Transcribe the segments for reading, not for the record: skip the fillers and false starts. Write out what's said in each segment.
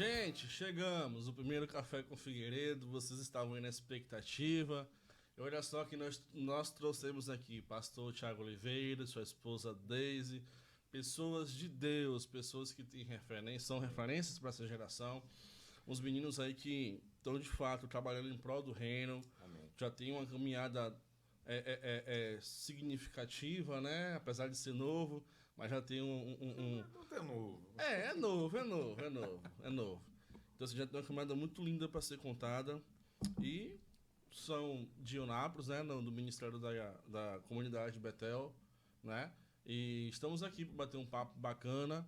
Gente, chegamos, o primeiro Café com Figueiredo, vocês estavam aí na expectativa. E olha só que nós trouxemos aqui pastor Tiago Oliveira, sua esposa Deise, pessoas de Deus, pessoas que têm são referências para essa geração. Uns meninos aí que estão de fato trabalhando em prol do reino. Amém. Já tem uma caminhada significativa, né? Apesar de ser novo, mas já tem Não tem novo. É novo. Então assim, já tem uma caminhada muito linda para ser contada. E são de Eunápolis, né? Do Ministério da Comunidade de Betel, né? E estamos aqui para bater um papo bacana,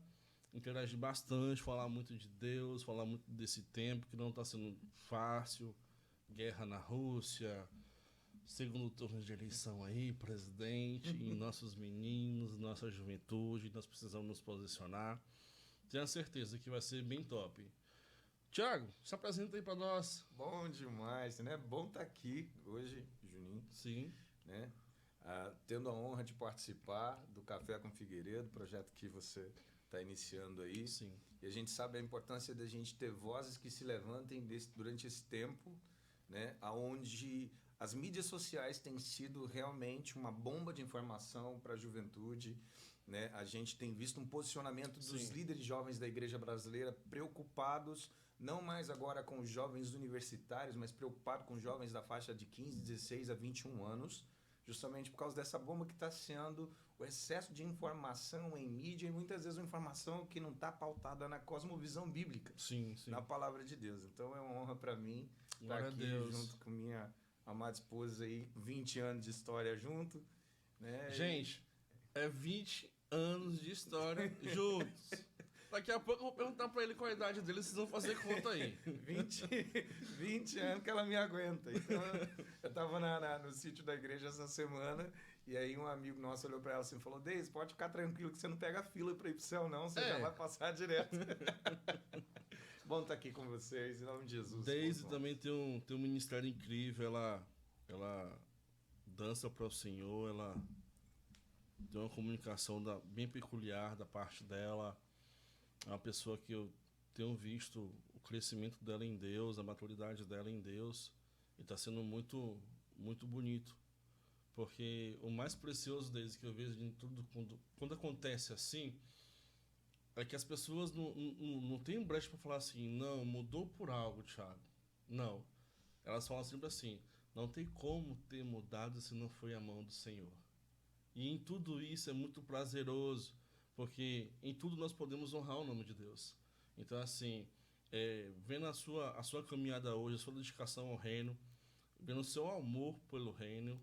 interagir bastante, falar muito de Deus, falar muito desse tempo que não está sendo fácil. Guerra na Rússia, segundo turno de eleição aí, presidente, e nossos meninos, nossa juventude, nós precisamos nos posicionar. Tenho certeza que vai ser bem top. Tiago, se apresenta aí para nós. Bom demais, né? Bom estar aqui hoje, Juninho. Sim. Né? Tendo a honra de participar do Café com Figueiredo, projeto que você está iniciando aí. Sim. E a gente sabe a importância da gente ter vozes que se levantem durante esse tempo, né? Onde as mídias sociais têm sido realmente uma bomba de informação para a juventude, né? A gente tem visto um posicionamento dos Sim. líderes jovens da igreja brasileira preocupados, não mais agora com os jovens universitários, mas preocupados com os jovens da faixa de 15, 16 a 21 anos, justamente por causa dessa bomba que está sendo o excesso de informação em mídia e muitas vezes uma informação que não está pautada na cosmovisão bíblica, Sim, sim. na palavra de Deus. Então é uma honra para mim estar Glória a aqui Deus. junto com minha amada esposa aí, 20 anos de história junto, né? Gente, é 20 anos de história juntos. Daqui a pouco eu vou perguntar pra ele qual a idade dele, vocês vão fazer conta aí. 20 anos que ela me aguenta. Então, eu estava no sítio da igreja essa semana e aí um amigo nosso olhou para ela assim e falou: Deise, pode ficar tranquilo que você não pega fila para ir pro céu não, você já vai passar direto. Bom estar aqui com vocês, em nome de Jesus. Deise também tem um ministério incrível, ela dança para o Senhor, ela tem uma comunicação bem peculiar da parte dela. É uma pessoa que eu tenho visto o crescimento dela em Deus, a maturidade dela em Deus, e está sendo muito, muito bonito. Porque o mais precioso deles que eu vejo em tudo, quando acontece assim, é que as pessoas não têm brecha para falar assim, não, mudou por algo, Thiago. Não. Elas falam sempre assim, não tem como ter mudado se não foi a mão do Senhor. E em tudo isso é muito prazeroso, porque em tudo nós podemos honrar o nome de Deus. Então, assim, vendo a sua caminhada hoje, a sua dedicação ao reino, vendo o seu amor pelo reino,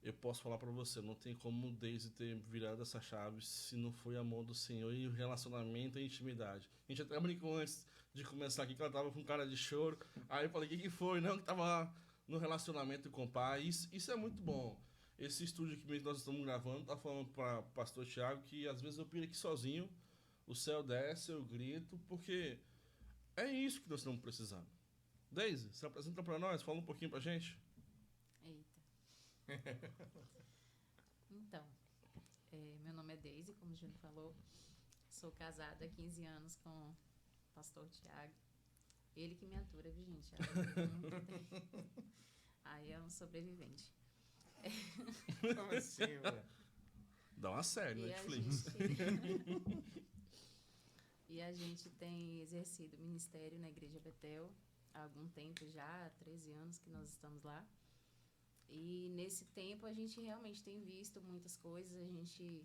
eu posso falar para você, não tem como Deise ter virado essa chave se não foi a mão do Senhor e o relacionamento e a intimidade. A gente até brincou antes de começar aqui que ela tava com cara de choro. Aí eu falei, o que foi? Não, que tava no relacionamento com o pai. Isso é muito bom. Esse estúdio que nós estamos gravando, tá falando para o pastor Tiago que às vezes eu piro aqui sozinho, o céu desce, eu grito, porque é isso que nós estamos precisando. Deise, se apresenta para nós, fala um pouquinho pra gente. Eita. Então, meu nome é Deise, como o Júnior falou. Sou casada há 15 anos com o pastor Tiago. Ele que me atura, viu, gente? Aí é um sobrevivente. Como assim, velho? Dá uma série, Netflix. E a gente tem exercido ministério na Igreja Betel há algum tempo já, há 13 anos que nós estamos lá. E nesse tempo a gente realmente tem visto muitas coisas, a gente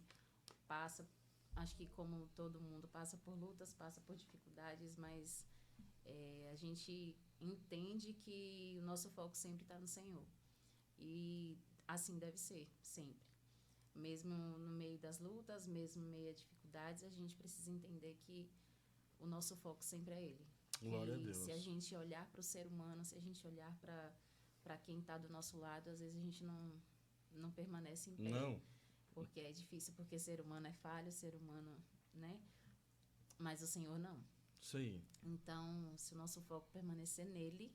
passa, acho que como todo mundo, passa por lutas, passa por dificuldades, mas a gente entende que o nosso foco sempre está no Senhor. E assim deve ser, sempre. Mesmo no meio das lutas, mesmo no meio das dificuldades, a gente precisa entender que o nosso foco sempre é Ele. Glória a Deus. Se a gente olhar para o ser humano, se a gente olhar para quem está do nosso lado, às vezes a gente não permanece em pé. Não. Porque é difícil, porque ser humano é falho, ser humano, né? Mas o Senhor não. Isso aí. Então, se o nosso foco permanecer nele,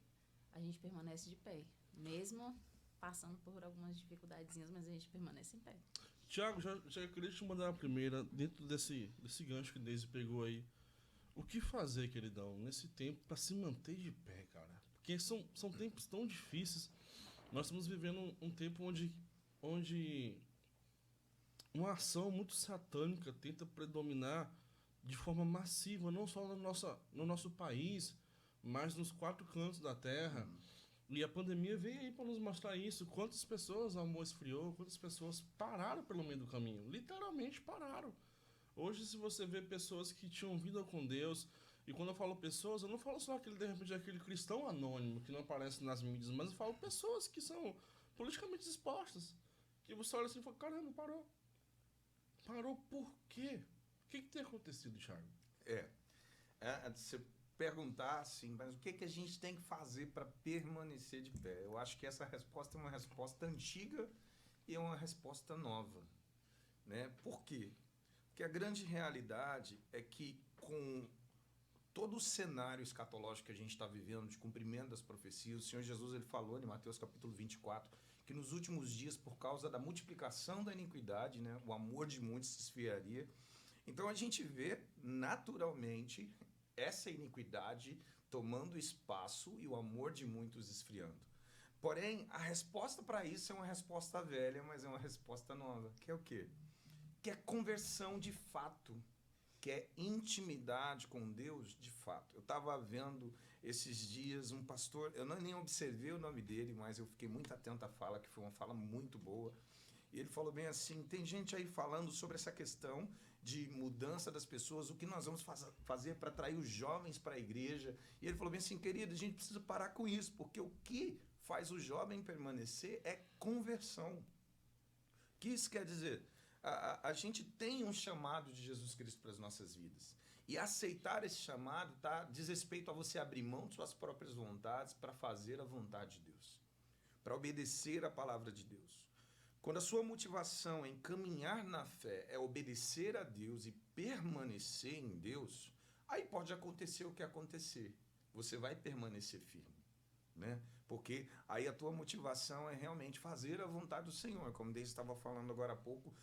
a gente permanece de pé. Mesmo passando por algumas dificuldadezinhas, mas a gente permanece em pé. Tiago, já queria te mandar a primeira, dentro desse gancho que Deise pegou aí. O que fazer, queridão, nesse tempo para se manter de pé, cara? Porque são tempos tão difíceis. Nós estamos vivendo um tempo onde uma ação muito satânica tenta predominar de forma massiva, não só no nosso país, mas nos quatro cantos da terra. E a pandemia veio aí para nos mostrar isso. Quantas pessoas o amor esfriou, quantas pessoas pararam pelo meio do caminho. Literalmente pararam. Hoje, se você vê pessoas que tinham vida com Deus, e quando eu falo pessoas, eu não falo só de repente, aquele cristão anônimo que não aparece nas mídias, mas eu falo pessoas que são politicamente expostas. Que você olha assim e fala, caramba, parou. Parou por quê? O que tem acontecido, Thiago? Você perguntar assim, mas o que a gente tem que fazer para permanecer de pé? Eu acho que essa resposta é uma resposta antiga e é uma resposta nova, né? Por quê? Porque a grande realidade é que com todo o cenário escatológico que a gente está vivendo, de cumprimento das profecias, o Senhor Jesus ele falou em Mateus capítulo 24, que nos últimos dias, por causa da multiplicação da iniquidade, né, o amor de muitos se esfriaria. Então a gente vê naturalmente essa iniquidade tomando espaço e o amor de muitos esfriando. Porém, a resposta para isso é uma resposta velha, mas é uma resposta nova, que é o quê? Que é conversão de fato, que é intimidade com Deus de fato. Eu estava vendo esses dias um pastor, eu nem observei o nome dele, mas eu fiquei muito atento à fala, que foi uma fala muito boa. E ele falou bem assim, tem gente aí falando sobre essa questão de mudança das pessoas, o que nós vamos fazer para atrair os jovens para a igreja. E ele falou bem assim, querido, a gente precisa parar com isso, porque o que faz o jovem permanecer é conversão. O que isso quer dizer? A gente tem um chamado de Jesus Cristo para as nossas vidas. E aceitar esse chamado diz respeito a você abrir mão de suas próprias vontades para fazer a vontade de Deus, para obedecer a palavra de Deus. Quando a sua motivação em caminhar na fé é obedecer a Deus e permanecer em Deus, aí pode acontecer o que acontecer. Você vai permanecer firme, né? Porque aí a tua motivação é realmente fazer a vontade do Senhor. Como Deus estava falando agora há pouco,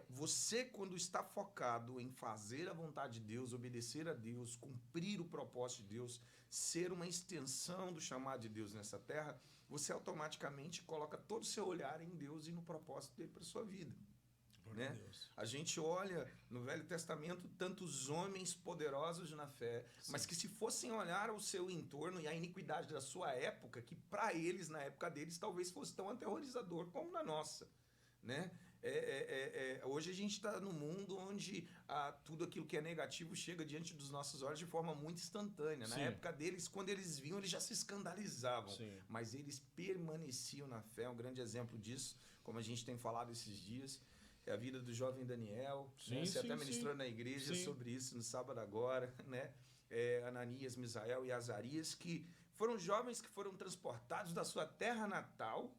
você quando está focado em fazer a vontade de Deus, obedecer a Deus, cumprir o propósito de Deus, ser uma extensão do chamado de Deus nessa terra, você automaticamente coloca todo o seu olhar em Deus e no propósito dele para a sua vida. Né? A gente olha no Velho Testamento tantos homens poderosos na fé, sim, mas que se fossem olhar ao seu entorno e a iniquidade da sua época, que para eles, na época deles, talvez fosse tão aterrorizador como na nossa, né? Hoje a gente está num mundo onde tudo aquilo que é negativo chega diante dos nossos olhos de forma muito instantânea. Na época deles, quando eles viam, eles já se escandalizavam, sim, mas eles permaneciam na fé. Um grande exemplo disso, como a gente tem falado esses dias, é a vida do jovem Daniel, sim, né? Você até ministrou na igreja, sim, sobre isso no sábado agora, né? Ananias, Misael e Azarias, que foram jovens que foram transportados da sua terra natal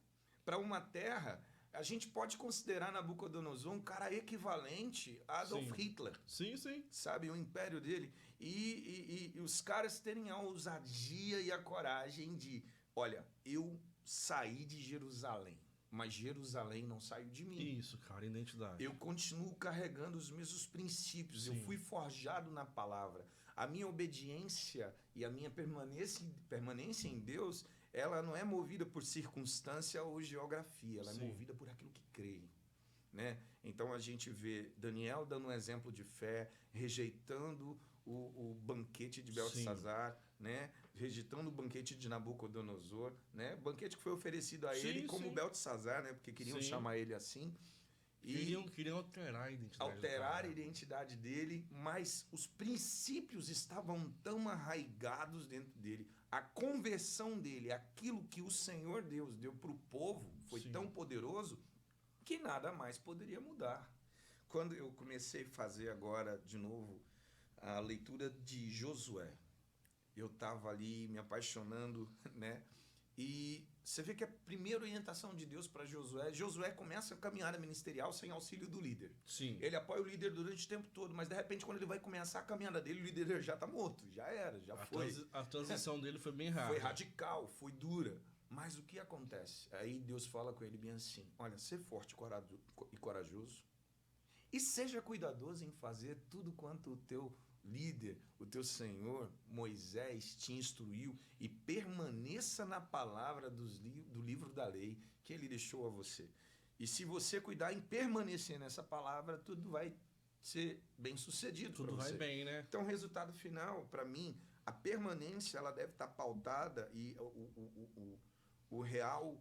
para uma terra. A gente pode considerar Nabucodonosor um cara equivalente a Adolf, sim, Hitler. Sim, sim. Sabe, o império dele. E os caras terem a ousadia e a coragem de, olha, eu saí de Jerusalém, mas Jerusalém não saiu de mim. Isso, cara, identidade. Eu continuo carregando os mesmos princípios, sim, eu fui forjado na palavra. A minha obediência e a minha permanência em Deus, ela não é movida por circunstância ou geografia, ela, sim, é movida por aquilo que creio, né? Então a gente vê Daniel dando um exemplo de fé, rejeitando o banquete de Beltesazar, né? Rejeitando o banquete de Nabucodonosor, né? Banquete que foi oferecido a, sim, ele como, sim, Beltesazar, né? Porque queriam, sim, chamar ele assim. E queriam alterar a identidade dele, mas os princípios estavam tão arraigados dentro dele. A conversão dele, aquilo que o Senhor Deus deu para o povo, foi, sim, tão poderoso que nada mais poderia mudar. Quando eu comecei a fazer agora, de novo, a leitura de Josué, eu estava ali me apaixonando, né? E você vê que a primeira orientação de Deus para Josué começa a caminhada ministerial sem auxílio do líder. Sim. Ele apoia o líder durante o tempo todo, mas de repente quando ele vai começar a caminhada dele, o líder já está morto, já era, já foi. A transição dele foi bem rápida. Foi radical, foi dura. Mas o que acontece? Aí Deus fala com ele bem assim, olha, ser forte e corajoso e seja cuidadoso em fazer tudo quanto o teu líder, o teu Senhor, Moisés, te instruiu e permaneça na palavra do livro da lei que ele deixou a você. E se você cuidar em permanecer nessa palavra, tudo vai ser bem sucedido. Tudo vai bem, né? Então, o resultado final, para mim, a permanência ela deve estar pautada e o real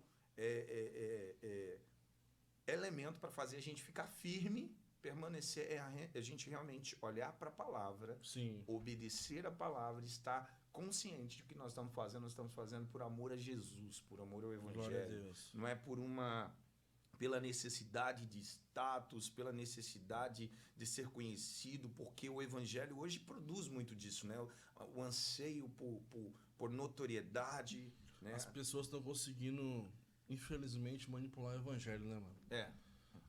elemento para fazer a gente ficar firme, permanecer, é a gente realmente olhar para a palavra, Sim. obedecer a palavra, estar consciente de que nós estamos fazendo por amor a Jesus, por amor ao Evangelho. Glória a Deus. Não é pela necessidade de status, pela necessidade de ser conhecido, porque o Evangelho hoje produz muito disso, né? O anseio por notoriedade, né? As pessoas estão conseguindo, infelizmente, manipular o Evangelho, né, mano?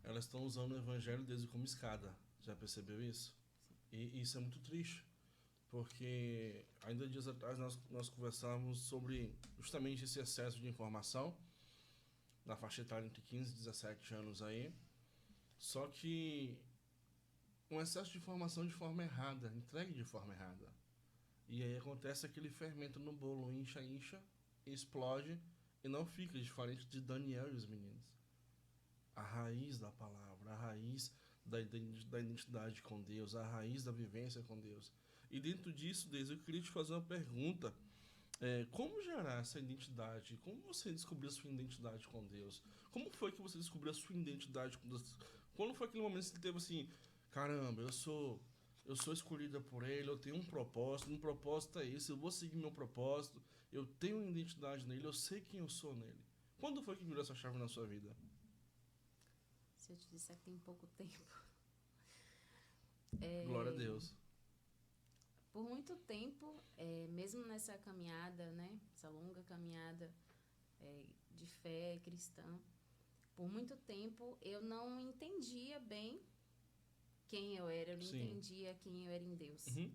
Elas estão usando o Evangelho desde como escada. Já percebeu isso? E isso é muito triste. Porque ainda dias atrás nós conversávamos sobre justamente esse excesso de informação na faixa etária entre 15 e 17 anos aí. Só que um excesso de informação de forma errada, entregue de forma errada. E aí acontece aquele fermento no bolo, incha, explode e não fica diferente de Daniel e os meninos. A raiz da palavra, a raiz da identidade com Deus, a raiz da vivência com Deus. E dentro disso, Deise, eu queria te fazer uma pergunta. Como gerar essa identidade? Como você descobriu a sua identidade com Deus? Como foi que você descobriu a sua identidade com Deus? Quando foi aquele momento que você teve assim, caramba, eu sou escolhida por Ele, eu tenho um propósito é esse, eu vou seguir meu propósito, eu tenho uma identidade nele, eu sei quem eu sou nele. Quando foi que virou essa chave na sua vida? Se eu te disser que tem pouco tempo. Glória a Deus. Por muito tempo, mesmo nessa caminhada, né, essa longa caminhada de fé cristã, por muito tempo eu não entendia bem quem eu era, eu não Sim. entendia quem eu era em Deus. Uhum.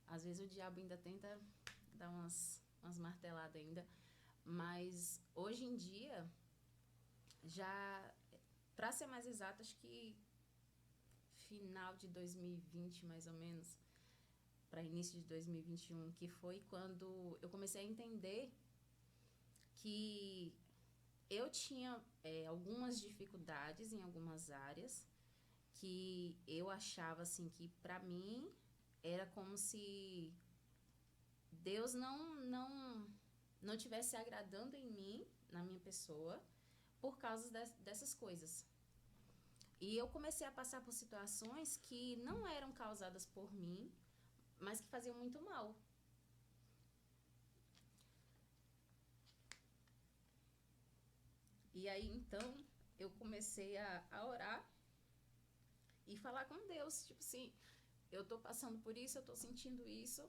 Às vezes o diabo ainda tenta dar umas marteladas ainda, mas hoje em dia, já, para ser mais exato, acho que final de 2020, mais ou menos, para início de 2021, que foi quando eu comecei a entender que eu tinha algumas dificuldades em algumas áreas, que eu achava assim que para mim era como se Deus não tivesse agradando em mim, na minha pessoa, por causa dessas coisas. E eu comecei a passar por situações que não eram causadas por mim, mas que faziam muito mal. E aí, então, eu comecei a orar e falar com Deus. Tipo assim, eu tô passando por isso, eu tô sentindo isso,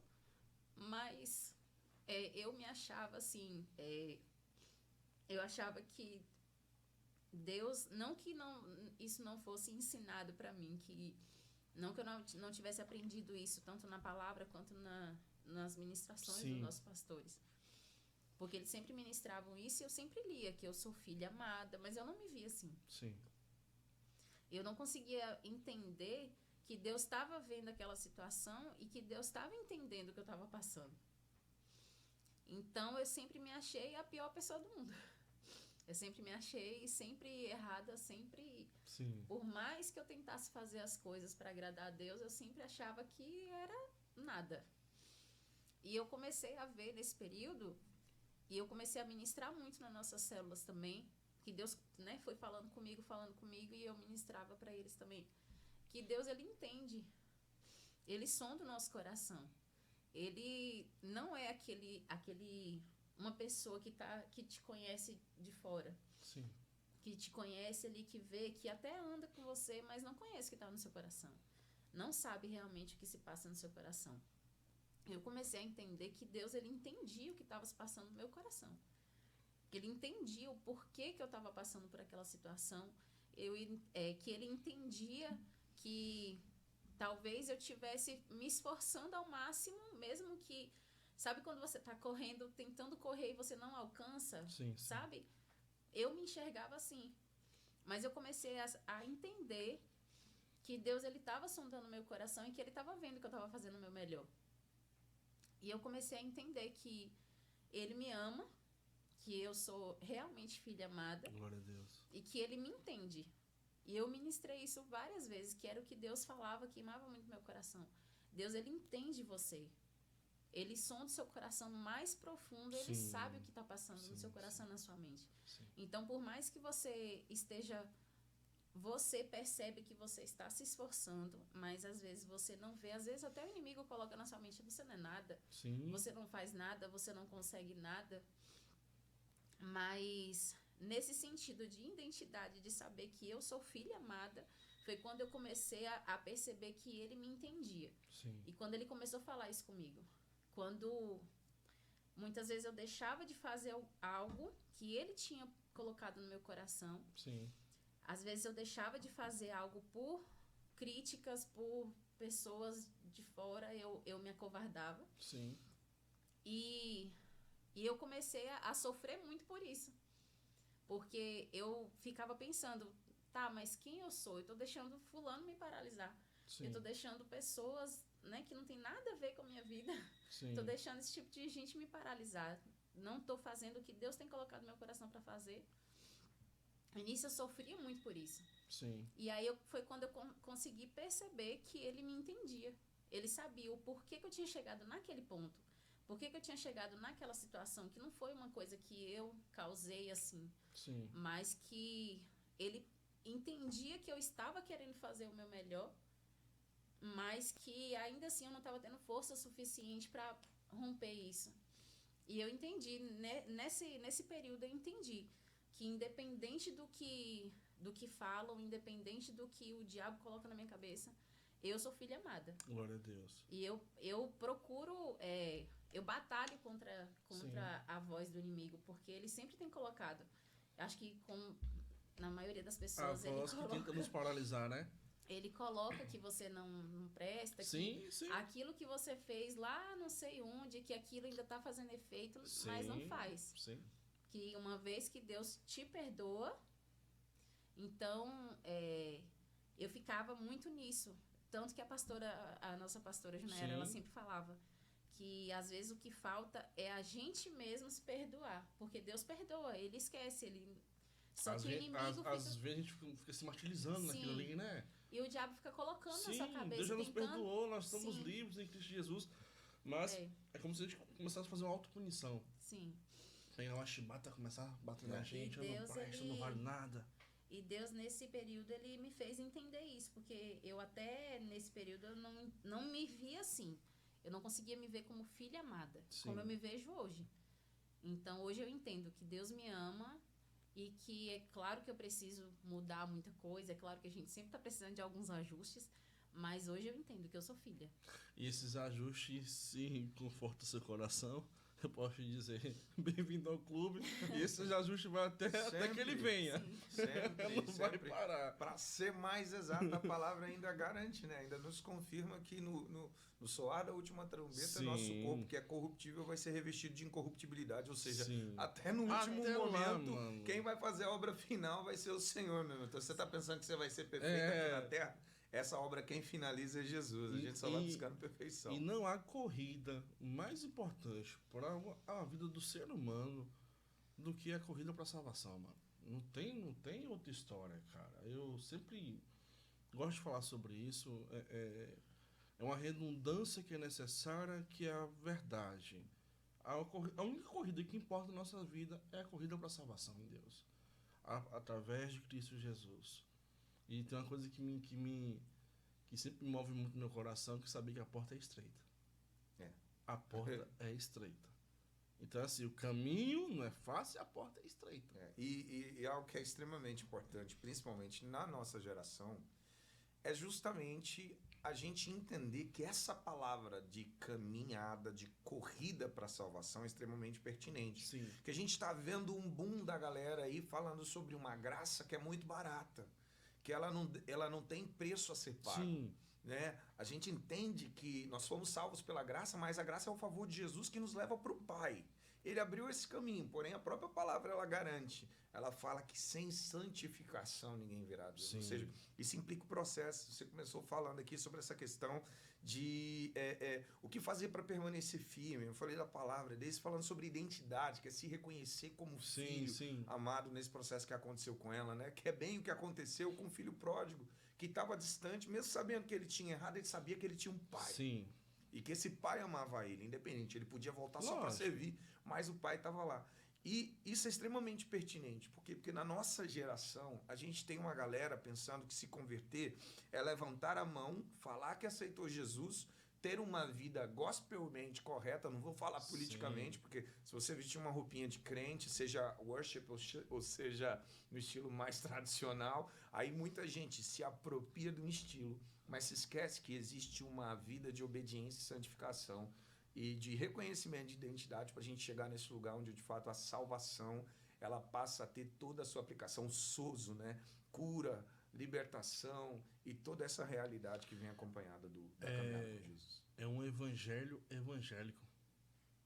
mas eu me achava assim, eu achava que Deus, isso não fosse ensinado para mim, que eu não tivesse aprendido isso tanto na palavra quanto nas ministrações Sim. dos nossos pastores. Porque eles sempre ministravam isso e eu sempre lia que eu sou filha amada, mas eu não me via assim. Sim. Eu não conseguia entender que Deus estava vendo aquela situação e que Deus estava entendendo o que eu estava passando. Então eu sempre me achei a pior pessoa do mundo. Eu sempre me achei sempre errada, sempre... Sim. Por mais que eu tentasse fazer as coisas para agradar a Deus, eu sempre achava que era nada. E eu comecei a ver nesse período, e eu comecei a ministrar muito nas nossas células também, que Deus, né, foi falando comigo, e eu ministrava para eles também. Que Deus, Ele entende. Ele sonda o nosso coração. Ele não é uma pessoa que te conhece de fora. Sim. Que te conhece ali, que vê, que até anda com você, mas não conhece o que está no seu coração. Não sabe realmente o que se passa no seu coração. Eu comecei a entender que Deus, Ele entendia o que estava se passando no meu coração. Que Ele entendia o porquê que eu estava passando por aquela situação. Que Ele entendia que talvez eu estivesse me esforçando ao máximo, mesmo que... Sabe quando você está correndo, tentando correr e você não alcança? Sim. Sabe? Eu me enxergava assim. Mas eu comecei a entender que Deus ele estava sondando meu coração e que ele estava vendo que eu estava fazendo o meu melhor. E eu comecei a entender que ele me ama, que eu sou realmente filha amada. Glória a Deus. E que ele me entende. E eu ministrei isso várias vezes, que era o que Deus falava, queimava muito meu coração. Deus, ele entende você. Ele sonda o seu coração mais profundo, ele Sim. sabe o que está passando Sim, no seu coração, sim. na sua mente. Sim. Então, por mais que você esteja... Você percebe que você está se esforçando, mas às vezes você não vê. Às vezes até o inimigo coloca na sua mente, você não é nada. Sim. Você não faz nada, você não consegue nada. Mas nesse sentido de identidade, de saber que eu sou filha amada, foi quando eu comecei a perceber que ele me entendia. Sim. E quando ele começou a falar isso comigo. Quando muitas vezes eu deixava de fazer algo que ele tinha colocado no meu coração. Sim. Às vezes eu deixava de fazer algo por críticas, por pessoas de fora, eu me acovardava. Sim. E eu comecei a sofrer muito por isso. Porque eu ficava pensando, tá, mas quem eu sou? Eu tô deixando fulano me paralisar. Sim. Eu tô deixando pessoas, né, que não tem nada a ver com a minha vida. Sim. Tô deixando esse tipo de gente me paralisar. Não tô fazendo o que Deus tem colocado no meu coração para fazer. No início eu sofria muito por isso. Sim. E aí foi quando eu consegui perceber que ele me entendia. Ele sabia o porquê que eu tinha chegado naquele ponto. Por que eu tinha chegado naquela situação, que não foi uma coisa que eu causei assim, Sim. mas que ele entendia que eu estava querendo fazer o meu melhor, mas que ainda assim eu não estava tendo força suficiente para romper isso. E eu entendi, nesse período eu entendi que independente do que falam, independente do que o diabo coloca na minha cabeça, eu sou filha amada. Glória a Deus. E eu procuro... eu batalho contra a voz do inimigo, porque ele sempre tem colocado, acho que na maioria das pessoas, A voz que tenta nos paralisar, né? Ele coloca que você não presta, Sim, que sim. aquilo que você fez lá não sei onde, que aquilo ainda está fazendo efeito, Sim, mas não faz. Sim. Que uma vez que Deus te perdoa, então eu ficava muito nisso. Tanto que a nossa pastora Junaera, ela sempre falava que às vezes o que falta é a gente mesmo se perdoar. Porque Deus perdoa, ele esquece, só que o inimigo às vezes a gente fica se martirizando naquilo ali, né? E o diabo fica colocando na sua cabeça. Deus já nos tentando... perdoou, nós estamos livres em Cristo Jesus. Mas é como se a gente começasse a fazer uma autopunição. Sim. Pegar uma chibata, começar a bater na gente, eu não presto, não vale nada. E Deus, nesse período, ele me fez entender isso. Porque eu até, nesse período, eu não me via assim. Eu não conseguia me ver como filha amada. Sim. Como eu me vejo hoje. Então, hoje eu entendo que Deus me ama. E que é claro que eu preciso mudar muita coisa. É claro que a gente sempre está precisando de alguns ajustes. Mas hoje eu entendo que eu sou filha. E esses ajustes, sim, confortam seu coração. Eu posso te dizer, bem-vindo ao clube. E esse ajuste vai até que ele venha. Sempre, não vai parar. Para ser mais exato, a palavra ainda garante, né? Ainda nos confirma que no soar da última trombeta, nosso corpo, que é corruptível, vai ser revestido de incorruptibilidade. Ou seja, até no último momento, quem vai fazer a obra final vai ser o Senhor, meu irmão. Então, você está pensando que você vai ser perfeito aqui na Terra? Essa obra quem finaliza é Jesus. A gente só vai buscando perfeição. E não há corrida mais importante para a vida do ser humano do que a corrida para a salvação, mano. Não tem outra história, cara. Eu sempre gosto de falar sobre isso. É uma redundância que é necessária, que é a verdade. A única corrida que importa na nossa vida é a corrida para a salvação em Deus. Através de Cristo Jesus. E tem uma coisa que sempre me move muito no meu coração, que saber que a porta é estreita. A porta é estreita. Então, assim, o caminho não é fácil, a porta é estreita. E algo que é extremamente importante, principalmente na nossa geração, é justamente a gente entender que essa palavra de caminhada, de corrida para a salvação é extremamente pertinente. Sim. Que a gente está vendo um boom da galera aí falando sobre uma graça que é muito barata. Que ela não tem preço a ser pago. Sim. Né? A gente entende que nós fomos salvos pela graça, mas a graça é o favor de Jesus que nos leva para o Pai. Ele abriu esse caminho, porém a própria palavra ela garante. Ela fala que sem santificação ninguém verá Deus. Sim. Ou seja, isso implica o processo. Você começou falando aqui sobre essa questão de o que fazer para permanecer firme. Eu falei da palavra desde falando sobre identidade, que é se reconhecer como filho amado nesse processo que aconteceu com ela, né? Que é bem o que aconteceu com o filho pródigo, que estava distante, mesmo sabendo que ele tinha errado, ele sabia que ele tinha um pai. Sim. E que esse pai amava ele, independente. Ele podia voltar só para servir, mas o pai estava lá. E isso é extremamente pertinente. Por quê? Porque na nossa geração, a gente tem uma galera pensando que se converter é levantar a mão, falar que aceitou Jesus, ter uma vida gospelmente correta, não vou falar politicamente, porque se você vestir uma roupinha de crente, seja worship ou seja no estilo mais tradicional, aí muita gente se apropria de um estilo, mas se esquece que existe uma vida de obediência e santificação e de reconhecimento de identidade para a gente chegar nesse lugar onde, de fato, a salvação ela passa a ter toda a sua aplicação, sozo, né? Cura, libertação e toda essa realidade que vem acompanhada da caminhada com Jesus. É um evangelho evangélico.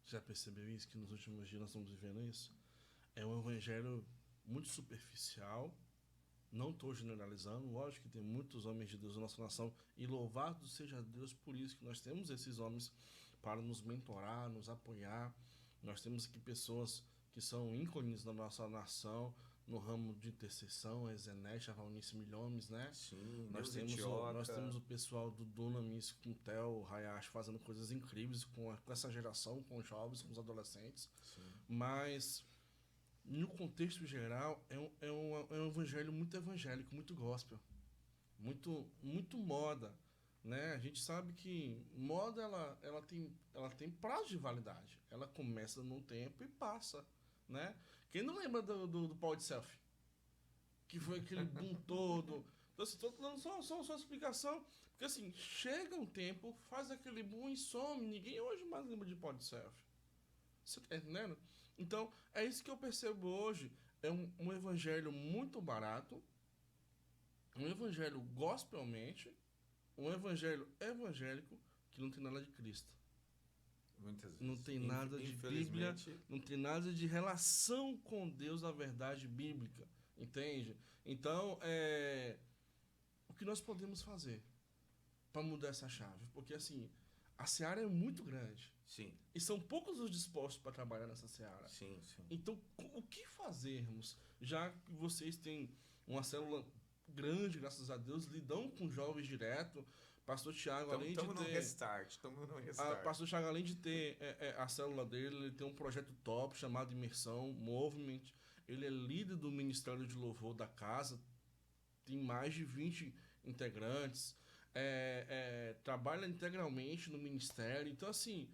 Já percebeu isso? Que nos últimos dias nós estamos vivendo isso? É um evangelho muito superficial. Não estou generalizando. Lógico que tem muitos homens de Deus na nossa nação. E louvado seja Deus por isso que nós temos esses homens para nos mentorar, nos apoiar. Nós temos aqui pessoas que são ícones da nossa nação no ramo de intercessão, a Zenete, a Valnice Milhomes, né? Sim, nós temos o pessoal do Dunamis com o Theo Hayashi fazendo coisas incríveis com essa geração, com os jovens, com os adolescentes. Sim. Mas, no contexto geral, é um evangelho muito evangélico, muito gospel, muito moda. Né? A gente sabe que moda ela tem prazo de validade. Ela começa num tempo e passa, né? Quem não lembra do pau de selfie? Que foi aquele boom todo. Então, assim, tô dando só explicação. Porque assim, chega um tempo, faz aquele boom e some. Ninguém hoje mais lembra de pau de selfie. Você tá entendendo? Então, é isso que eu percebo hoje. É um evangelho muito barato. Um evangelho gospelmente. Um evangelho evangélico que não tem nada de Cristo. Muitas vezes. Não tem nada de Bíblia, não tem nada de relação com Deus, a verdade bíblica. Entende? Então, o que nós podemos fazer para mudar essa chave? Porque, assim, a seara é muito grande. Sim. E são poucos os dispostos para trabalhar nessa seara. Sim, sim. Então, o que fazermos? Já que vocês têm uma célula grande, graças a Deus, lidam com jovens direto. Pastor Thiago, além de ter... Estamos no restart. Pastor Thiago, além de ter a célula dele, ele tem um projeto top chamado Imersão Movement. Ele é líder do Ministério de Louvor da casa. Tem mais de 20 integrantes. Trabalha integralmente no ministério. Então, assim,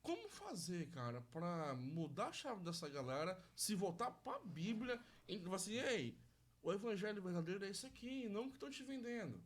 como fazer, cara, para mudar a chave dessa galera, se voltar para a Bíblia e falar assim, ei, o evangelho verdadeiro é esse aqui, não o que estão te vendendo.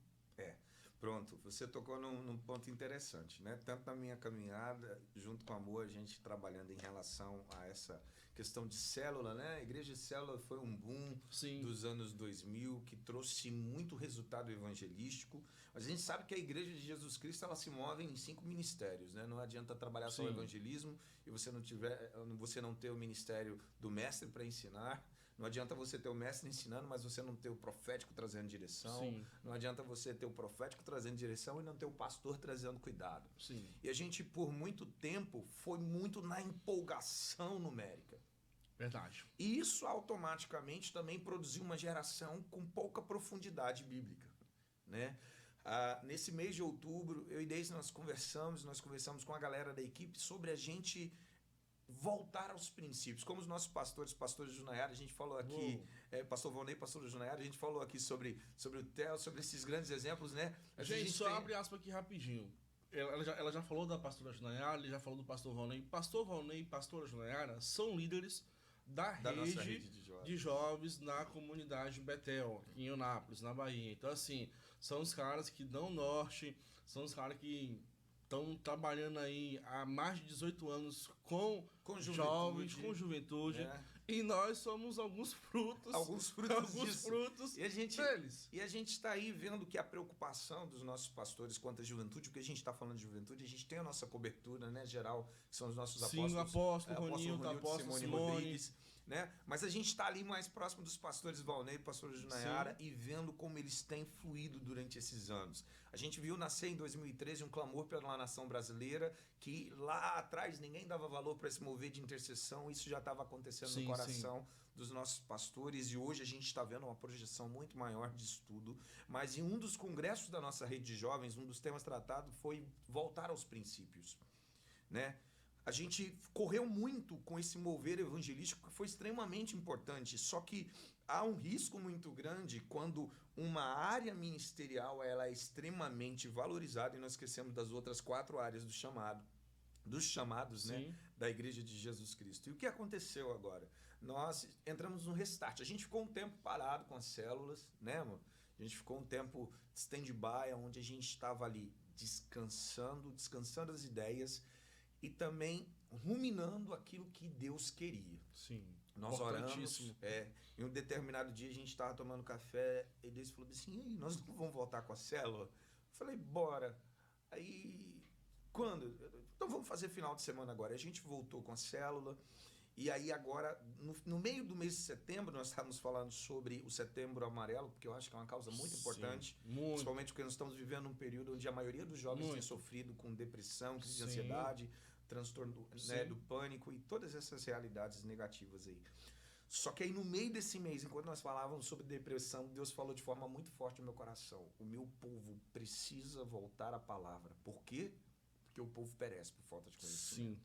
Pronto, você tocou num ponto interessante, né? Tanto na minha caminhada, junto com a Amor, a gente trabalhando em relação a essa questão de célula, né? A igreja de célula foi um boom dos anos 2000 que trouxe muito resultado evangelístico, mas a gente sabe que a igreja de Jesus Cristo ela se move em 5 ministérios, né? Não adianta trabalhar só o evangelismo e você não ter o ministério do mestre para ensinar. Não adianta você ter o mestre ensinando, mas você não ter o profético trazendo direção. Sim. Não adianta você ter o profético trazendo direção e não ter o pastor trazendo cuidado. Sim. E a gente, por muito tempo, foi muito na empolgação numérica. Verdade. E isso automaticamente também produziu uma geração com pouca profundidade bíblica, né? Nesse mês de outubro, eu e Deise, nós conversamos com a galera da equipe sobre a gente voltar aos princípios. Como os nossos pastores de Junaiara, a gente falou aqui, pastor Valnei, pastor de Junaiara, a gente falou aqui sobre o Theo, sobre esses grandes exemplos, né? Gente, só abre aspas aqui rapidinho. Ela já falou da pastora Junaiara, ele já falou do pastor Valnei. Pastor Valnei e pastora Junaiara são líderes da rede de jovens na comunidade Betel, aqui em Eunápolis, na Bahia. Então, assim, são os caras que dão norte, são os caras que estão trabalhando aí há mais de 18 anos com juventude, jovens, com juventude. E nós somos alguns frutos. Alguns frutos disso. Frutos deles. E a gente está aí vendo que a preocupação dos nossos pastores quanto à juventude, porque a gente está falando de juventude, a gente tem a nossa cobertura, né, geral, que são os nossos apóstolos. Sim, o apóstolo Ronildo, a apóstolo Simone. Rodrigues, né? Mas a gente está ali mais próximo dos pastores Valnei, pastor Junayara, e vendo como eles têm fluído durante esses anos. A gente viu nascer em 2013 um clamor pela nação brasileira, que lá atrás ninguém dava valor para esse mover de intercessão, isso já estava acontecendo no coração dos nossos pastores, e hoje a gente está vendo uma projeção muito maior de estudo. Mas em um dos congressos da nossa rede de jovens, um dos temas tratados foi voltar aos princípios, né? A gente correu muito com esse mover evangelístico, que foi extremamente importante, só que há um risco muito grande quando uma área ministerial ela é extremamente valorizada e nós esquecemos das outras 4 áreas dos chamados, né, da Igreja de Jesus Cristo. E o que aconteceu agora? Nós entramos no restart. A gente ficou um tempo parado com as células, né, mano? A gente ficou um tempo stand-by, onde a gente estava ali descansando as ideias e também ruminando aquilo que Deus queria. Sim. Nós oramos. Em um determinado dia a gente estava tomando café e Deus falou assim: e aí, nós não vamos voltar com a célula? Eu falei, bora. Aí, quando? Então vamos fazer final de semana agora. A gente voltou com a célula. E aí agora, no meio do mês de setembro, nós estávamos falando sobre o Setembro Amarelo, porque eu acho que é uma causa muito importante, principalmente porque nós estamos vivendo um período onde a maioria dos jovens tem sofrido com depressão, crise de ansiedade, transtorno do pânico e todas essas realidades negativas aí. Só que aí no meio desse mês, enquanto nós falávamos sobre depressão, Deus falou de forma muito forte no meu coração: o meu povo precisa voltar à palavra. Por quê? Porque o povo perece por falta de conhecimento. Sim,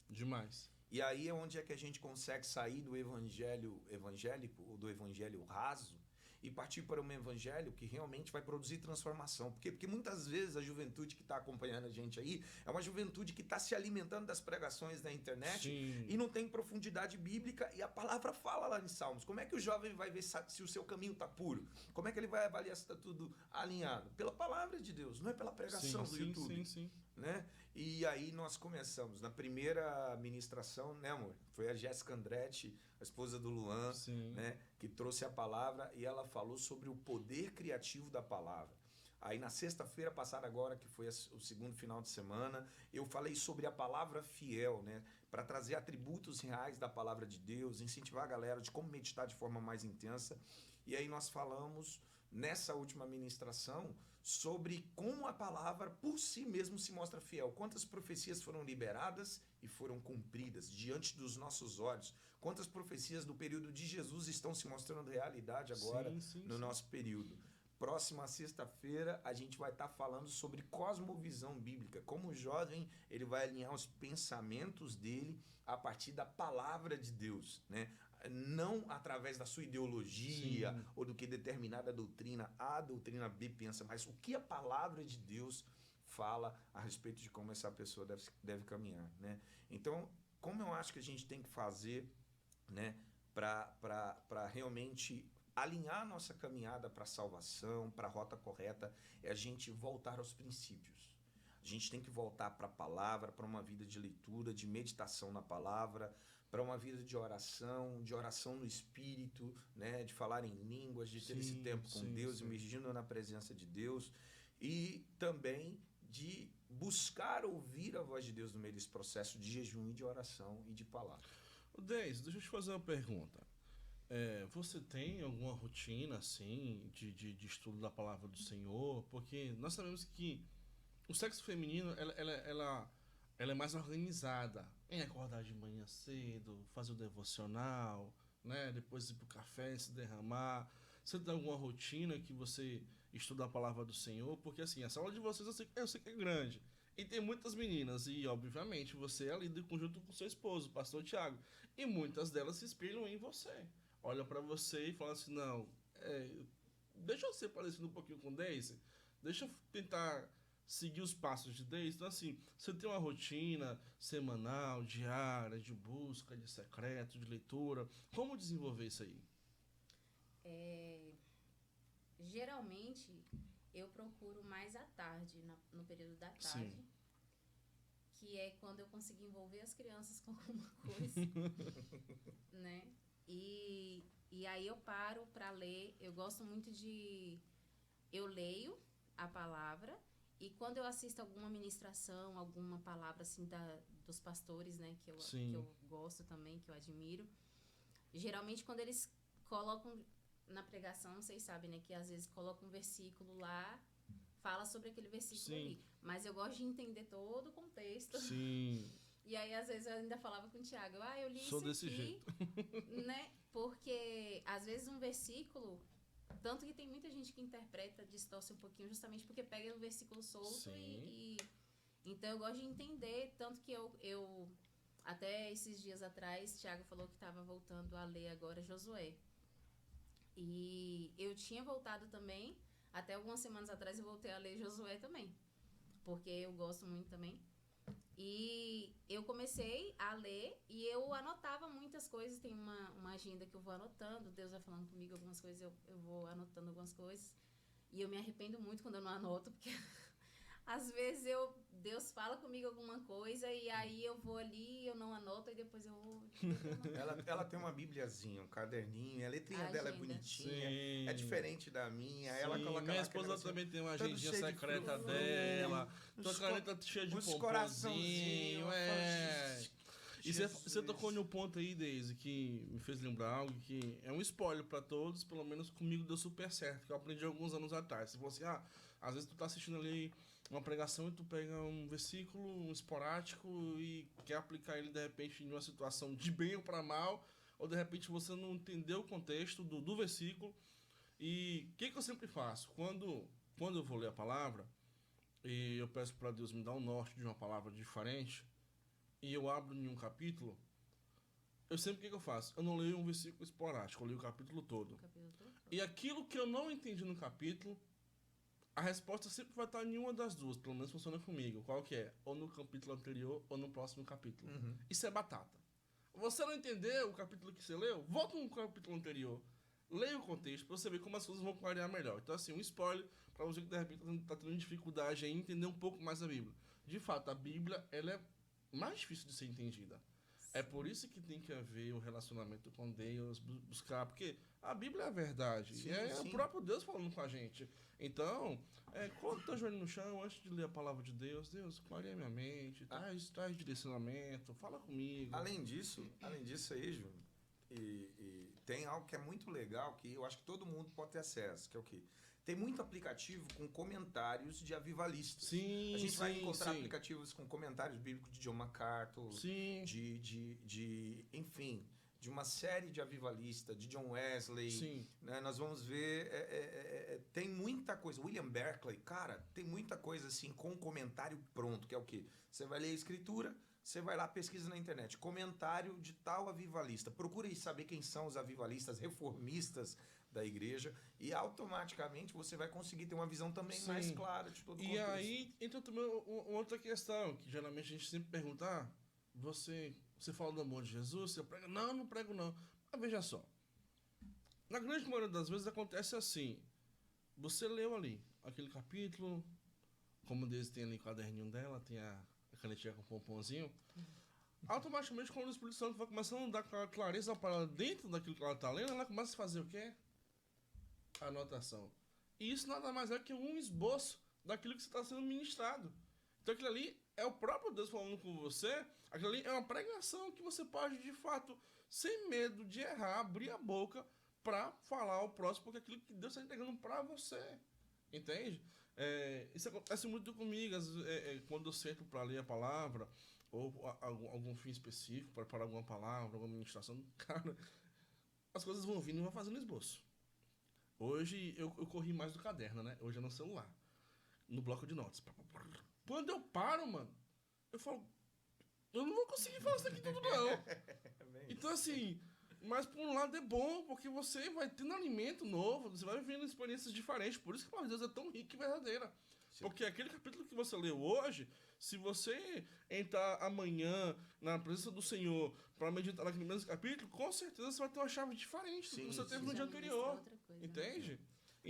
demais. E aí é onde é que a gente consegue sair do evangelho evangélico, ou do evangelho raso, e partir para um evangelho que realmente vai produzir transformação. Por quê? Porque muitas vezes a juventude que está acompanhando a gente aí é uma juventude que está se alimentando das pregações da internet e não tem profundidade bíblica, e a palavra fala lá em Salmos. Como é que o jovem vai ver se o seu caminho está puro? Como é que ele vai avaliar se está tudo alinhado? Pela palavra de Deus, não é pela pregação do YouTube. Né? E aí nós começamos, na primeira ministração, né, amor? Foi a Jéssica Andretti, a esposa do Luan, né, que trouxe a palavra, e ela falou sobre o poder criativo da palavra. Aí na sexta-feira passada agora, que foi o segundo final de semana, eu falei sobre a palavra fiel, né, para trazer atributos reais da palavra de Deus, incentivar a galera de como meditar de forma mais intensa. E aí nós falamos, nessa última ministração, sobre como a palavra por si mesmo se mostra fiel. Quantas profecias foram liberadas e foram cumpridas diante dos nossos olhos. Quantas profecias do período de Jesus estão se mostrando realidade agora no nosso período. Próxima sexta-feira a gente vai estar falando sobre cosmovisão bíblica. Como o jovem ele vai alinhar os pensamentos dele a partir da palavra de Deus, né? Não através da sua ideologia ou do que determinada doutrina A, doutrina B pensa, mas o que a palavra de Deus fala a respeito de como essa pessoa deve caminhar, né? Então, como eu acho que a gente tem que fazer, né, para realmente alinhar a nossa caminhada para a salvação, para a rota correta, é a gente voltar aos princípios. A gente tem que voltar para a palavra, para uma vida de leitura, de meditação na palavra, para uma vida de oração no Espírito, né, de falar em línguas, de ter esse tempo com Deus, imergindo na presença de Deus, e também de buscar ouvir a voz de Deus no meio desse processo de jejum e de oração e de palavra. Deis, deixa eu te fazer uma pergunta. Você tem alguma rotina assim de estudo da palavra do Senhor? Porque nós sabemos que o sexo feminino ela é mais organizada em acordar de manhã cedo, fazer o devocional, né? Depois ir pro café, se derramar. Você tem alguma rotina que você estuda a palavra do Senhor? Porque assim, a sala de vocês eu sei que é grande. E tem muitas meninas, e obviamente você é ali de conjunto com seu esposo, o pastor Tiago. E muitas delas se inspiram em você. Olham para você e falam assim, não, deixa eu ser parecido um pouquinho com Daisy. Deixa eu tentar seguir os passos de Deus. Então assim, você tem uma rotina semanal, diária, de busca, de secreto, de leitura. Como desenvolver isso aí? Geralmente eu procuro mais à tarde, no período da tarde, que é quando eu consigo envolver as crianças com alguma coisa, né? E aí eu paro para ler. Eu gosto muito de... Eu leio a palavra e quando eu assisto alguma ministração, alguma palavra assim dos pastores, né? Que eu gosto também, que eu admiro. Geralmente quando eles colocam na pregação, vocês sabem, né? Que às vezes colocam um versículo lá, fala sobre aquele versículo ali. Mas eu gosto de entender todo o contexto. Sim. E aí, às vezes, eu ainda falava com o Thiago, eu li Sou isso desse aqui, jeito. né? Porque, às vezes, um versículo... Tanto que tem muita gente que interpreta, distorce um pouquinho, justamente porque pega o versículo solto Então, eu gosto de entender, tanto que eu até esses dias atrás, Thiago falou que estava voltando a ler agora Josué. E eu tinha voltado também, até algumas semanas atrás eu voltei a ler Josué também, porque eu gosto muito também. E eu comecei a ler e eu anotava muitas coisas, tem uma agenda que eu vou anotando, Deus vai falando comigo algumas coisas, eu vou anotando algumas coisas. E eu me arrependo muito quando eu não anoto, porque às vezes Deus fala comigo alguma coisa e aí eu vou ali, eu não anoto e depois eu vou... Ela tem uma bibliazinha, um caderninho, a letrinha dela é bonitinha, Sim. é diferente da minha. Sim. Ela coloca Minha esposa também tem uma agendinha secreta dela, tua caneta cheia de pomponzinho, E você tocou no ponto aí, Deise, que me fez lembrar algo que é um spoiler pra todos, pelo menos comigo deu super certo, que eu aprendi alguns anos atrás. Você falou assim, às vezes tu tá assistindo ali uma pregação e tu pega um versículo, um esporádico e quer aplicar ele de repente em uma situação de bem ou para mal, ou de repente você não entendeu o contexto do versículo. E o que eu sempre faço? Quando eu vou ler a palavra e eu peço para Deus me dar um norte de uma palavra diferente e eu abro em um capítulo, eu sempre o que eu faço? Eu não leio um versículo esporádico, eu leio o capítulo todo. E aquilo que eu não entendi no capítulo, a resposta sempre vai estar em uma das duas, pelo menos funciona comigo. Qual que é? Ou no capítulo anterior ou no próximo capítulo. Isso é batata. Você não entendeu o capítulo que você leu? Volta no capítulo anterior. Leia o contexto pra você ver como as coisas vão clarear melhor. Então, assim, um spoiler pra você que de repente tá tendo dificuldade em entender um pouco mais a Bíblia. De fato, a Bíblia, ela é mais difícil de ser entendida. É por isso que tem que haver o relacionamento com Deus, buscar, porque a Bíblia é a verdade. Sim, o próprio Deus falando com a gente. Então, quando tá joelho no chão, antes de ler a palavra de Deus, clareia minha mente, traz direcionamento, fala comigo. Além disso aí, Júnior, e tem algo que é muito legal, que eu acho que todo mundo pode ter acesso, que é o quê? Tem muito aplicativo com comentários de avivalistas. A gente vai encontrar aplicativos com comentários bíblicos de John MacArthur, enfim, de uma série de avivalistas, de John Wesley. Né? Nós vamos ver, tem muita coisa. William Berkeley, cara, tem muita coisa assim com comentário pronto, que é o quê? Você vai ler a escritura, você vai lá, pesquisa na internet, comentário de tal avivalista. Procure saber quem são os avivalistas reformistas da igreja e automaticamente você vai conseguir ter uma visão também mais clara de todo o contexto. E aí entra também uma outra questão, que geralmente a gente sempre pergunta, você fala do amor de Jesus, você prega? Não prego não. Mas veja só, na grande maioria das vezes acontece assim, você leu ali aquele capítulo, como Deus tem ali o caderninho dela, tem a canetinha com pomponzinho, automaticamente quando o Espírito Santo vai começando a dar clareza para ela dentro daquilo que ela está lendo, ela começa a fazer o quê? Anotação. E isso nada mais é que um esboço daquilo que você está sendo ministrado. Então aquilo ali é o próprio Deus falando com você, aquilo ali é uma pregação que você pode, de fato, sem medo de errar, abrir a boca para falar ao próximo, porque aquilo que Deus está entregando para você. Entende? Isso acontece muito comigo, quando eu sento para ler a palavra, ou algum fim específico, para alguma palavra, alguma ministração, cara, as coisas vão vindo e vão fazendo esboço. Hoje eu corri mais do caderno, né? Hoje é no celular, no bloco de notas. Quando eu paro, mano, eu falo, eu não vou conseguir falar isso aqui tudo, não. Então, assim, mas por um lado é bom, porque você vai tendo alimento novo, você vai vivendo experiências diferentes. Por isso que a palavra de Deus é tão rica e verdadeira. Porque aquele capítulo que você leu hoje, se você entrar amanhã na presença do Senhor para meditar naquele mesmo capítulo, com certeza você vai ter uma chave diferente do que você teve no dia anterior. Entende?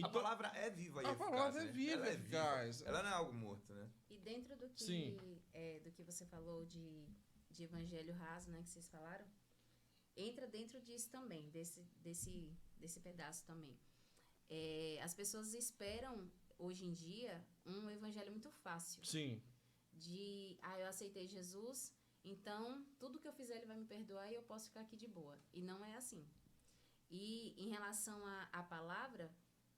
A palavra é viva e a eficaz. palavra é né? viva Ela e eficaz. Ela não é algo morto, né? E dentro do que, Sim. do que você falou de evangelho raso, né, que vocês falaram, entra dentro disso também, desse pedaço também. As pessoas esperam, hoje em dia, um evangelho muito fácil. Sim. Eu aceitei Jesus, então tudo que eu fizer ele vai me perdoar e eu posso ficar aqui de boa. E não é assim. E em relação à palavra,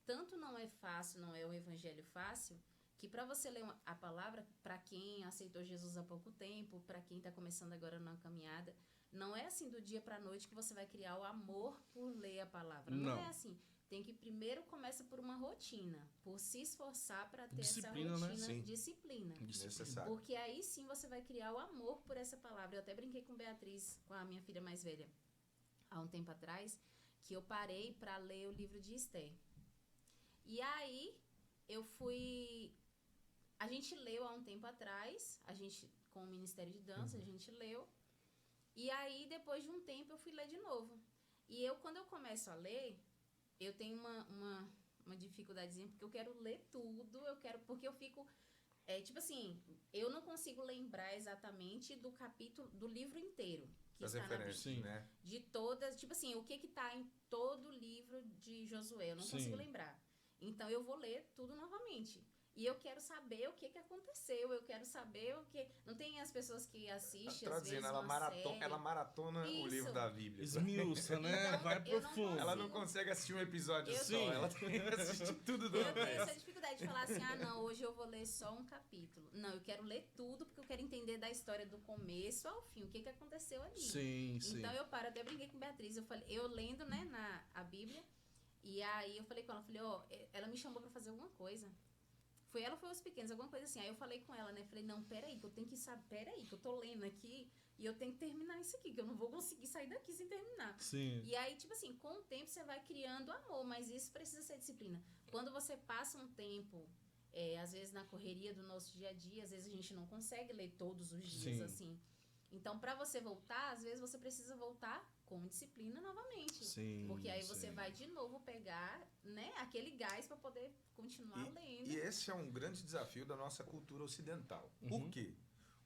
tanto não é fácil, não é um evangelho fácil, que para você ler a palavra, para quem aceitou Jesus há pouco tempo, para quem está começando agora na caminhada, não é assim do dia para a noite que você vai criar o amor por ler a palavra. Não é assim. Tem que primeiro começa por uma rotina, por se esforçar para ter Disciplina, essa né? rotina, Sim. disciplina. Necessário. Porque aí sim você vai criar o amor por essa palavra. Eu até brinquei com Beatriz, com a minha filha mais velha, há um tempo atrás, que eu parei para ler o livro de Esther. E aí eu fui... A gente leu há um tempo atrás, com o Ministério de Dança, a gente leu. E aí, depois de um tempo, eu fui ler de novo. E quando eu começo a ler, eu tenho uma dificuldadezinha, porque eu quero ler tudo, porque eu fico... tipo assim, eu não consigo lembrar exatamente do capítulo, do livro inteiro que Das está na referências, Bíblia. né? De todas, tipo assim, o que está em todo o livro de Josué, eu não consigo lembrar. Então, eu vou ler tudo novamente. E eu quero saber o que aconteceu, eu quero saber o que... Não tem as pessoas que assistem, às vezes, ela uma maratona série. o livro da Bíblia. Esmiuça, né? Então, Vai eu não profundo. Ela não consegue assistir um episódio Eu só, tenho- ela tem que assistir tudo de uma Eu tenho essa vez. dificuldade de falar assim, não, hoje eu vou ler só um capítulo. Não, eu quero ler tudo, porque eu quero entender da história do começo ao fim, o que aconteceu ali. Sim, sim. Então, eu até brinquei com Beatriz, eu lendo, né, a Bíblia, e aí eu falei com ela, ela me chamou pra fazer alguma coisa. Foi ela ou foi os pequenos, alguma coisa assim. Aí eu falei com ela, né? Falei, não, peraí, que eu tenho que saber, peraí, que eu tô lendo aqui e eu tenho que terminar isso aqui, que eu não vou conseguir sair daqui sem terminar. Sim. E aí, tipo assim, com o tempo você vai criando amor, mas isso precisa ser disciplina. Quando você passa um tempo, às vezes na correria do nosso dia a dia, às vezes a gente não consegue ler todos os dias, Sim. assim. Então, pra você voltar, às vezes você precisa voltar com disciplina novamente. Sim, Porque aí você sim. vai de novo pegar, né, aquele gás para poder continuar lendo. E esse é um grande desafio da nossa cultura ocidental. Por quê?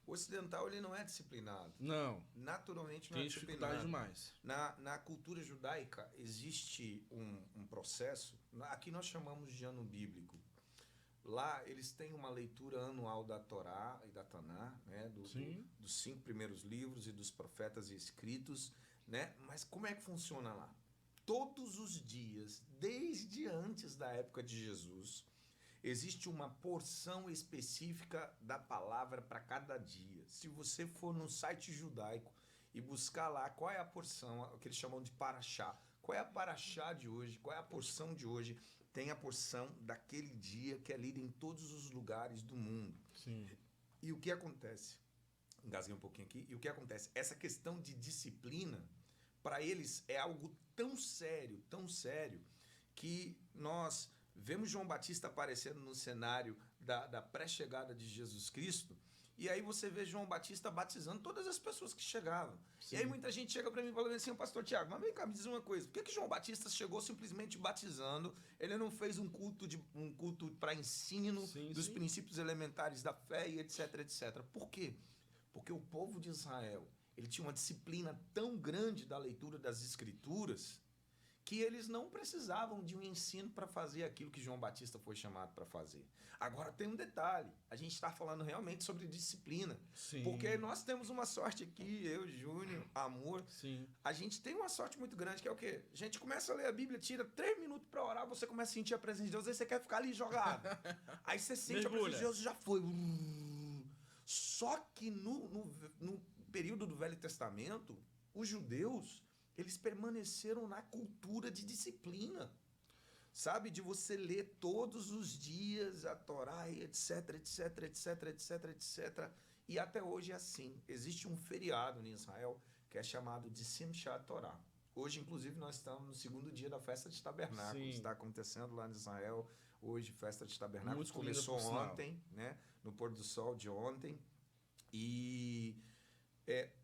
O ocidental ele não é disciplinado. Não, Naturalmente não tem é dificuldade disciplinado. demais. Na cultura judaica existe um processo, aqui nós chamamos de ano bíblico. Lá eles têm uma leitura anual da Torá e da Taná, né, dos 5 primeiros livros e dos profetas e escritos, né? Mas como é que funciona lá? Todos os dias, desde antes da época de Jesus, existe uma porção específica da palavra para cada dia. Se você for no site judaico e buscar lá qual é a porção, o que eles chamam de paraxá, qual é a paraxá de hoje, qual é a porção de hoje, tem a porção daquele dia que é lida em todos os lugares do mundo. Sim. E o que acontece? Engasguei um pouquinho aqui. E o que acontece? Essa questão de disciplina, para eles é algo tão sério, que nós vemos João Batista aparecendo no cenário da pré-chegada de Jesus Cristo, e aí você vê João Batista batizando todas as pessoas que chegavam. Sim. E aí muita gente chega para mim e fala assim, pastor Tiago, mas vem cá, me diz uma coisa, por que João Batista chegou simplesmente batizando, ele não fez um culto para ensino dos princípios elementares da fé e etc, etc. Por quê? Porque o povo de Israel, ele tinha uma disciplina tão grande da leitura das escrituras que eles não precisavam de um ensino para fazer aquilo que João Batista foi chamado para fazer. Agora tem um detalhe, a gente está falando realmente sobre disciplina, Sim. porque nós temos uma sorte aqui, eu, Júnior, Amor, Sim. a gente tem uma sorte muito grande, que é o quê? A gente começa a ler a Bíblia, tira 3 minutos para orar, você começa a sentir a presença de Deus, aí você quer ficar ali jogado. Aí você sente Mergulha. a presença de Deus e já foi. Só que no período do Velho Testamento, os judeus, eles permaneceram na cultura de disciplina, sabe? De você ler todos os dias a Torá e etc, etc, etc, etc, etc. E até hoje é assim. Existe um feriado em Israel que é chamado de Simchat Torá. Hoje, inclusive, nós estamos no 2º dia da Festa de Tabernáculos. Está acontecendo lá em Israel. Hoje, Festa de Tabernáculos. Muito começou linda, por sinal. ontem, né? No pôr do sol de ontem. E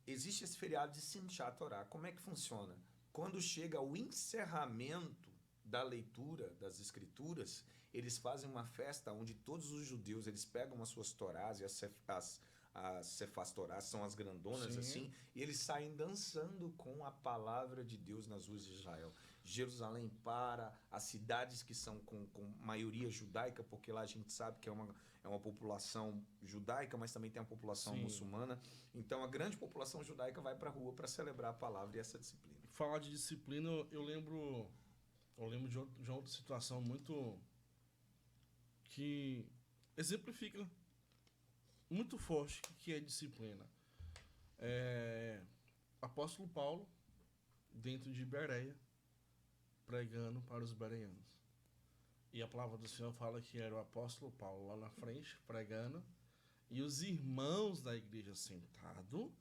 existe esse feriado de Simchat Torá. Como é que funciona? Quando chega o encerramento da leitura das escrituras, eles fazem uma festa onde todos os judeus, eles pegam as suas torás e as cefas torás, são as grandonas, Sim. assim, e eles saem dançando com a palavra de Deus nas ruas de Israel. Jerusalém para, as cidades que são com maioria judaica, porque lá a gente sabe que é uma população judaica, mas também tem a população Sim. muçulmana. Então a grande população judaica vai para a rua para celebrar a palavra e essa disciplina. Falar de disciplina, eu lembro de outra situação muito que exemplifica muito forte que é disciplina. Apóstolo Paulo, dentro de Bereia, pregando para os bereanos. E a palavra do Senhor fala que era o apóstolo Paulo lá na frente, pregando, e os irmãos da igreja sentados,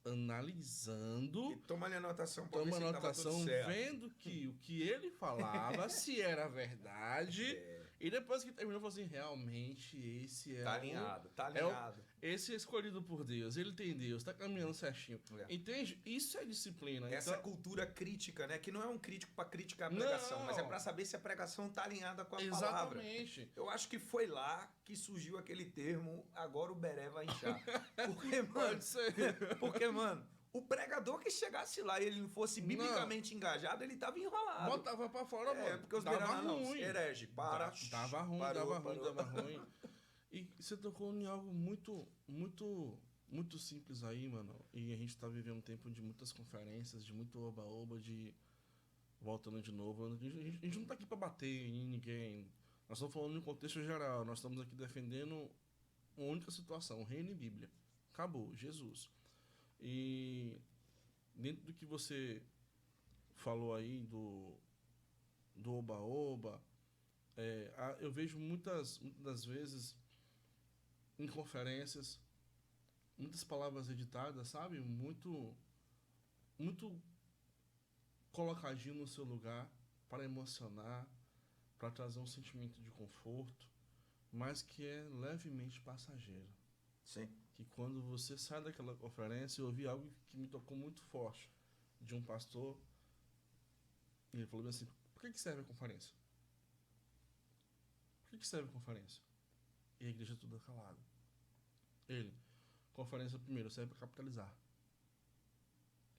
analisando, E toma ali a anotação para ver toma se tava anotação, tudo certo. vendo que o que ele falava, se era verdade. E depois que terminou, falou assim, realmente esse é Tá o... alinhado, tá é o- alinhado. Esse é escolhido por Deus, ele tem Deus, tá caminhando certinho. É. Entende? Isso é disciplina. Essa Então, cultura crítica, né? Que não é um crítico para criticar a pregação, Não. mas é para saber se a pregação tá alinhada com a palavra. exatamente. Eu acho que foi lá que surgiu aquele termo, agora o beré vai inchar. Porque, mano, Pode ser. mano, o pregador que chegasse lá e ele não fosse biblicamente engajado, ele tava enrolado. Botava pra fora, mano. Porque os dava beiranos não, ruim. herege, para. Dava ruim, parou, dava ruim. E você tocou em algo muito simples aí, mano. E a gente tá vivendo um tempo de muitas conferências, de muito oba-oba, de... Voltando de novo. A gente não tá aqui pra bater em ninguém. Nós estamos falando em um contexto geral. Nós estamos aqui defendendo uma única situação, reino e Bíblia. Acabou, Jesus. E dentro do que você falou aí do oba-oba, eu vejo muitas das vezes em conferências muitas palavras editadas, sabe? Muito colocadinho no seu lugar para emocionar, para trazer um sentimento de conforto, mas que é levemente passageiro. Sim. Que quando você sai daquela conferência, eu ouvi algo que me tocou muito forte de um pastor. E ele falou assim: por que serve a conferência? Por que serve a conferência? E a igreja toda calada. Ele: conferência, primeiro, serve para capitalizar.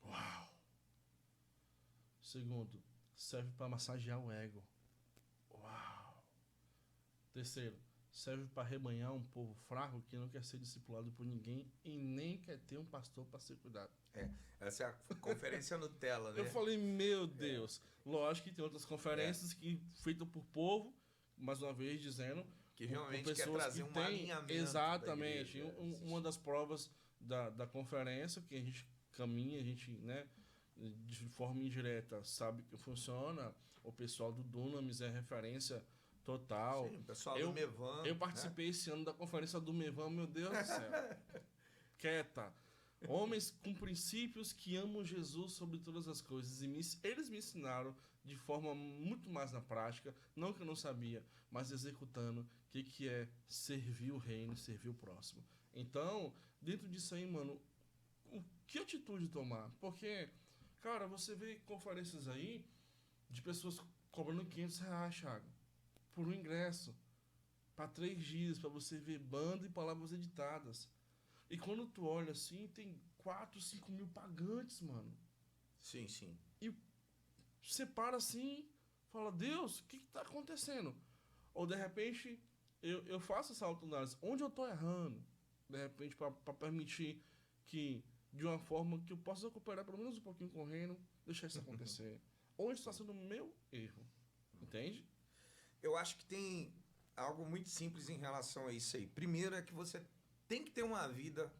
Uau! Segundo, serve para massagear o ego. Uau! Terceiro, serve para rebanhar um povo fraco que não quer ser discipulado por ninguém e nem quer ter um pastor para ser cuidado. Essa é a conferência Nutella, né? Eu falei, meu Deus. Lógico que tem outras conferências que feitas por povo, mais uma vez dizendo, Que com realmente quer pessoas trazer que um têm- alinhamento. Exatamente. da igreja. Uma das provas da conferência que a gente caminha, a gente, né, de forma indireta sabe que funciona. O pessoal do Dunamis é referência total. Sim, o pessoal Eu- do Mevan. Eu participei esse ano da conferência do Mevan, meu Deus do céu. Quieta. Homens com princípios que amam Jesus sobre todas as coisas. E eles me ensinaram de forma muito mais na prática, não que eu não sabia, mas executando o que é servir o reino, servir o próximo. Então, dentro disso aí, mano, que atitude tomar? Porque, cara, você vê conferências aí de pessoas cobrando R$500, Thiago, por um ingresso, para 3 dias, para você ver banda e palavras editadas. E quando tu olha assim, tem 4, 5 mil pagantes, mano. Sim, sim. Você para assim, fala, Deus, o que tá acontecendo? Ou de repente, eu faço essa autoanálise. Onde eu tô errando? De repente, para permitir que, de uma forma que eu possa cooperar pelo menos um pouquinho com o reino, deixar isso acontecer. Onde está sendo o meu erro? Entende? Eu acho que tem algo muito simples em relação a isso aí. Primeiro é que você tem que ter uma vida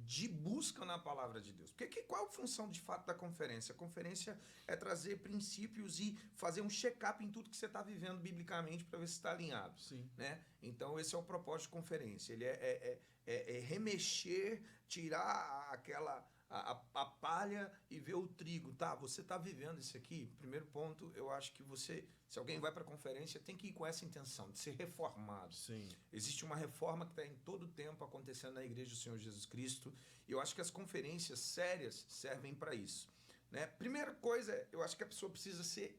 de busca na palavra de Deus. Porque qual a função de fato da conferência? A conferência é trazer princípios e fazer um check-up em tudo que você está vivendo biblicamente para ver se está alinhado. Sim. Né? Então esse é o propósito de conferência. Ele é remexer, tirar a palha e ver o trigo. Tá, você está vivendo isso aqui? Primeiro ponto, eu acho que se alguém vai para a conferência, tem que ir com essa intenção, de ser reformado. Sim. Existe uma reforma que está em todo o tempo acontecendo na Igreja do Senhor Jesus Cristo. E eu acho que as conferências sérias servem para isso. Né? Primeira coisa, eu acho que a pessoa precisa ser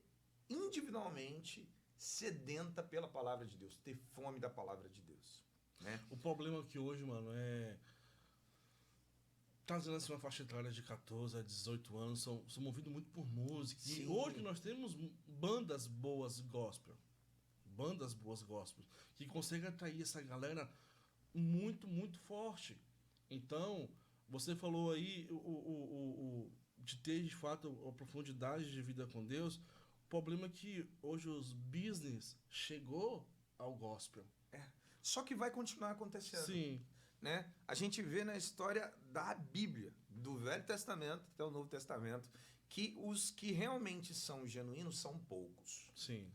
individualmente sedenta pela palavra de Deus, ter fome da palavra de Deus, né? O problema aqui hoje, mano, tá dizendo assim, uma faixa etária de 14 a 18 anos, são movidos muito por música. Sim. E hoje nós temos bandas boas gospel. Bandas boas gospel. Que conseguem atrair essa galera muito, muito forte. Então, você falou aí de ter, de fato, a profundidade de vida com Deus. O problema é que hoje os business chegou ao gospel. Só que vai continuar acontecendo. Sim. Né? A gente vê na história da Bíblia, do Velho Testamento até o Novo Testamento, que os que realmente são genuínos são poucos. Sim.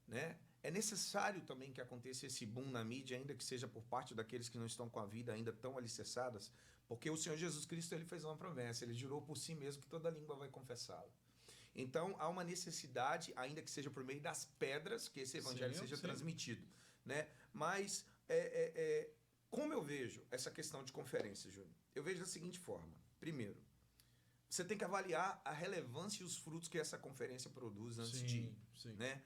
Né? É necessário também que aconteça esse boom na mídia, ainda que seja por parte daqueles que não estão com a vida ainda tão alicerçadas, porque o Senhor Jesus Cristo ele fez uma promessa, ele jurou por si mesmo que toda língua vai confessá-lo. Então há uma necessidade, ainda que seja por meio das pedras, que esse evangelho seja transmitido. Né? Mas como eu vejo essa questão de conferência, Júnior? Eu vejo da seguinte forma. Primeiro, você tem que avaliar a relevância e os frutos que essa conferência produz antes de ir. Né?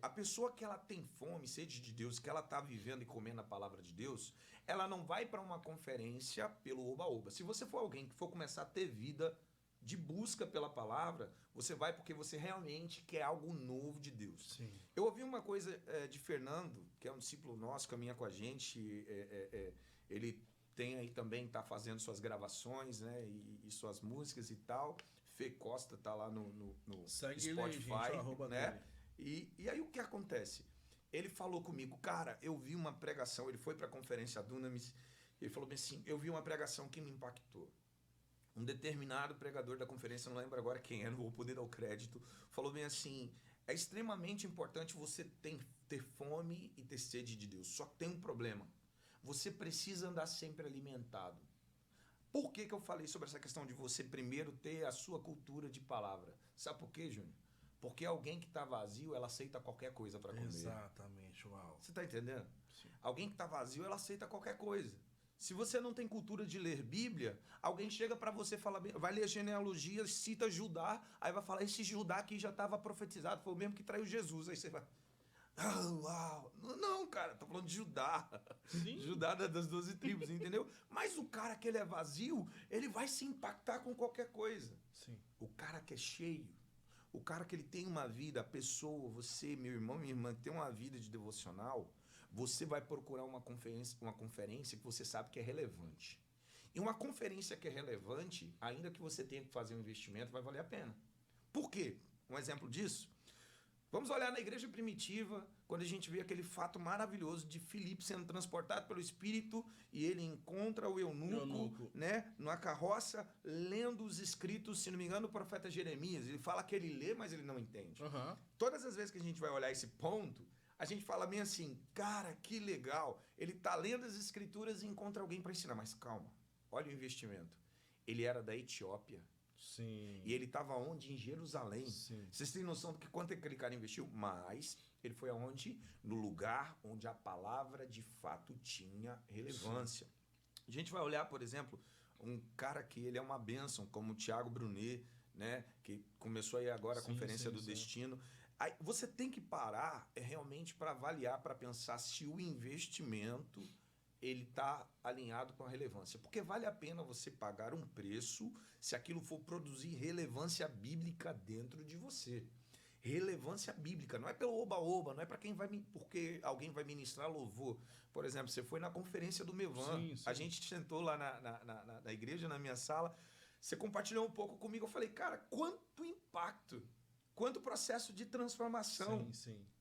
A pessoa que ela tem fome, sede de Deus, que ela está vivendo e comendo a palavra de Deus, ela não vai para uma conferência pelo oba-oba. Se você for alguém que for começar a ter vida de busca pela palavra, você vai porque você realmente quer algo novo de Deus. Sim. Eu ouvi uma coisa de Fernando, que é um discípulo nosso, caminha com a gente, ele tem aí também, está fazendo suas gravações, né, e suas músicas e tal. Fê Costa tá lá no Segue Spotify, ele, gente, né? E aí o que acontece? Ele falou comigo, cara, eu vi uma pregação, ele foi para a conferência Dunamis, ele falou bem assim, eu vi uma pregação que me impactou. Um determinado pregador da conferência, não lembro agora quem é, não vou poder dar o crédito, falou bem assim, é extremamente importante você ter fome e ter sede de Deus, só que tem um problema, você precisa andar sempre alimentado. Por que eu falei sobre essa questão de você primeiro ter a sua cultura de palavra? Sabe por quê, Júnior? Porque alguém que está vazio, ela aceita qualquer coisa para comer. Exatamente, uau. Você está entendendo? Sim. Alguém que está vazio, ela aceita qualquer coisa. Se você não tem cultura de ler Bíblia, alguém chega para você e fala, vai ler genealogia, cita Judá, aí vai falar, esse Judá aqui já estava profetizado, foi o mesmo que traiu Jesus. Aí você vai, uau. Não, cara, tô falando de Judá. Sim. Judá das 12 tribos, entendeu? Mas o cara que ele é vazio, ele vai se impactar com qualquer coisa. Sim. O cara que é cheio, o cara que ele tem uma vida, a pessoa, você, meu irmão, minha irmã, que tem uma vida de devocional, você vai procurar uma conferência que você sabe que é relevante. E uma conferência que é relevante, ainda que você tenha que fazer um investimento, vai valer a pena. Por quê? Um exemplo disso? Vamos olhar na igreja primitiva, quando a gente vê aquele fato maravilhoso de Filipe sendo transportado pelo Espírito e ele encontra o eunuco, né, numa carroça, lendo os escritos, se não me engano, do profeta Jeremias. Ele fala que ele lê, mas ele não entende. Uhum. Todas as vezes que a gente vai olhar esse ponto, a gente fala bem assim, cara, que legal. Ele tá lendo as escrituras e encontra alguém para ensinar. Mas calma, olha o investimento. Ele era da Etiópia. Sim. E ele estava onde? Em Jerusalém. Sim. Vocês têm noção do que quanto aquele cara investiu? Mas ele foi aonde? No lugar onde a palavra de fato tinha relevância. Sim. A gente vai olhar, por exemplo, um cara que ele é uma bênção, como o Thiago Brunet, né? Que começou aí agora a conferência do Destino. Aí você tem que parar realmente para avaliar, para pensar se o investimento ele está alinhado com a relevância. Porque vale a pena você pagar um preço se aquilo for produzir relevância bíblica dentro de você. Relevância bíblica, não é pelo oba-oba, não é para quem vai, porque alguém vai ministrar louvor. Por exemplo, você foi na conferência do Mevan, a gente sentou lá na igreja, na minha sala, você compartilhou um pouco comigo, eu falei, cara, quanto impacto, quanto processo de transformação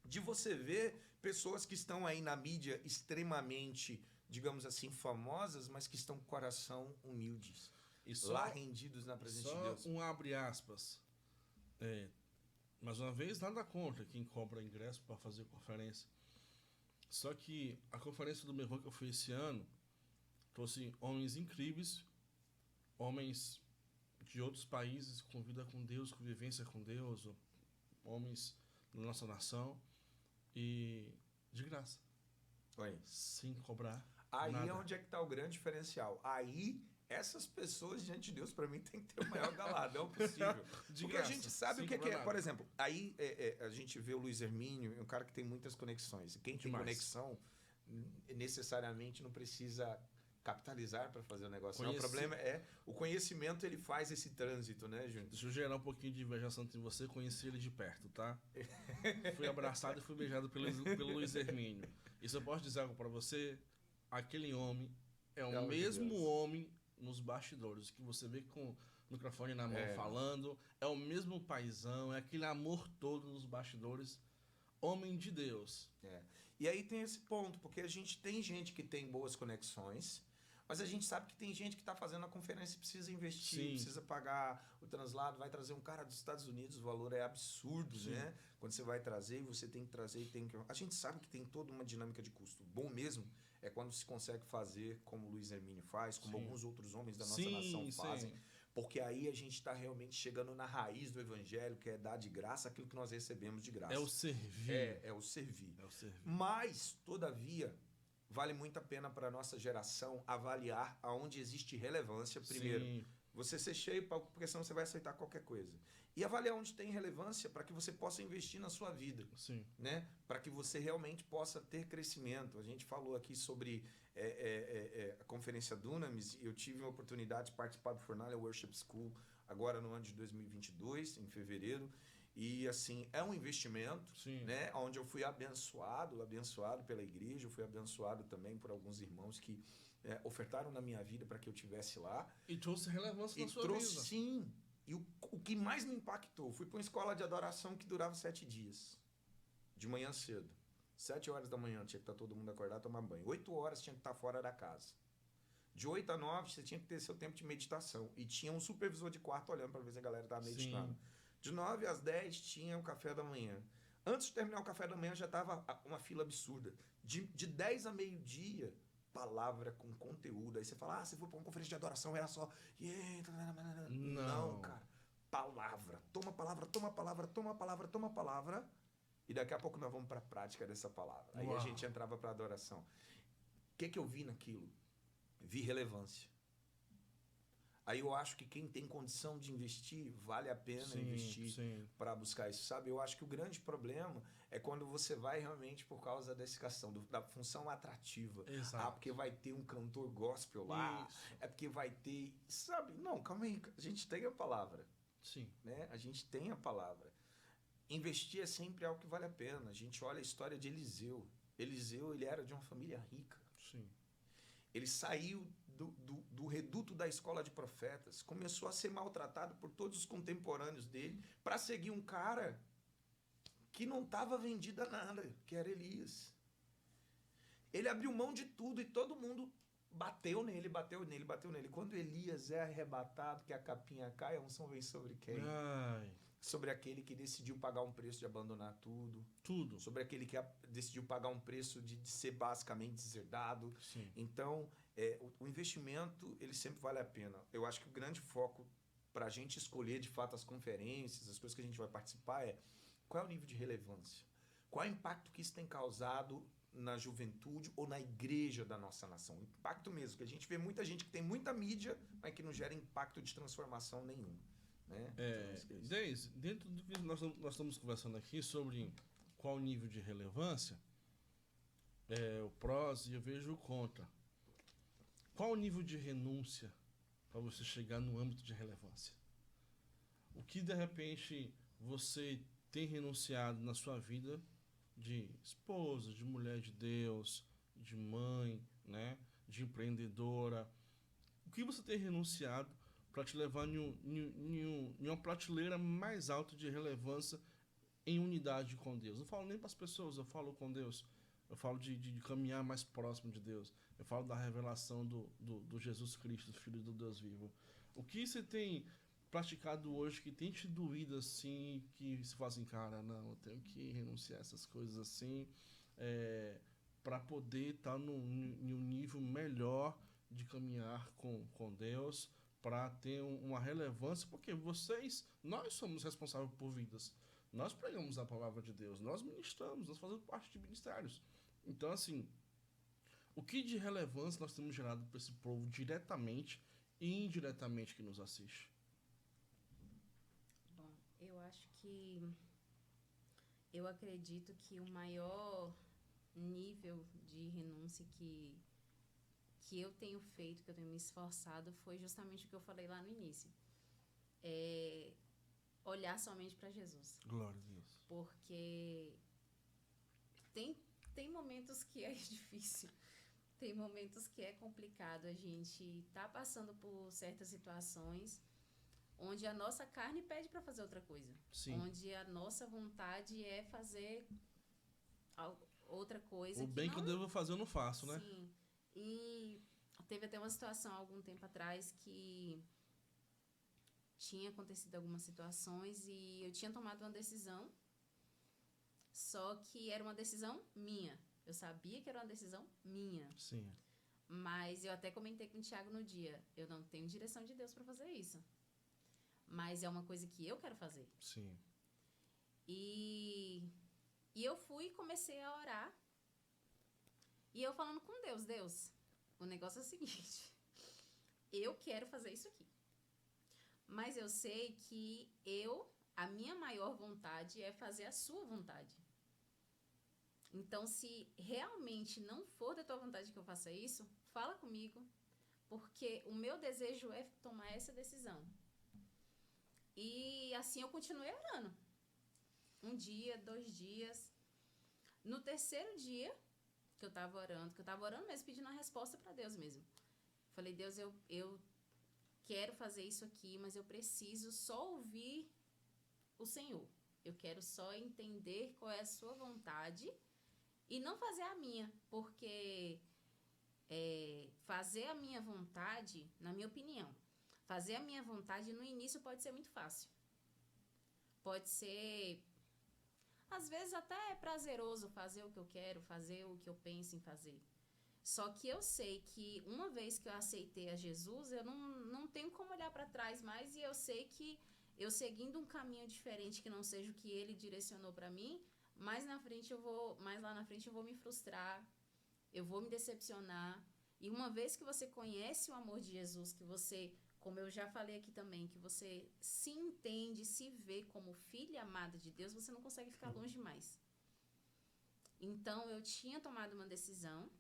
de você ver pessoas que estão aí na mídia extremamente, digamos assim, famosas, mas que estão com o coração humildes, lá rendidos na presença de Deus. Só um abre aspas. Mais uma vez, nada contra quem compra ingresso para fazer conferência. Só que a conferência do Mevan que eu fui esse ano trouxe homens incríveis, homens de outros países com vida com Deus, com vivência com Deus, homens da nossa nação, e de graça. Oi. Sem cobrar Aí nada. é onde é que está o grande diferencial. Aí essas pessoas diante de Deus, para mim, tem que ter o maior galadão possível. De Porque graça, a gente sabe o que sem é. cobrar Por nada. exemplo, aí a gente vê o Luiz Hermínio, um cara que tem muitas conexões. E quem tem Demais. conexão, necessariamente não precisa capitalizar para fazer o negócio. Não, o Conheci- problema é o conhecimento, ele faz esse trânsito, né, Júnior? Deixa eu gerar um pouquinho de inveja santa em você, conheci ele de perto, tá? Fui abraçado e fui beijado pelo Luiz Hermínio. E se eu posso dizer algo pra você, aquele homem é o Pelo amor de mesmo Deus. homem nos bastidores, que você vê com o microfone na mão falando, é o mesmo paizão, é aquele amor todo nos bastidores. Homem de Deus. E aí tem esse ponto, porque a gente tem gente que tem boas conexões, mas a gente sabe que tem gente que está fazendo a conferência e precisa investir, Sim. precisa pagar o translado, vai trazer um cara dos Estados Unidos, o valor é absurdo, Sim. né? Quando você vai trazer, você tem que trazer e tem que... A gente sabe que tem toda uma dinâmica de custo. Bom mesmo é quando se consegue fazer como o Luiz Hermínio faz, como Sim. alguns outros homens da nossa Sim, nação sim. fazem, porque aí a gente está realmente chegando na raiz do evangelho, que é dar de graça aquilo que nós recebemos de graça. É o servir. É o servir. É o servir. Mas, todavia, vale muito a pena para a nossa geração avaliar aonde existe relevância primeiro. Sim. Você ser cheio, porque senão você vai aceitar qualquer coisa. E avaliar onde tem relevância para que você possa investir na sua vida, Sim. né? Para que você realmente possa ter crescimento. A gente falou aqui sobre a conferência Dunamis, e eu tive a oportunidade de participar do Fornalha Worship School agora no ano de 2022, em fevereiro. E assim, é um investimento, Sim. né? Onde eu fui abençoado pela igreja, eu fui abençoado também por alguns irmãos que ofertaram na minha vida para que eu estivesse lá. E trouxe relevância E na sua trouxe, vida. sim. E o que mais me impactou, fui para uma escola de adoração que durava 7 dias. De manhã cedo. 7 horas da manhã tinha que estar todo mundo acordado, tomar banho. 8 horas tinha que estar fora da casa. De 8 a 9 você tinha que ter seu tempo de meditação. E tinha um supervisor de quarto olhando para ver se a galera estava meditando. Sim. De 9 às 10 tinha o café da manhã. Antes de terminar o café da manhã já estava uma fila absurda. De 10 a meio-dia, palavra com conteúdo. Aí você fala, você foi para uma conferência de adoração, era só... Não, cara. Palavra. Toma palavra, toma palavra, toma palavra, toma palavra. E daqui a pouco nós vamos para a prática dessa palavra. Aí Uau. a gente entrava para adoração. O que eu vi naquilo? Vi relevância. Aí eu acho que quem tem condição de investir, vale a pena investir para buscar isso, sabe? Eu acho que o grande problema é quando você vai realmente por causa dessa questão da função atrativa. Exato. Porque vai ter um cantor gospel lá, Isso. é porque vai ter... Sabe? Não, calma aí, a gente tem a palavra, Sim. né? A gente tem a palavra. Investir é sempre algo que vale a pena. A gente olha a história de Eliseu. Eliseu, ele era de uma família rica. Sim. Ele saiu do reduto da escola de profetas, começou a ser maltratado por todos os contemporâneos dele para seguir um cara que não estava vendido a nada, que era Elias. Ele abriu mão de tudo e todo mundo bateu nele. Quando Elias é arrebatado, que a capinha cai, a unção vem sobre quem? Ai, Sobre aquele que decidiu pagar um preço de abandonar tudo. tudo. Sobre aquele que decidiu pagar um preço de ser basicamente deserdado. Sim. Então, o investimento, ele sempre vale a pena. Eu acho que o grande foco para a gente escolher, de fato, as conferências, as coisas que a gente vai participar qual é o nível de relevância? Qual é o impacto que isso tem causado na juventude ou na igreja da nossa nação? Impacto mesmo, que a gente vê muita gente que tem muita mídia, mas que não gera impacto de transformação nenhum. Né? Então, Deise, dentro do que nós estamos conversando aqui sobre qual o nível de relevância, o prós e eu vejo o contra. Qual o nível de renúncia para você chegar no âmbito de relevância? O que de repente você tem renunciado na sua vida de esposa, de mulher de Deus, de mãe, né, de empreendedora? O que você tem renunciado para te levar em uma prateleira mais alta de relevância em unidade com Deus? Não falo nem para as pessoas, eu falo com Deus. Eu falo de caminhar mais próximo de Deus. Eu falo da revelação do Jesus Cristo, Filho do Deus vivo. O que você tem praticado hoje que tem te doído assim, que você fala assim, cara, não, eu tenho que renunciar a essas coisas assim, para poder estar em um nível melhor de caminhar com Deus, para ter uma relevância, porque nós somos responsáveis por vidas. Nós pregamos a palavra de Deus, nós ministramos, nós fazemos parte de ministérios. Então, assim, o que de relevância nós temos gerado para esse povo diretamente e indiretamente que nos assiste? Bom, eu acredito que o maior nível de renúncia que eu tenho feito, que eu tenho me esforçado, foi justamente o que eu falei lá no início. É olhar somente para Jesus. Glória a Deus. Porque tem momentos que é difícil, tem momentos que é complicado. A gente tá passando por certas situações onde a nossa carne pede para fazer outra coisa. Sim. Onde a nossa vontade é fazer outra coisa. O bem que eu devo fazer eu não faço, né? Sim. E teve até uma situação algum tempo atrás que tinha acontecido algumas situações e eu tinha tomado uma decisão, só que era uma decisão minha. Eu sabia que era uma decisão minha. Sim. Mas eu até comentei com o Thiago no dia, eu não tenho direção de Deus para fazer isso. Mas é uma coisa que eu quero fazer. Sim. E eu fui e comecei a orar. E eu falando com Deus, Deus, o negócio é o seguinte, eu quero fazer isso aqui. Mas eu sei que a minha maior vontade é fazer a sua vontade. Então, se realmente não for da tua vontade que eu faça isso, fala comigo, porque o meu desejo é tomar essa decisão. E assim eu continuei orando. 1 dia, 2 dias. No terceiro dia que eu tava orando mesmo, pedindo a resposta para Deus mesmo. Falei, Deus, eu quero fazer isso aqui, mas eu preciso só ouvir o Senhor. Eu quero só entender qual é a sua vontade e não fazer a minha, porque fazer a minha vontade, na minha opinião, fazer a minha vontade no início pode ser muito fácil. Pode ser, às vezes, até prazeroso fazer o que eu quero, fazer o que eu penso em fazer. Só que eu sei que uma vez que eu aceitei a Jesus, eu não tenho como olhar para trás mais, e eu sei que eu seguindo um caminho diferente que não seja o que ele direcionou para mim, mais lá na frente eu vou me frustrar, eu vou me decepcionar. E uma vez que você conhece o amor de Jesus, que você, como eu já falei aqui também, que você se entende, se vê como filha amada de Deus, você não consegue ficar longe mais. Então eu tinha tomado uma decisão.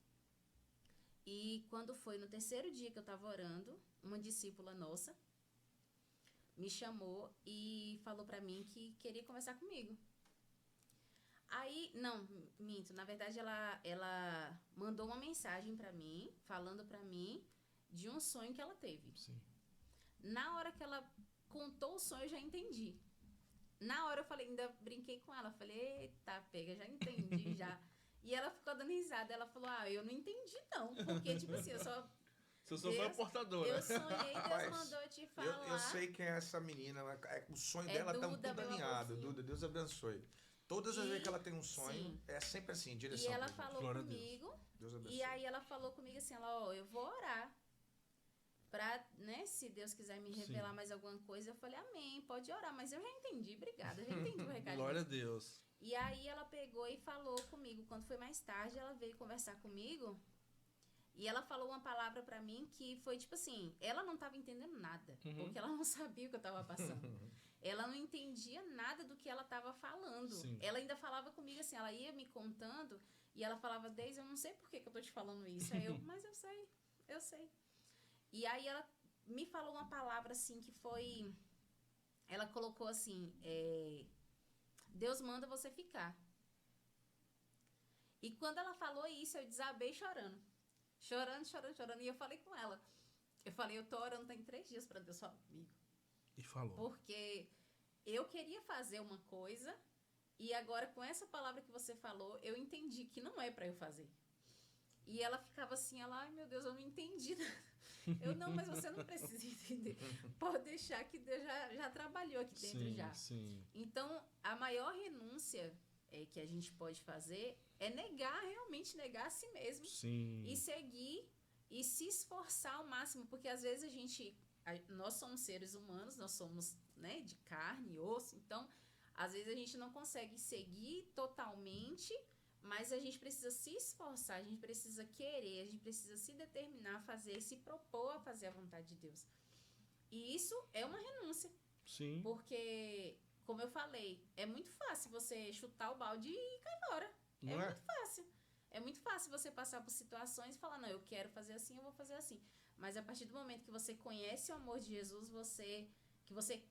E quando foi no terceiro dia que eu estava orando, uma discípula nossa me chamou e falou para mim que queria conversar comigo. Aí, não, minto, na verdade ela mandou uma mensagem para mim, falando para mim de um sonho que ela teve. Sim. Na hora que ela contou o sonho, eu já entendi. Na hora eu falei, ainda brinquei com ela, falei, eita, pega, já entendi, já. E ela ficou dando risada, ela falou, eu não entendi não, porque tipo assim, eu só... Você só foi a portadora. Eu sonhei, Deus Rapaz, mandou eu te falar. Eu sei quem é essa menina, o sonho dela tá Duda, tudo alinhado. amorzinho. Duda, Deus abençoe. Todas as vezes que ela tem um sonho, sim. é sempre assim, E direção. ela falou Glória a comigo, Deus abençoe. e aí ela falou comigo assim, eu vou orar. Pra, né, se Deus quiser me revelar Sim. mais alguma coisa, eu falei, amém, pode orar. Mas eu já entendi, obrigada, eu já entendi o recado. Glória a Deus. E aí ela pegou e falou comigo. Quando foi mais tarde, ela veio conversar comigo. E ela falou uma palavra pra mim que foi tipo assim, ela não tava entendendo nada, porque ela não sabia o que eu tava passando. Ela não entendia nada do que ela tava falando. Sim. Ela ainda falava comigo assim, ela ia me contando e ela falava, Deise, eu não sei por que eu tô te falando isso. Aí eu, mas eu sei. E aí ela me falou uma palavra assim que foi, ela colocou assim, Deus manda você ficar. E quando ela falou isso, eu desabei chorando. Chorando. E eu falei com ela. Eu falei, eu tô orando tem 3 dias pra Deus falar comigo. E falou. Porque eu queria fazer uma coisa e agora com essa palavra que você falou, eu entendi que não é pra eu fazer. E ela ficava assim, ai meu Deus, eu não entendi nada. Eu, não, mas você não precisa entender. Pode deixar que Deus já trabalhou aqui dentro sim, já. Sim. Então, a maior renúncia que a gente pode fazer é realmente negar a si mesmo. Sim. E seguir e se esforçar ao máximo, porque às vezes nós somos seres humanos, nós somos, né, de carne e osso, então às vezes a gente não consegue seguir totalmente, Mas a gente precisa se esforçar, a gente precisa querer, a gente precisa se determinar a fazer, se propor a fazer a vontade de Deus. E isso é uma renúncia. Sim. Porque, como eu falei, é muito fácil você chutar o balde e cair fora. Não é? Muito fácil. É muito fácil você passar por situações e falar, não, eu quero fazer assim, eu vou fazer assim. Mas a partir do momento que você conhece o amor de Jesus, que você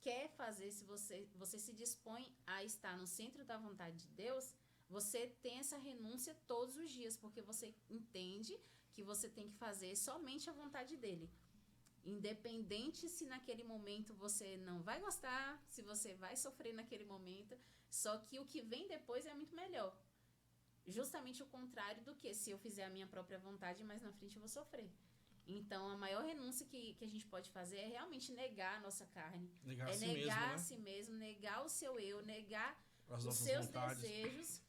quer fazer, se você se dispõe a estar no centro da vontade de Deus, você tem essa renúncia todos os dias, porque você entende que você tem que fazer somente a vontade dele. Independente se naquele momento você não vai gostar, se você vai sofrer naquele momento, só que o que vem depois é muito melhor. Justamente o contrário do que se eu fizer a minha própria vontade, mas na frente eu vou sofrer. Então, a maior renúncia que a gente pode fazer é realmente negar a nossa carne. Negar é a si negar mesmo, né? a si mesmo, negar o seu eu, negar As os nossas seus vontades. desejos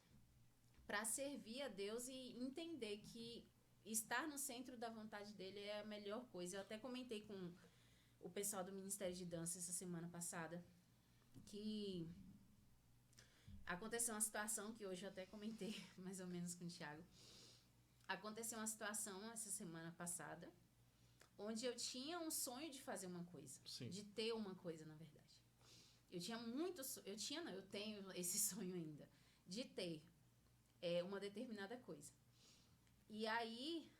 para servir a Deus e entender que estar no centro da vontade dele é a melhor coisa. Eu até comentei com o pessoal do Ministério de Dança essa semana passada que aconteceu uma situação que hoje eu até comentei mais ou menos com o Thiago. Aconteceu uma situação essa semana passada onde eu tinha um sonho de fazer uma coisa. Sim. De ter uma coisa, na verdade. Eu tenho esse sonho ainda. De ter uma determinada coisa. E aí,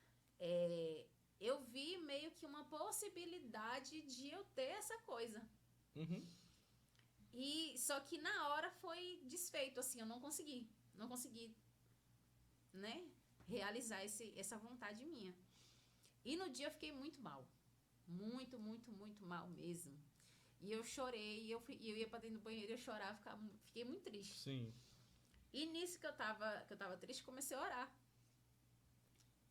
eu vi meio que uma possibilidade de eu ter essa coisa. Uhum. Só que na hora foi desfeito, assim, eu não consegui, né, realizar essa vontade minha. E no dia eu fiquei muito mal, muito, muito, muito mal mesmo. E eu chorei, eu ia pra dentro do banheiro, eu chorava, fiquei muito triste. Sim. E nisso que eu tava triste, comecei a orar.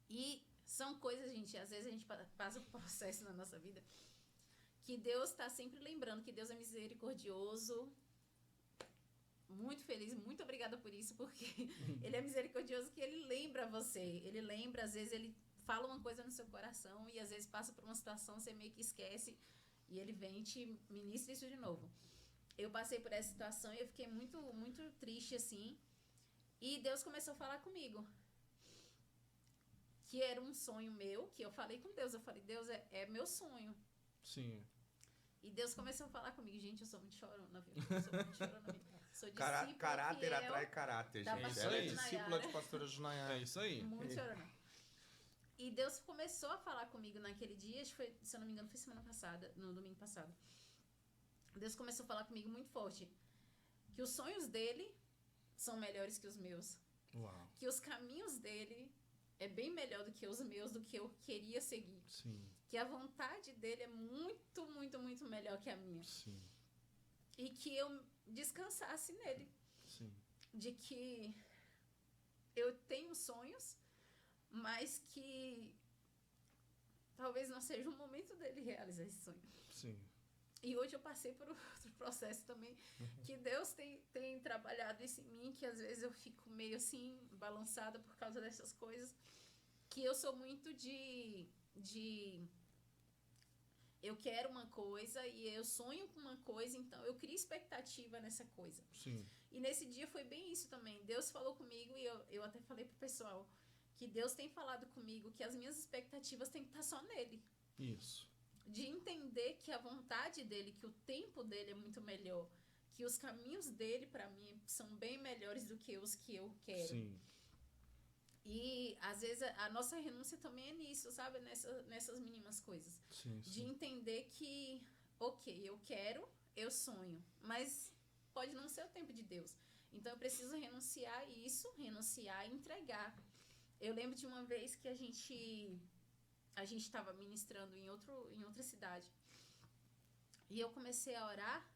E são coisas, gente, às vezes a gente passa por processo na nossa vida que Deus está sempre lembrando que Deus é misericordioso. Muito feliz, muito obrigada por isso, porque Ele é misericordioso, que Ele lembra você. Ele lembra, às vezes Ele fala uma coisa no seu coração e às vezes passa por uma situação, você meio que esquece e Ele vem e te ministra isso de novo. Eu passei por essa situação e eu fiquei muito, muito triste, assim. E Deus começou a falar comigo. Que era um sonho meu, que eu falei com Deus. Eu falei, Deus, é meu sonho. Sim. E Deus começou a falar comigo. Gente, eu sou muito chorona, viu? Eu sou muito chorona mesmo. Sou discípula Caráter fiel atrai caráter, da gente. pastora Ela é Junayara. discípula de pastora Junayara. É isso aí. muito chorona. E Deus começou a falar comigo naquele dia, acho que foi, se eu não me engano, foi semana passada, no domingo passado. Deus começou a falar comigo muito forte. Que os sonhos dele são melhores que os meus. Uau. Que os caminhos dele é bem melhor do que os meus, do que eu queria seguir. Sim. Que a vontade dele é muito, muito, muito melhor que a minha. Sim. E que eu descansasse nele. Sim. De que eu tenho sonhos, mas que talvez não seja o momento dele realizar esse sonho. Sim. E hoje eu passei por outro processo também, que Deus tem trabalhado isso em mim, que às vezes eu fico meio assim, balançada por causa dessas coisas, que eu sou muito de eu quero uma coisa e eu sonho com uma coisa, então eu crio expectativa nessa coisa. Sim. E nesse dia foi bem isso também. Deus falou comigo e eu até falei pro pessoal que Deus tem falado comigo que as minhas expectativas têm que estar só nele. Isso. De entender que a vontade dele, que o tempo dele é muito melhor, que os caminhos dele para mim são bem melhores do que os que eu quero. Sim. E às vezes a nossa renúncia também é nisso, sabe? Nessas mínimas coisas. Sim. De Sim. entender que, ok, eu quero, eu sonho, mas pode não ser o tempo de Deus. Então eu preciso renunciar a isso, renunciar e entregar. Eu lembro de uma vez que a gente estava ministrando em outra cidade. E eu comecei a orar.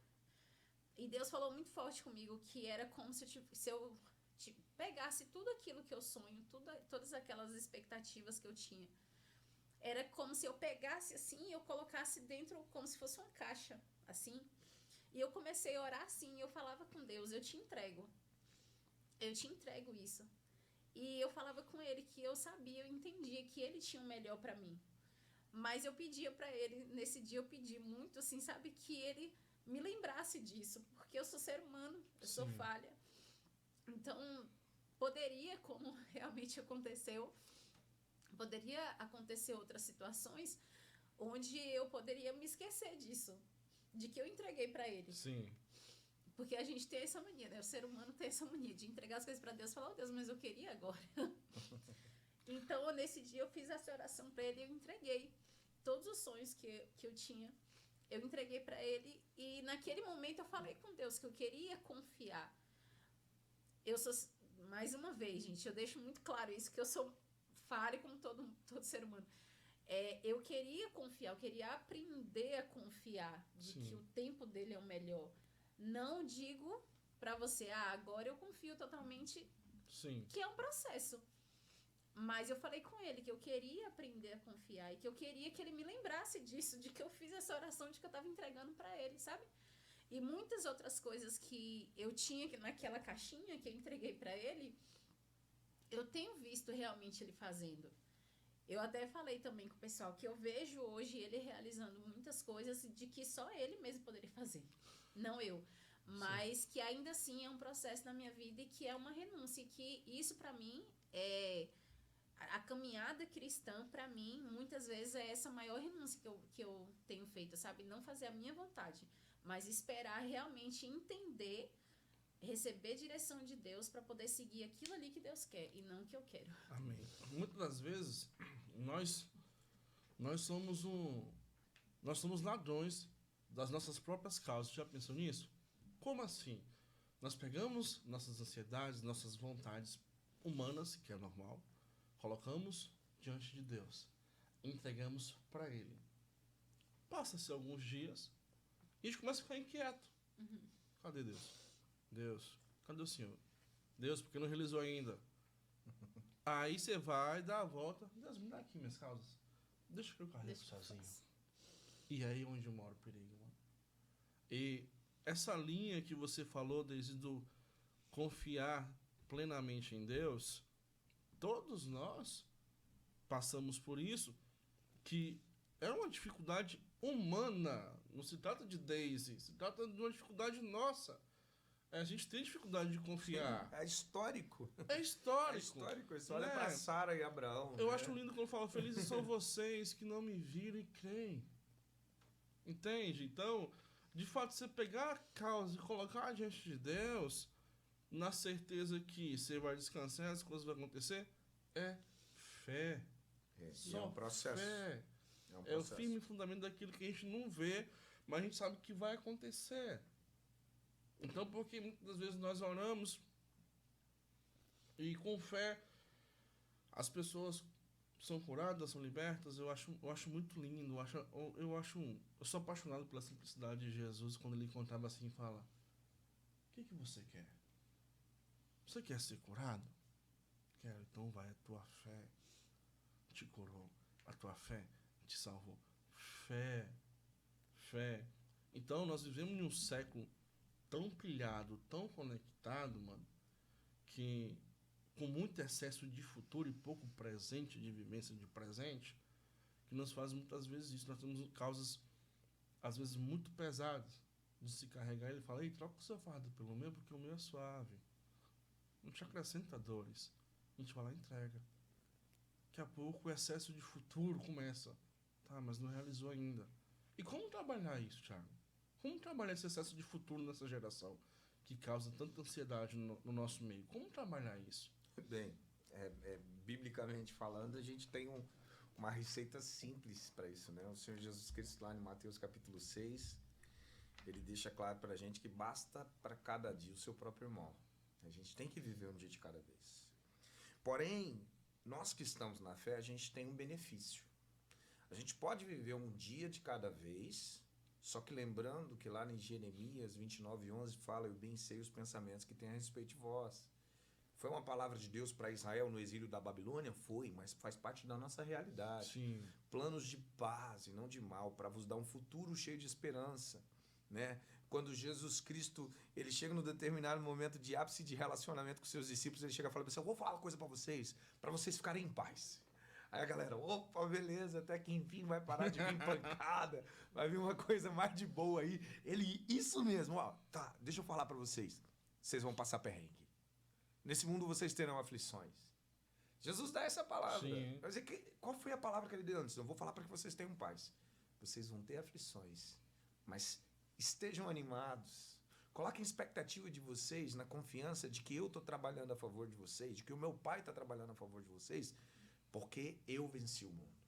E Deus falou muito forte comigo que era como se eu pegasse tudo aquilo que eu sonho, todas aquelas expectativas que eu tinha. Era como se eu pegasse assim e eu colocasse dentro como se fosse uma caixa, assim. E eu comecei a orar assim, e eu falava com Deus, eu te entrego isso. E eu falava com ele que eu sabia, eu entendia que ele tinha o melhor pra mim. Mas eu pedia pra ele, nesse dia eu pedi muito, assim, sabe, que ele me lembrasse disso, porque eu sou ser humano, eu sou falha. Então, poderia, como realmente aconteceu, poderia acontecer outras situações onde eu poderia me esquecer disso, de que eu entreguei para ele. Sim. Porque a gente tem essa mania, né? O ser humano tem essa mania de entregar as coisas para Deus e falar, oh Deus, mas eu queria agora. Então, nesse dia, eu fiz essa oração para ele e eu entreguei todos os sonhos que eu tinha. Eu entreguei para ele e naquele momento eu falei com Deus que eu queria confiar. Eu sou, mais uma vez, gente, eu deixo muito claro isso, que eu sou falha como todo ser humano. Eu queria confiar, eu queria aprender a confiar de Sim. que o tempo dele é o melhor. Não digo para você, agora eu confio totalmente, Sim. que é um processo. Mas eu falei com ele que eu queria aprender a confiar e que eu queria que ele me lembrasse disso, de que eu fiz essa oração, de que eu estava entregando para ele, sabe? E muitas outras coisas que eu tinha naquela caixinha que eu entreguei para ele, eu tenho visto realmente ele fazendo. Eu até falei também com o pessoal que eu vejo hoje ele realizando muitas coisas de que só ele mesmo poderia fazer, não eu. Mas que ainda assim é um processo na minha vida e que é uma renúncia. E que isso para mim é... A caminhada cristã, para mim, muitas vezes é essa maior renúncia que eu tenho feito, sabe? Não fazer a minha vontade, mas esperar realmente entender, receber direção de Deus para poder seguir aquilo ali que Deus quer e não o que eu quero. Amém. Muitas das vezes, nós somos ladrões das nossas próprias causas. Já pensou nisso? Como assim? Nós pegamos nossas ansiedades, nossas vontades humanas, que é normal, colocamos diante de Deus, entregamos para Ele. Passa-se alguns dias e a gente começa a ficar inquieto. Cadê Deus? Deus, cadê o Senhor? Deus, porque não realizou ainda? Aí você vai, dá a volta. Deus, me dá aqui minhas causas. Deixa que eu carrego sozinho. E aí é onde mora o perigo, mano. E essa linha que você falou, desde do confiar plenamente em Deus, todos nós passamos por isso, que é uma dificuldade humana. Não se trata de Daisy, se trata de uma dificuldade nossa. A gente tem dificuldade de confiar. Sim, é histórico. É histórico. É histórico. Você olha né? para Sara e Abraão. Eu acho lindo quando fala, felizes são vocês que não me viram e creem. Entende? Então, de fato, você pegar a causa e colocar diante de Deus, na certeza que você vai descansar e as coisas vão acontecer, é fé. Só é um processo. Fé. É o firme fundamento daquilo que a gente não vê, mas a gente sabe que vai acontecer. Então, porque muitas das vezes nós oramos e com fé as pessoas são curadas, são libertas, eu acho muito lindo. Eu sou apaixonado pela simplicidade de Jesus quando ele contava assim e fala: o que você quer? Você quer ser curado? Quero, então vai, a tua fé te curou, a tua fé te salvou. Fé. Então nós vivemos em um século tão pilhado, tão conectado, mano, que com muito excesso de futuro e pouco presente, de vivência de presente, que nos faz muitas vezes isso. Nós temos causas, às vezes, muito pesadas de se carregar. Ele fala: ei, troca o seu fardo pelo meu, porque o meu é suave. Não te acrescenta dores. A gente vai lá e entrega. Daqui a pouco o excesso de futuro começa. Tá, mas não realizou ainda. E como trabalhar isso, Thiago? Como trabalhar esse excesso de futuro nessa geração que causa tanta ansiedade no nosso meio? Como trabalhar isso? Bem, biblicamente falando, a gente tem uma receita simples para isso, né? O Senhor Jesus Cristo, lá em Mateus capítulo 6, ele deixa claro para a gente que basta para cada dia o seu próprio irmão. A gente tem que viver um dia de cada vez. Porém, nós que estamos na fé, a gente tem um benefício. A gente pode viver um dia de cada vez, só que lembrando que lá em Jeremias 29:11 fala: eu bem sei os pensamentos que tem a respeito de vós. Foi uma palavra de Deus para Israel no exílio da Babilônia? Foi, mas faz parte da nossa realidade. Sim. Planos de paz e não de mal, para vos dar um futuro cheio de esperança, né? Quando Jesus Cristo, ele chega num determinado momento de ápice de relacionamento com seus discípulos, ele chega e fala para você: eu vou falar uma coisa para vocês ficarem em paz. Aí a galera: opa, beleza, até que enfim vai parar de vir pancada, vai vir uma coisa mais de boa aí. Ele, isso mesmo, ó, tá, deixa eu falar para vocês vão passar perrengue. Nesse mundo vocês terão aflições. Jesus dá essa palavra. Sim. Mas qual foi a palavra que ele deu antes? Eu vou falar para que vocês tenham paz. Vocês vão ter aflições, mas estejam animados. Coloquem expectativa de vocês na confiança de que eu estou trabalhando a favor de vocês, de que o meu Pai está trabalhando a favor de vocês, porque eu venci o mundo.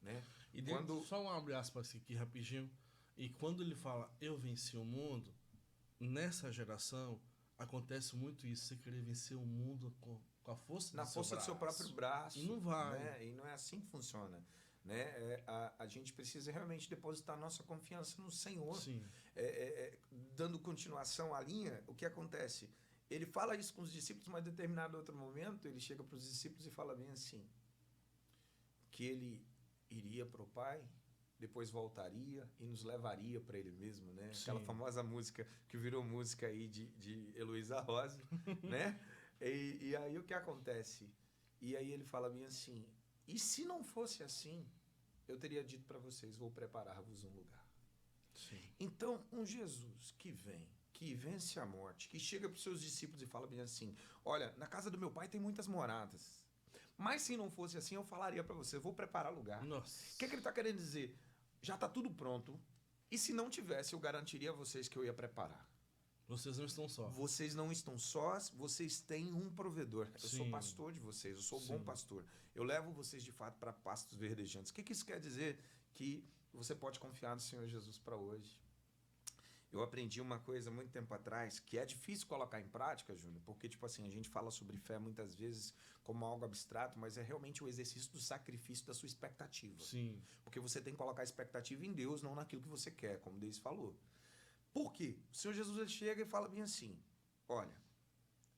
Né? E dentro, só um abre aspas aqui rapidinho. E quando ele fala eu venci o mundo, nessa geração acontece muito isso, você querer vencer o mundo com a força na força do seu próprio braço. E não vai. Né? E não é assim que funciona. Né? A gente precisa realmente depositar nossa confiança no Senhor. Sim. Dando continuação à linha, o que acontece? Ele fala isso com os discípulos, mas em determinado outro momento ele chega para os discípulos e fala bem assim, que ele iria para o Pai, depois voltaria e nos levaria para ele mesmo, né? Aquela famosa música que virou música aí de Heloísa Rose, né? E aí o que acontece? E aí ele fala bem assim, e se não fosse assim, eu teria dito para vocês, vou preparar-vos um lugar. Sim. Então, um Jesus que vem, que vence a morte, que chega para os seus discípulos e fala bem assim, olha, na casa do meu Pai tem muitas moradas, mas se não fosse assim, eu falaria para vocês, vou preparar lugar. Nossa. O que ele está querendo dizer? Já está tudo pronto, e se não tivesse, eu garantiria a vocês que eu ia preparar. Vocês não estão só. Vocês não estão sós, vocês têm um provedor. Eu Sim. sou pastor de vocês, eu sou bom pastor. Eu levo vocês de fato para pastos verdejantes. O que isso quer dizer? Que você pode confiar no Senhor Jesus para hoje. Eu aprendi uma coisa muito tempo atrás, que é difícil colocar em prática, Júnior, porque, tipo assim, a gente fala sobre fé muitas vezes como algo abstrato, mas é realmente o exercício do sacrifício da sua expectativa. Sim. Porque você tem que colocar a expectativa em Deus, não naquilo que você quer, como Deus falou. Por quê? O Senhor Jesus ele chega e fala bem assim, olha,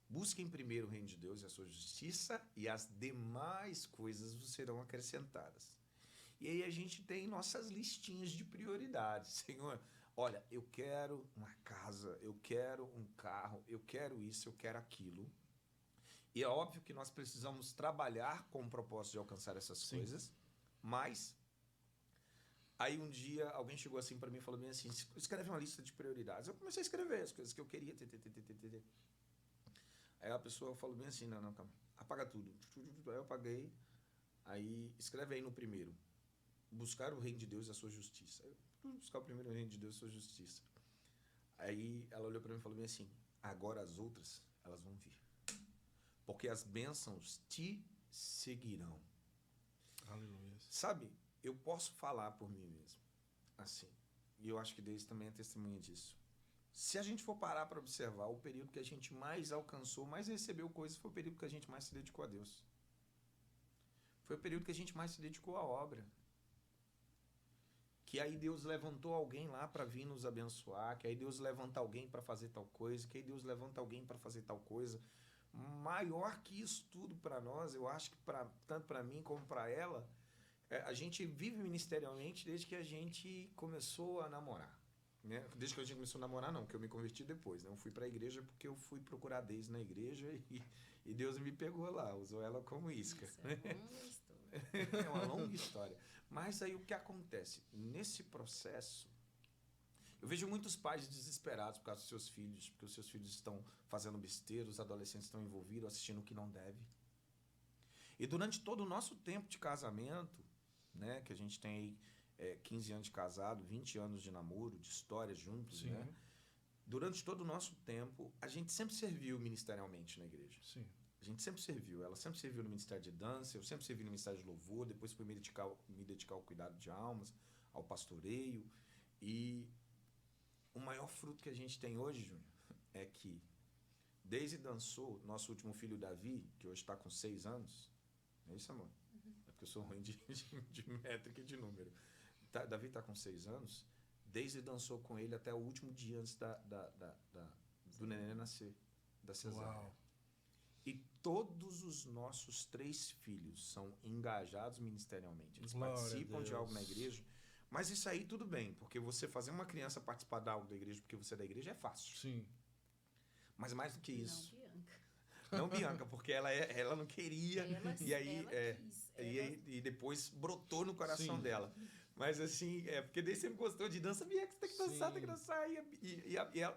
busquem primeiro o reino de Deus e a sua justiça, e as demais coisas vos serão acrescentadas. E aí a gente tem nossas listinhas de prioridades. Senhor, olha, eu quero uma casa, eu quero um carro, eu quero isso, eu quero aquilo. E é óbvio que nós precisamos trabalhar com o propósito de alcançar essas coisas, mas aí um dia alguém chegou assim para mim e falou bem assim, escreve uma lista de prioridades. Eu comecei a escrever as coisas que eu queria. Aí a pessoa falou bem assim, não, calma, apaga tudo. Aí eu apaguei, aí escreve aí no primeiro, buscar o reino de Deus e a sua justiça. Eu buscar o primeiro reino de Deus e a sua justiça. Aí ela olhou para mim e falou bem assim, agora as outras, elas vão vir. Porque as bênçãos te seguirão. Aleluia. Sabe, eu posso falar por mim mesmo, assim, e eu acho que Deus também é testemunha disso. Se a gente for parar para observar, o período que a gente mais alcançou, mais recebeu coisas, foi o período que a gente mais se dedicou a Deus. Foi o período que a gente mais se dedicou à obra. Que aí Deus levantou alguém lá para vir nos abençoar, que aí Deus levanta alguém para fazer tal coisa, que aí Deus levanta alguém para fazer tal coisa. Maior que isso tudo para nós, eu acho que tanto para mim como para ela, a gente vive ministerialmente desde que a gente começou a namorar. Né? Desde que a gente começou a namorar, não, que eu me converti depois. Né? Eu fui para a igreja porque eu fui procurar Deus na igreja e Deus me pegou lá, usou ela como isca. Isso é uma longa história. É uma longa história. Mas aí o que acontece? Nesse processo, eu vejo muitos pais desesperados por causa dos seus filhos, porque os seus filhos estão fazendo besteira, os adolescentes estão envolvidos, assistindo o que não deve. E durante todo o nosso tempo de casamento, né, que a gente tem aí 15 anos de casado, 20 anos de namoro, de história juntos, né? Durante todo o nosso tempo, a gente sempre serviu ministerialmente na igreja. Sim. A gente sempre serviu. Ela sempre serviu no ministério de dança, eu sempre servi no ministério de louvor, depois fui me dedicar ao cuidado de almas, ao pastoreio. E o maior fruto que a gente tem hoje, Júnior, é que Daisy dançou, nosso último filho Davi, que hoje está com 6 anos. Não é isso, amor? É porque eu sou ruim de métrica e de número. Davi está com 6 anos. Daisy dançou com ele até o último dia antes do neném nascer, da cesárea. Uau. E todos os nossos 3 filhos são engajados ministerialmente. Eles Glória participam a de Deus. algo na igreja. Mas isso aí tudo bem, porque você fazer uma criança participar de algo da igreja porque você é da igreja é fácil. Sim. Mas mais do que isso. Não, Bianca. Não Bianca, porque ela não queria. Ela e aí quis. e depois brotou no coração Sim. dela. Mas assim, porque daí sempre gostou de dança, Bianca, você tem que dançar, Sim. tem que dançar.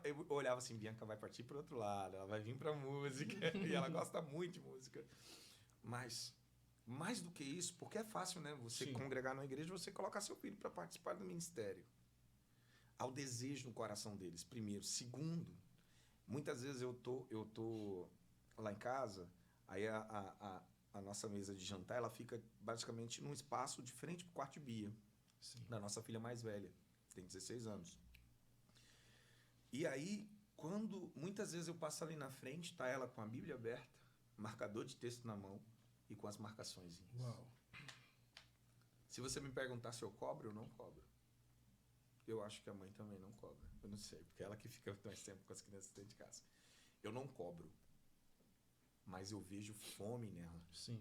Eu olhava assim, Bianca vai partir pro outro lado, ela vai vir pra música, e ela gosta muito de música. Mas, mais do que isso, porque é fácil, né? Você Sim. congregar numa igreja, você colocar seu filho para participar do ministério. Há o desejo no coração deles, primeiro. Segundo, muitas vezes eu tô lá em casa, aí a nossa mesa de jantar, ela fica basicamente num espaço de frente pro quarto de Bia, Sim. da nossa filha mais velha, tem 16 anos. E aí, muitas vezes eu passo ali na frente, tá ela com a Bíblia aberta, marcador de texto na mão e com as marcações. Uau. Se você me perguntar se eu cobro, eu não cobro. Eu acho que a mãe também não cobra. Eu não sei, porque ela que fica mais tempo com as crianças dentro de casa. Eu não cobro, mas eu vejo fome nela. Sim.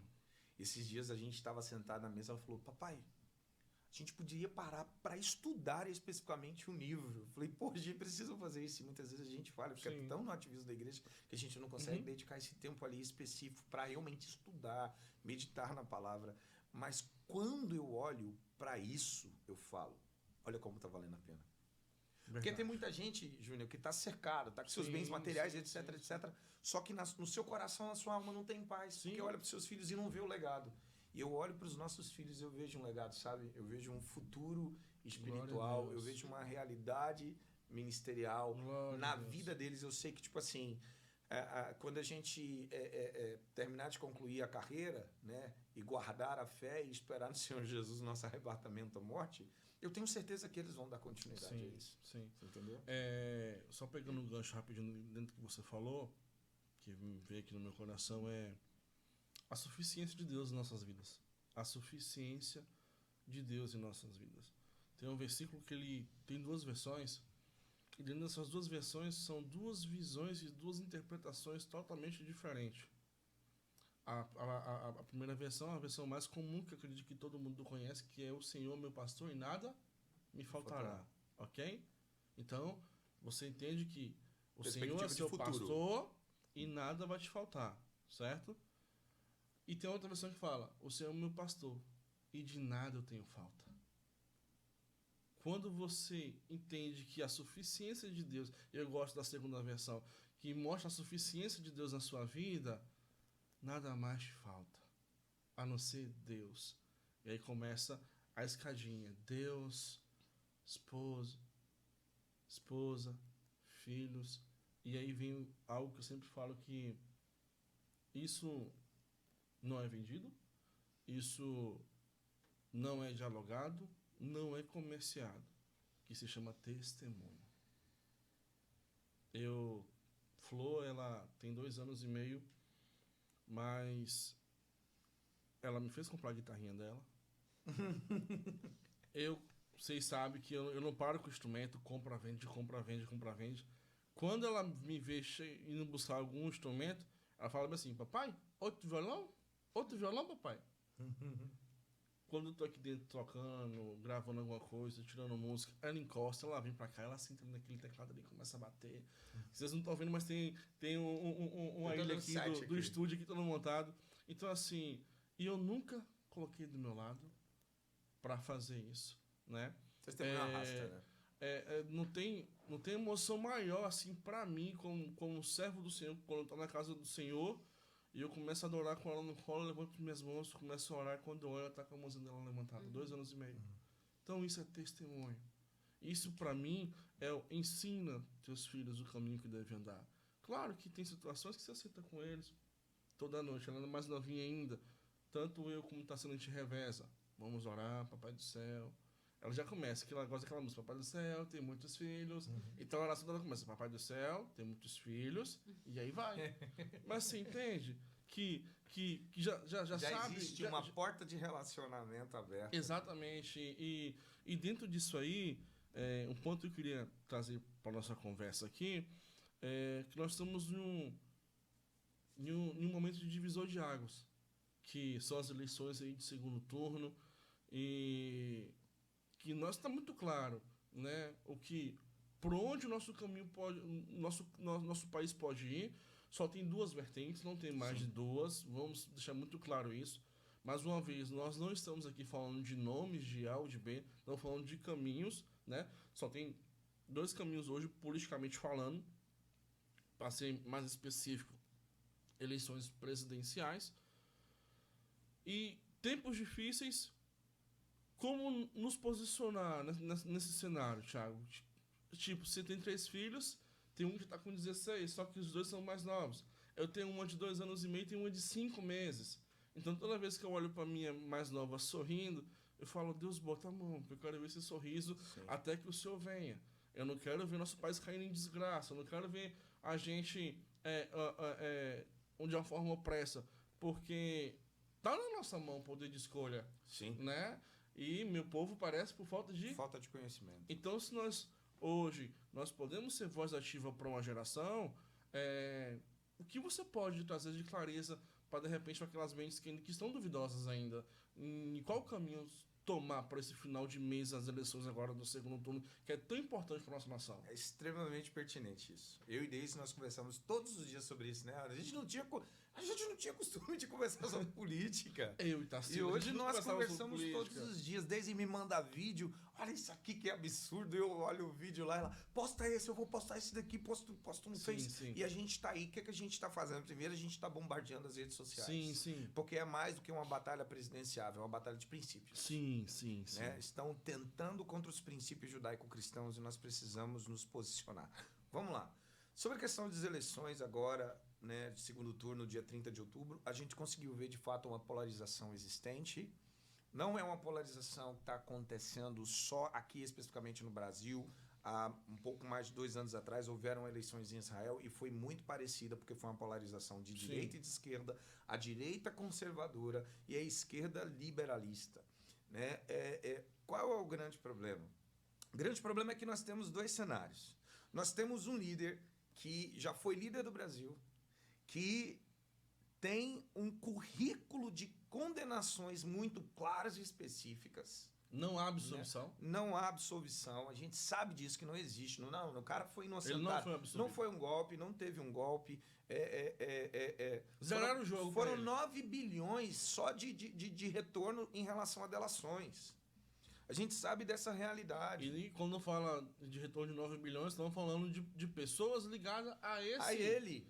Esses dias a gente estava sentado na mesa, ela falou, papai, a gente podia parar para estudar especificamente um livro. Eu falei, pô, a gente precisa fazer isso. E muitas vezes a gente fala, fica Sim. tão no ativismo da igreja que a gente não consegue dedicar esse tempo ali específico para realmente estudar, meditar na palavra. Mas quando eu olho para isso, eu falo, olha como tá valendo a pena. Porque tem muita gente, Júnior, que está cercado, está com seus bens materiais, etc, etc. Só que no seu coração, na sua alma não tem paz. Sim. Porque olha para os seus filhos e não vê o legado. E eu olho para os nossos filhos e eu vejo um legado, sabe? Eu vejo um futuro espiritual, eu vejo uma realidade ministerial na vida deles. Eu sei que, tipo assim, quando a gente terminar de concluir a carreira, né, e guardar a fé e esperar no Senhor Jesus o nosso arrebatamento à morte, eu tenho certeza que eles vão dar continuidade a isso. Sim. Você entendeu? Só pegando um gancho rapidinho dentro do que você falou, que veio aqui no meu coração, é a suficiência de Deus em nossas vidas. A suficiência de Deus em nossas vidas. Tem um versículo que ele tem duas versões, e dentro dessas duas versões são duas visões e duas interpretações totalmente diferentes. A primeira versão é a versão mais comum, que eu acredito que todo mundo conhece, que é o Senhor meu pastor e nada me faltará. Ok? Então, você entende que o Senhor é seu pastor e nada vai te faltar, certo? E tem outra versão que fala, o Senhor é meu pastor e de nada eu tenho falta. Quando você entende que a suficiência de Deus, eu gosto da segunda versão, que mostra a suficiência de Deus na sua vida, nada mais te falta, a não ser Deus. E aí começa a escadinha, Deus, esposa, filhos, e aí vem algo que eu sempre falo, que isso não é vendido, isso não é dialogado, não é comerciado, que se chama testemunho. Flor, ela tem 2 anos e meio, mas ela me fez comprar a guitarrinha dela. Vocês sabem que eu não paro com o instrumento, compra, vende. Quando ela me vê indo buscar algum instrumento, ela fala assim, papai, outro violão? Outro violão, papai? Quando eu tô aqui dentro tocando, gravando alguma coisa, tirando música, ela encosta, ela vem pra cá, ela senta naquele teclado ali e começa a bater. Vocês não estão vendo, mas tem uma ilha aqui do estúdio aqui todo montado. Então, assim, e eu nunca coloquei do meu lado pra fazer isso, né? Vocês têm uma arrasta, né? Não tem emoção maior, assim, pra mim, como servo do Senhor, quando eu tô na casa do Senhor, e eu começo a adorar com ela no colo, eu levanto minhas mãos, começo a orar, quando eu olho, ela tá com a mãozinha dela levantada, 2 anos e meio. Então isso é testemunho. Isso pra mim ensina teus filhos o caminho que devem andar. Claro que tem situações que você aceita com eles toda noite, ela é mais novinha ainda, tanto eu como tá sendo, a gente reveza. Vamos orar, papai do céu. Ela já começa, que ela gosta daquela música, papai do céu, tem muitos filhos. Então a oração dela começa, papai do céu, tem muitos filhos, e aí vai. Mas você entende que já sabe... Existe uma porta de relacionamento aberta. Exatamente. E dentro disso aí, um ponto que eu queria trazer para nossa conversa aqui, é que nós estamos em um momento de divisor de águas, que são as eleições aí de segundo turno, e que nós está muito claro, né, por onde o nosso caminho pode, nosso país pode ir. Só tem 2 vertentes, não tem mais de 2, vamos deixar muito claro isso. Mais uma vez, nós não estamos aqui falando de nomes de A ou de B, estamos falando de caminhos, né? Só tem 2 caminhos hoje, politicamente falando, para ser mais específico, eleições presidenciais. E tempos difíceis, como nos posicionar nesse cenário, Thiago? Tipo, você tem 3 filhos, tem um que está com 16, só que os 2 são mais novos. Eu tenho uma de 2 anos e meio e tenho uma de 5 meses. Então, toda vez que eu olho para minha mais nova sorrindo, eu falo, Deus, bota a mão, porque eu quero ver esse sorriso até que o Senhor venha. Eu não quero ver nossos pais caindo em desgraça, eu não quero ver a gente de uma forma opressa, porque tá na nossa mão o poder de escolha, Sim. né? E meu povo parece por falta de conhecimento. Então, se nós hoje nós podemos ser voz ativa para uma geração, o que você pode trazer de clareza para, de repente, para aquelas mentes que estão duvidosas ainda? Em qual caminho tomar para esse final de mês, as eleições agora do segundo turno, que é tão importante para nossa nação? É extremamente pertinente isso. Eu e Deise, nós conversamos todos os dias sobre isso, né? A gente não tinha costume de conversar sobre política. Eu e Tarsila, E hoje nós conversamos sobre todos os dias. Deise me manda vídeo. Olha isso aqui que é absurdo. Eu olho o vídeo lá e ela, posta esse, eu vou postar esse daqui, posto no Face. Sim. E a gente tá aí. O que a gente tá fazendo? Primeiro, a gente tá bombardeando as redes sociais. Sim. Porque é mais do que uma batalha presidenciável, é uma batalha de princípios. Sim. Né? Estão tentando contra os princípios judaico-cristãos e nós precisamos nos posicionar. Vamos lá. Sobre a questão das eleições agora, né, de segundo turno, dia 30 de outubro, a gente conseguiu ver de fato uma polarização existente. Não é uma polarização que está acontecendo só aqui especificamente no Brasil. Há um pouco mais de 2 anos atrás houveram eleições em Israel e foi muito parecida, porque foi uma polarização de direita e de esquerda, a direita conservadora e a esquerda liberalista. Né? Qual é o grande problema? O grande problema é que nós temos 2 cenários. Nós temos um líder que já foi líder do Brasil, que tem um currículo de condenações muito claras e específicas. Não há absolvição? Né? Não há absolvição. A gente sabe disso, que não existe. Não, o cara foi inocentado. Ele não foi absolvido. Não foi um golpe, não teve um golpe. Zeraram o jogo. Foram 9 bilhões só de retorno em relação a delações. A gente sabe dessa realidade. E quando fala de retorno de 9 bilhões, estamos falando de pessoas ligadas a ele,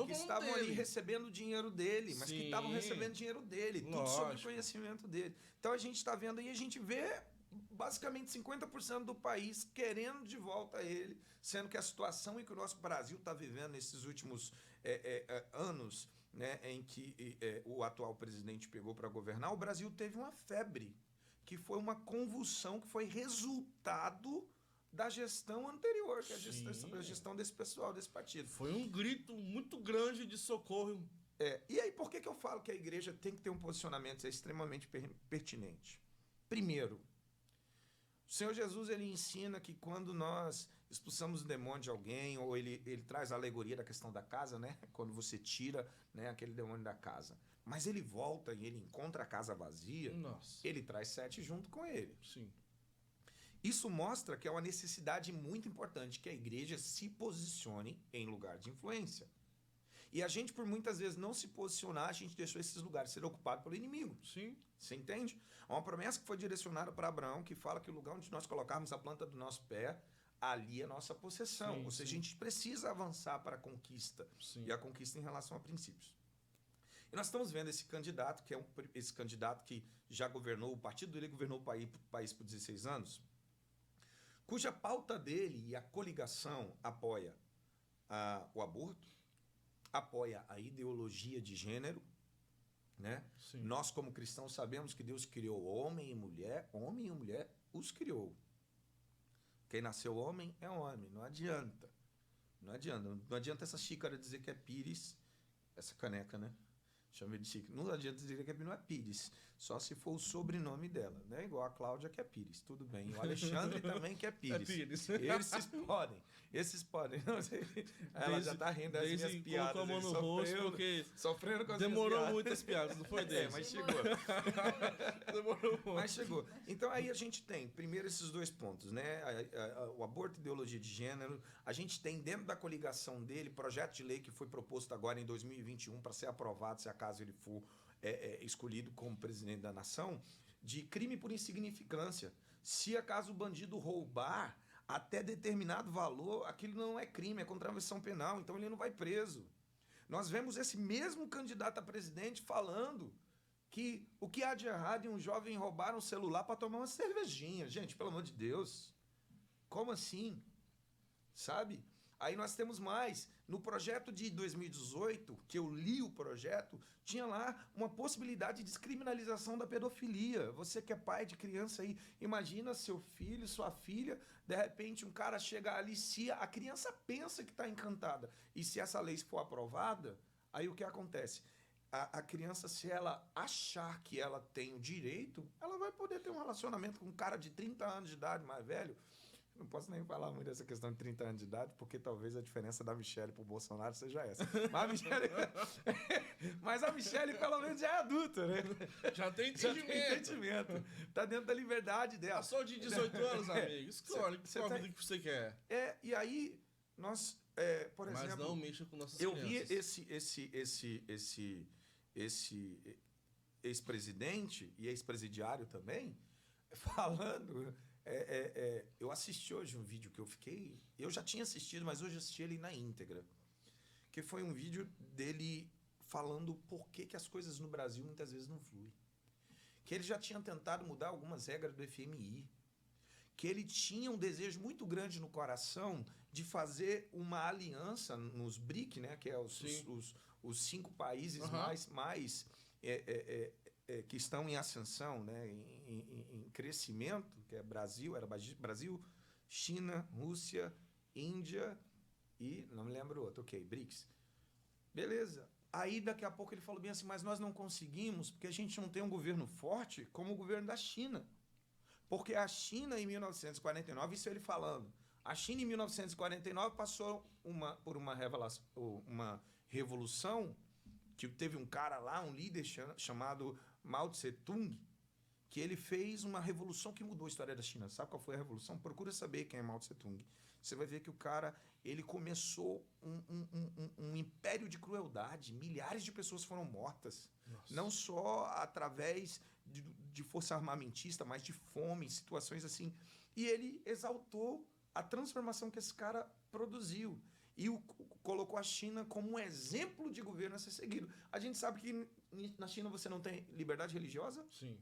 que estavam ali recebendo o dinheiro dele, mas que estavam recebendo dinheiro dele, tudo sob conhecimento dele. Então a gente está vendo aí, a gente vê basicamente 50% do país querendo de volta ele, sendo que a situação em que o nosso Brasil está vivendo nesses últimos anos, né, em que o atual presidente pegou para governar, o Brasil teve uma febre, que foi uma convulsão, que foi resultado da gestão anterior, que é a gestão desse pessoal, desse partido. Foi um grito muito grande de socorro. E aí, por que eu falo que a igreja tem que ter um posicionamento extremamente pertinente? Primeiro, o Senhor Jesus, ele ensina que quando nós expulsamos o demônio de alguém, ou ele traz a alegoria da questão da casa, né? Quando você tira, né, aquele demônio da casa. Mas ele volta e ele encontra a casa vazia, ele traz 7 junto com ele. Sim. Isso mostra que é uma necessidade muito importante que a igreja se posicione em lugar de influência. E a gente, por muitas vezes, não se posicionar, a gente deixou esses lugares ser ocupados pelo inimigo. Sim. Você entende? É uma promessa que foi direcionada para Abraão, que fala que o lugar onde nós colocarmos a planta do nosso pé, ali é a nossa possessão. Ou seja, a gente precisa avançar para a conquista. E a conquista em relação a princípios. E nós estamos vendo esse candidato, esse candidato que já governou, o partido dele governou o país por 16 anos, cuja pauta dele e a coligação apoia o aborto, apoia a ideologia de gênero, né? Nós, como cristãos, sabemos que Deus criou homem e mulher os criou. Quem nasceu homem é homem, não adianta. Não adianta essa xícara dizer que é pires, essa caneca, né? Chama de xícara. Não adianta dizer que não é Pires, só se for o sobrenome dela, né? Igual a Cláudia, que é Pires, tudo bem. O Alexandre também, que é Pires. Esses podem. Não sei. Ela já tá rindo das minhas piadas. Colocou a mão no rosto porque sofrendo com as demorou muitas piadas, não foi dele. Mas chegou. Demorou muito. Mas chegou. Então aí a gente tem, primeiro, esses 2 pontos, né? O aborto e ideologia de gênero. A gente tem dentro da coligação dele, projeto de lei que foi proposto agora em 2021 para ser aprovado, se acaso ele for escolhido como presidente da nação, de crime por insignificância. Se acaso o bandido roubar até determinado valor, aquilo não é crime, é contravenção penal, então ele não vai preso. Nós vemos esse mesmo candidato a presidente falando que o que há de errado em um jovem roubar um celular para tomar uma cervejinha. Gente, pelo amor de Deus, como assim? Sabe? Aí nós temos mais. No projeto de 2018, que eu li o projeto, tinha lá uma possibilidade de descriminalização da pedofilia. Você que é pai de criança aí, imagina seu filho, sua filha, de repente um cara chega ali, se a criança pensa que está encantada, e se essa lei for aprovada, aí o que acontece? A criança, se ela achar que ela tem o direito, ela vai poder ter um relacionamento com um cara de 30 anos de idade, mais velho. Não posso nem falar muito dessa questão de 30 anos de idade, porque talvez a diferença da Michelle pro Bolsonaro seja essa. Mas a Michelle, pelo menos, já é adulta, né? Já tem Já entendimento. tem entendimento. Tá dentro da liberdade dela. Passou de 18 anos, amigo. Escolhe qual vida que você quer. E aí, nós, por exemplo... Mas não mexa com nossas eu crianças. vi esse ex-presidente e ex-presidiário também falando... eu assisti hoje um vídeo que eu já tinha assistido, mas hoje eu assisti ele na íntegra, que foi um vídeo dele falando por que as coisas no Brasil muitas vezes não fluem, que ele já tinha tentado mudar algumas regras do FMI, que ele tinha um desejo muito grande no coração de fazer uma aliança nos BRIC, né, que é os 5 países mais que estão em ascensão, né, em crescimento, que é Brasil, China, Rússia, Índia e não me lembro o outro, BRICS. Beleza. Aí daqui a pouco ele falou bem assim, mas nós não conseguimos porque a gente não tem um governo forte como o governo da China. Porque a China em 1949, isso ele falando, a China em 1949 passou por uma revolução que teve um cara lá, um líder chamado Mao Tse-tung, que ele fez uma revolução que mudou a história da China. Sabe qual foi a revolução? Procura saber quem é Mao Tse-tung. Você vai ver que o cara, ele começou um império de crueldade. Milhares de pessoas foram mortas. Nossa. Não só através de força armamentista, mas de fome, situações assim. E ele exaltou a transformação que esse cara produziu. E colocou a China como um exemplo de governo a ser seguido. A gente sabe que na China você não tem liberdade religiosa. Sim.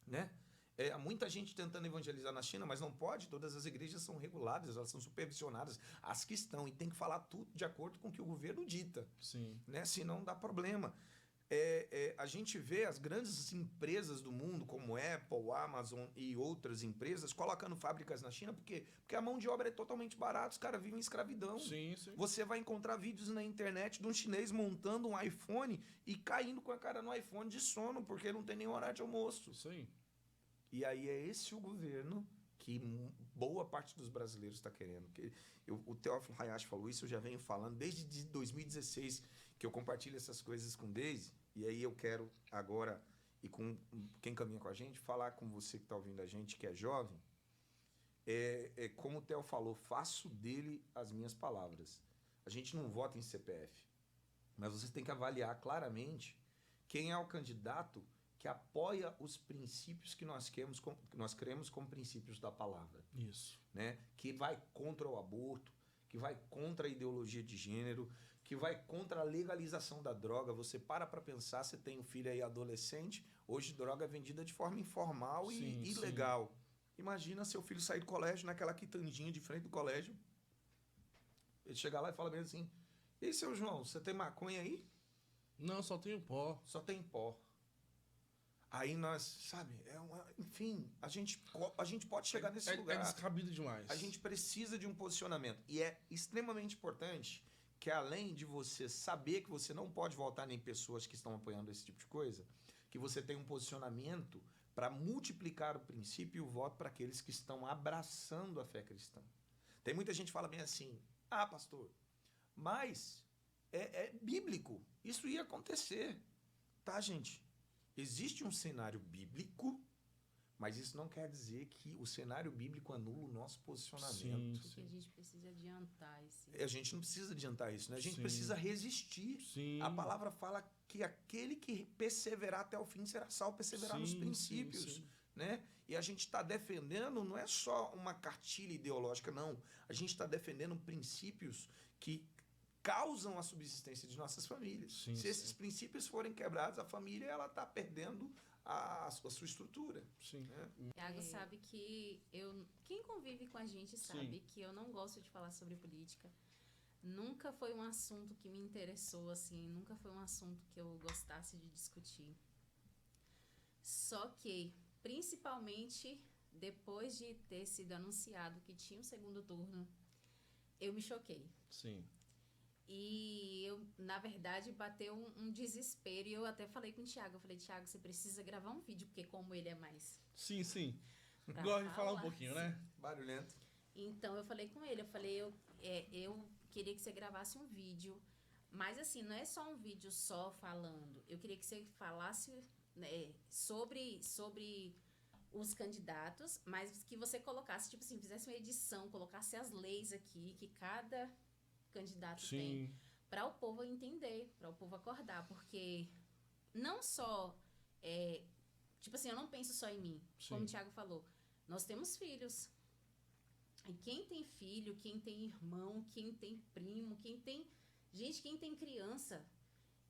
Né? Há muita gente tentando evangelizar na China, mas não pode. Todas as igrejas são reguladas, elas são supervisionadas. As que estão, e tem que falar tudo de acordo com o que o governo dita. Sim. Né? Senão dá problema. A gente vê as grandes empresas do mundo, como Apple, Amazon e outras empresas, colocando fábricas na China, porque a mão de obra é totalmente barata, os caras vivem em escravidão. Sim, sim. Você vai encontrar vídeos na internet de um chinês montando um iPhone e caindo com a cara no iPhone de sono, porque não tem nem horário de almoço. Sim. E aí é esse o governo que boa parte dos brasileiros está querendo. O Teófilo Hayashi falou isso, eu já venho falando desde 2016 que eu compartilho essas coisas com o Deise. E aí eu quero agora, e com quem caminha com a gente, falar com você que está ouvindo a gente, que é jovem, como o Theo falou, faço dele as minhas palavras. A gente não vota em CPF, mas você tem que avaliar claramente quem é o candidato que apoia os princípios que nós cremos como princípios da palavra. Isso. Né? Que vai contra o aborto, que vai contra a ideologia de gênero, que vai contra a legalização da droga. Você para pensar, você tem um filho aí adolescente, hoje droga é vendida de forma informal e ilegal. Sim. Imagina seu filho sair do colégio naquela quitandinha de frente do colégio, ele chegar lá e fala bem assim, e aí, seu João, você tem maconha aí? Não, só tenho pó. Só tem pó. Aí nós, sabe, enfim, a gente pode chegar nesse lugar. É descabido demais. A gente precisa de um posicionamento. E é extremamente importante que, além de você saber que você não pode votar em pessoas que estão apoiando esse tipo de coisa, que você tem um posicionamento para multiplicar o princípio e o voto para aqueles que estão abraçando a fé cristã. Tem muita gente que fala bem assim, pastor, mas é bíblico, isso ia acontecer. Tá, gente? Existe um cenário bíblico Mas isso não quer dizer que o cenário bíblico anula o nosso posicionamento. Sim, Porque a gente precisa adiantar esse... A gente não precisa adiantar isso, né? A gente Sim. precisa resistir. Sim. A palavra fala que aquele que perseverar até o fim será salvo, perseverar nos Sim, princípios. sim. Né? E a gente está defendendo, não é só uma cartilha ideológica, não. A gente está defendendo princípios que causam a subsistência de nossas famílias. Sim, Se esses sim. princípios forem quebrados, a família ela está perdendo a sua estrutura. Sim. Né? Thiago sabe que quem convive com a gente sabe que eu não gosto de falar sobre política. Nunca foi um assunto que me interessou, assim, nunca foi um assunto que eu gostasse de discutir. Só que, principalmente depois de ter sido anunciado que tinha um segundo turno, eu me choquei. Sim. E eu, na verdade, bateu um desespero. E eu até falei com o Thiago. Eu falei, Thiago, você precisa gravar um vídeo, porque como ele é mais... Sim, sim. pra Gosto de falar um falar, pouquinho, né? Barulhento. Então, eu falei com ele. Eu queria que você gravasse um vídeo. Mas, assim, não é só um vídeo só falando. Eu queria que você falasse, né, sobre os candidatos, mas que você colocasse, tipo assim, fizesse uma edição, colocasse as leis aqui, que cada candidato tem, Sim. para o povo entender, para o povo acordar, porque não só, tipo assim, eu não penso só em mim, Sim. como o Thiago falou, nós temos filhos, e quem tem filho, quem tem irmão, quem tem primo, quem tem criança,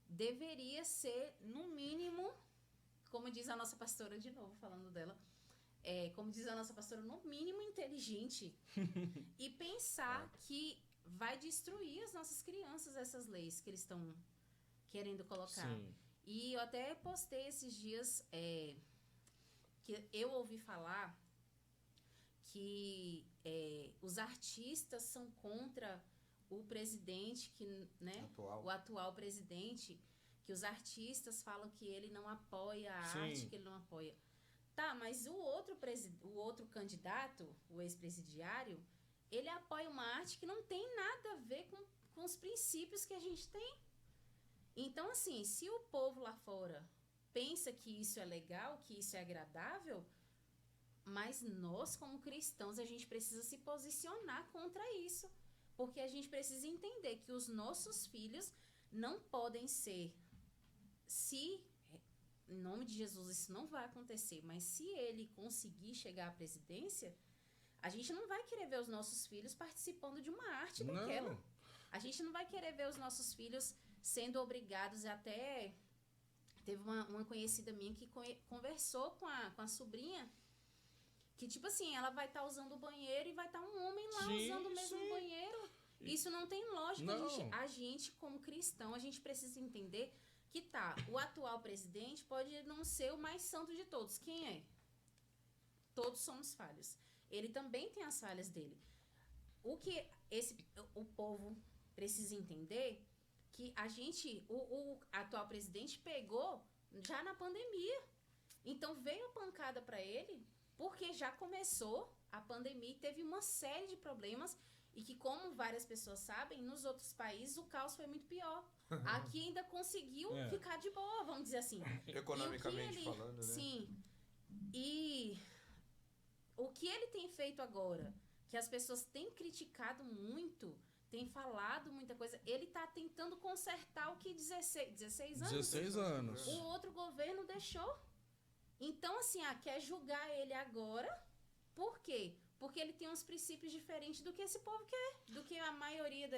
deveria ser, no mínimo, como diz a nossa pastora, de novo, falando dela, como diz a nossa pastora, no mínimo inteligente, e pensar que vai destruir as nossas crianças, essas leis que eles estão querendo colocar. Sim. E eu até postei esses dias que eu ouvi falar que os artistas são contra o presidente, né, o atual presidente, que os artistas falam que ele não apoia a arte, que ele não apoia. Tá, mas o outro candidato, o ex-presidiário, ele apoia uma arte que não tem nada a ver com os princípios que a gente tem. Então, assim, se o povo lá fora pensa que isso é legal, que isso é agradável, mas nós, como cristãos, a gente precisa se posicionar contra isso. Porque a gente precisa entender que os nossos filhos não podem ser, em nome de Jesus, isso não vai acontecer, mas se ele conseguir chegar à presidência, a gente não vai querer ver os nossos filhos participando de uma arte daquela. A gente não vai querer ver os nossos filhos sendo obrigados até... Teve uma conhecida minha que conversou com a sobrinha, que tipo assim, ela vai estar usando o banheiro e vai estar um homem lá usando o mesmo banheiro. Isso não tem lógica. A gente, como cristão, a gente precisa entender que o atual presidente pode não ser o mais santo de todos. Quem é? Todos somos falhos. Ele também tem as falhas dele. O que o povo precisa entender que o atual presidente pegou já na pandemia. Então veio a pancada para ele, porque já começou a pandemia e teve uma série de problemas e que, como várias pessoas sabem, nos outros países o caos foi muito pior. Aqui ainda conseguiu ficar de boa, vamos dizer assim. Economicamente falando, né? Sim. E o que ele tem feito agora, que as pessoas têm criticado muito, têm falado muita coisa, ele está tentando consertar o que 16 anos? 16 anos. O outro governo deixou. Então, assim, quer julgar ele agora, por quê? Porque ele tem uns princípios diferentes do que esse povo quer, do que a maioria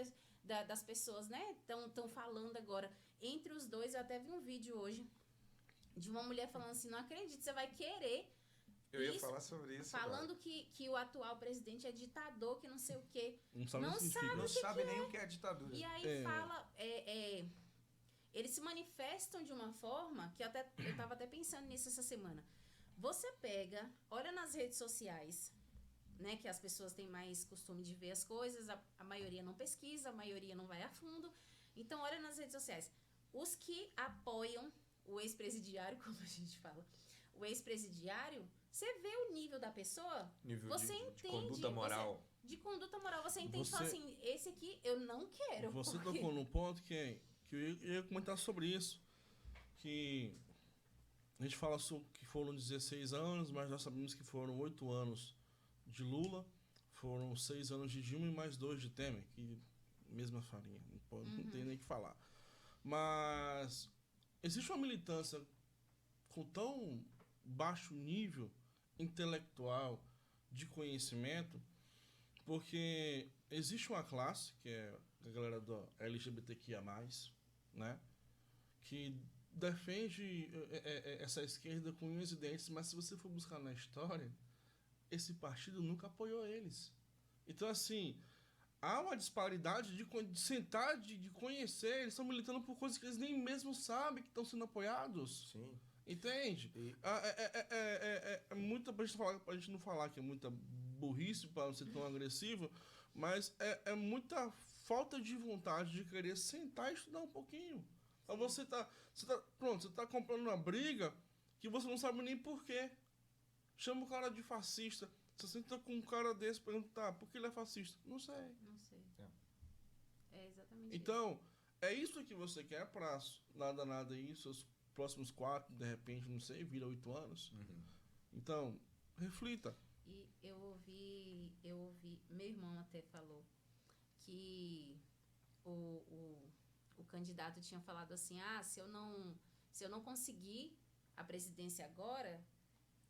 das pessoas, né, estão falando agora. Entre os dois, eu até vi um vídeo hoje de uma mulher falando assim, não acredito, você vai querer... Eu ia falar sobre isso. Falando que o atual presidente é ditador, que não sei o quê. Não sabe nem o que é ditadura. E aí fala... eles se manifestam de uma forma que eu estava até pensando nisso essa semana. Você pega, olha nas redes sociais, né, que as pessoas têm mais costume de ver as coisas, a maioria não pesquisa, a maioria não vai a fundo. Então, olha nas redes sociais. Os que apoiam o ex-presidiário, como a gente fala, o ex-presidiário, você vê o nível da pessoa, você entende. De conduta moral. De conduta moral, você entende e fala assim, esse aqui eu não quero. Você tocou num ponto que eu ia comentar sobre isso, que A gente fala que foram 16 anos, mas nós sabemos que foram 8 anos de Lula, foram 6 anos de Dilma e mais 2 de Temer, que mesma farinha, não tem nem o que falar. Mas existe uma militância com tão baixo nível intelectual de conhecimento, porque existe uma classe, que é a galera do LGBTQIA+, né, que defende essa esquerda com unhas e dentes, mas se você for buscar na história, esse partido nunca apoiou eles. Então, assim, há uma disparidade de sentar, de conhecer, eles estão militando por coisas que eles nem mesmo sabem que estão sendo apoiados. Sim. Entende? É muita, pra gente não falar que é muita burrice, para não ser tão agressivo, mas é muita falta de vontade de querer sentar e estudar um pouquinho. Você tá comprando uma briga que você não sabe nem por quê. Chama o cara de fascista. Você senta com um cara desse e pergunta, por que ele é fascista? Não sei. Não sei. É exatamente então, é isso que você quer para nada isso, os próximos 4, de repente, não sei, vira 8 anos. Então, reflita. E eu ouvi, meu irmão até falou que o candidato tinha falado assim, se eu não conseguir a presidência agora,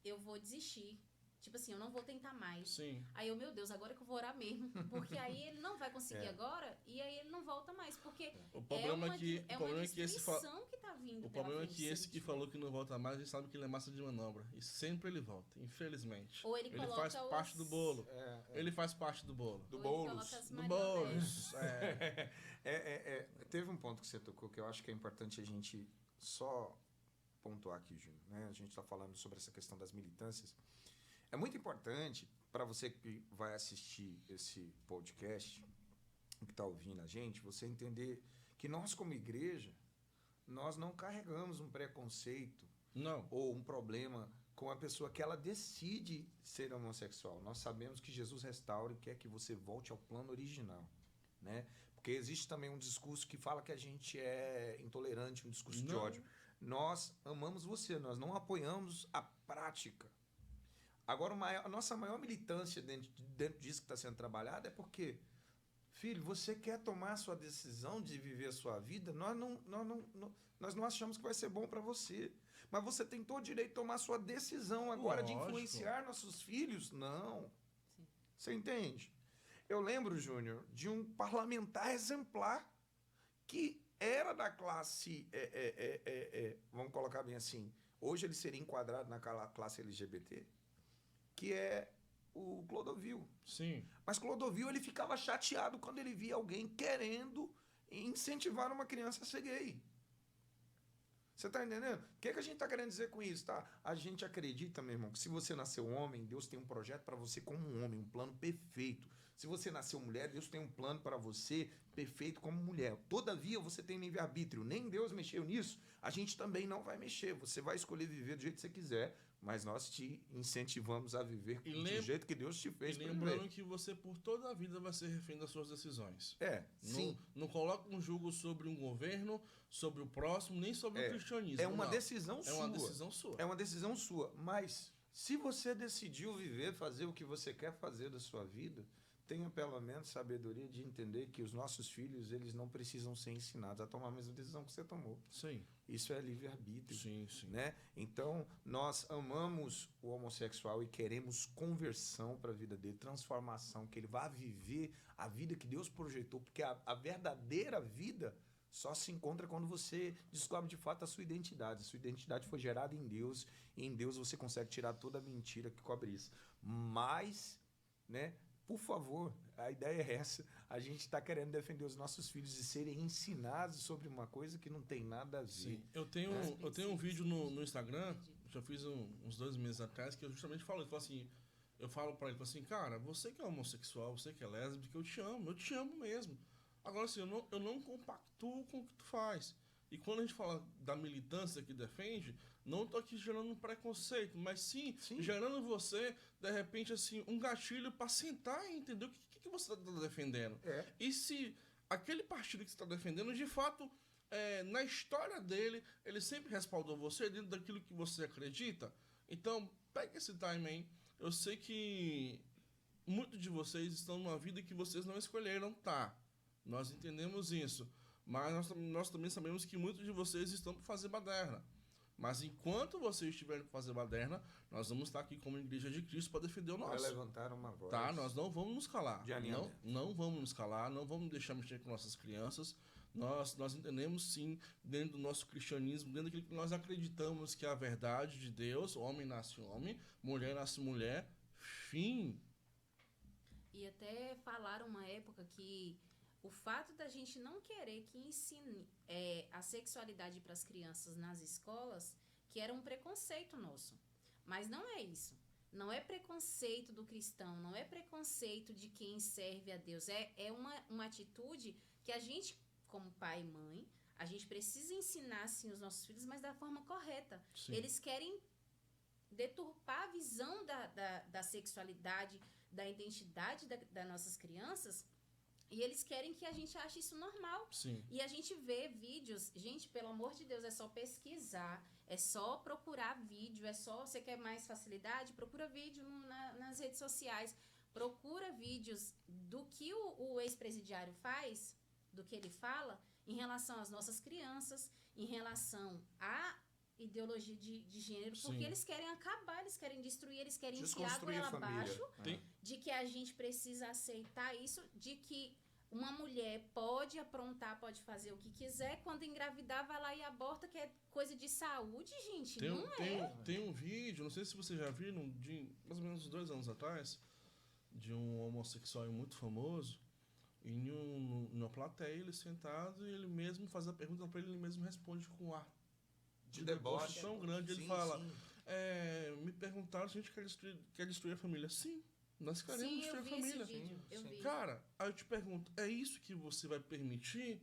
eu vou desistir. Tipo assim, eu não vou tentar mais. Sim. Aí eu, meu Deus, agora que eu vou orar mesmo. Porque aí ele não vai conseguir agora e aí ele não volta mais. Porque o problema uma destruição que tá vindo. O problema é que esse que falou que não volta mais, a gente sabe que ele é massa de manobra. E sempre ele volta, infelizmente. Ou ele faz parte do bolo. Ele faz parte do bolo. Do Boulos. Do Boulos. Teve um ponto que você tocou que eu acho que é importante a gente só pontuar aqui, Júnior. Né? A gente está falando sobre essa questão das militâncias. É muito importante para você que vai assistir esse podcast, que está ouvindo a gente, você entender que nós, como igreja, nós não carregamos um preconceito ou um problema com a pessoa que ela decide ser homossexual. Nós sabemos que Jesus restaura e quer que você volte ao plano original, né? Porque existe também um discurso que fala que a gente é intolerante, um discurso de ódio. Nós amamos você, nós não apoiamos a prática. Agora, a nossa maior militância dentro disso que está sendo trabalhado é porque, filho, você quer tomar a sua decisão de viver a sua vida, nós não achamos que vai ser bom para você. Mas você tem todo o direito de tomar a sua decisão agora de influenciar nossos filhos? Não. Sim. Você entende? Eu lembro, Júnior, de um parlamentar exemplar que era da classe, vamos colocar bem assim, hoje ele seria enquadrado naquela classe LGBT, que é o Clodovil. Sim. Mas Clodovil, ele ficava chateado quando ele via alguém querendo incentivar uma criança a ser gay. Você tá entendendo? O que a gente tá querendo dizer com isso, tá? A gente acredita, meu irmão, que se você nasceu homem, Deus tem um projeto para você como um homem, um plano perfeito. Se você nasceu mulher, Deus tem um plano para você perfeito como mulher. Todavia, você tem livre-arbítrio. Nem Deus mexeu nisso, a gente também não vai mexer. Você vai escolher viver do jeito que você quiser, mas nós te incentivamos a viver do jeito que Deus te fez para viver. Lembrando que você, por toda a vida, vai ser refém das suas decisões. Sim. Não coloca um julgo sobre um governo, sobre o próximo, nem sobre o cristianismo. É uma decisão sua. É uma decisão sua. É uma decisão sua. Mas, se você decidiu viver, fazer o que você quer fazer da sua vida, tenha pelo menos sabedoria de entender que os nossos filhos, eles não precisam ser ensinados a tomar a mesma decisão que você tomou. Sim. Isso é livre-arbítrio. Sim. Né? Então, nós amamos o homossexual e queremos conversão para a vida dele, transformação, que ele vá viver a vida que Deus projetou, porque a verdadeira vida só se encontra quando você descobre de fato a sua identidade. A sua identidade foi gerada em Deus, e em Deus você consegue tirar toda a mentira que cobre isso. Mas, né? Por favor, a ideia é essa. A gente está querendo defender os nossos filhos de serem ensinados sobre uma coisa que não tem nada a ver. Sim. Eu tenho um vídeo no Instagram, já fiz uns 2 meses atrás, que eu justamente falo assim, eu falo para ele assim, cara, você que é homossexual, você que é lésbica, eu te amo mesmo. Agora assim, eu não compactuo com o que tu faz. E quando a gente fala da militância que defende, não tô aqui gerando um preconceito, mas sim. Gerando você, de repente, assim, um gatilho para sentar e entender o que você está defendendo. E se aquele partido que você está defendendo, de fato, na história dele, ele sempre respaldou você dentro daquilo que você acredita. Então, pegue esse time aí. Eu sei que muitos de vocês estão numa vida que vocês não escolheram, tá? Nós entendemos isso. Mas nós também sabemos que muitos de vocês estão por fazer baderna. Mas enquanto vocês estiverem por fazer baderna, nós vamos estar aqui como Igreja de Cristo para defender o nosso. Vai levantar uma voz. Tá? Nós não vamos nos calar. De alinhamento. Não vamos nos calar, não vamos deixar mexer com nossas crianças. Nós entendemos, sim, dentro do nosso cristianismo, dentro daquilo que nós acreditamos que é a verdade de Deus, homem nasce homem, mulher nasce mulher, fim. E até falaram uma época que o fato da gente não querer que ensine a sexualidade para as crianças nas escolas, que era um preconceito nosso. Mas não é isso. Não é preconceito do cristão, não é preconceito de quem serve a Deus. É uma atitude que a gente, como pai e mãe, a gente precisa ensinar, sim, os nossos filhos, mas da forma correta. Sim. Eles querem deturpar a visão da sexualidade, da identidade das nossas crianças, e eles querem que a gente ache isso normal. Sim. E a gente vê vídeos, gente, pelo amor de Deus, é só pesquisar, é só procurar vídeo, você quer mais facilidade? Procura vídeo nas redes sociais, procura vídeos do que o ex-presidiário faz, do que ele fala, em relação às nossas crianças, em relação à ideologia de gênero, porque Sim. eles querem acabar, eles querem destruir, eles querem enfiar Desconstruir goela a família. abaixo, Tem- de que a gente precisa aceitar isso, de que uma mulher pode aprontar, pode fazer o que quiser, quando engravidar vai lá e aborta, que é coisa de saúde, gente, Tem um vídeo, não sei se vocês já viram, de mais ou menos 2 anos atrás, de um homossexual muito famoso, e numa plateia, ele sentado, e ele mesmo faz a pergunta para ele, ele mesmo responde com ar De deboche. tão grande. Ele Sim, fala, sim. me perguntaram se a gente quer destruir a família. Sim, nós queremos Sim, eu destruir a vi família. esse vídeo, eu Sim. vi. Cara, aí eu te pergunto, é isso que você vai permitir?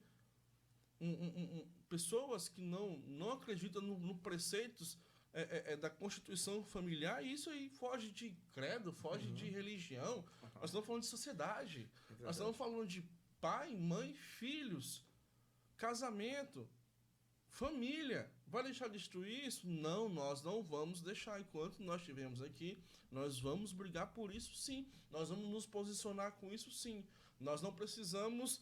Pessoas que não acreditam no preceitos da constituição familiar, isso aí foge de credo, foge de religião. Nós estamos falando de sociedade. Nós estamos falando de pai, mãe, filhos, casamento, família. Vai deixar destruir isso? Não, nós não vamos deixar. Enquanto nós estivermos aqui, nós vamos brigar por isso, sim. Nós vamos nos posicionar com isso, sim. Nós não precisamos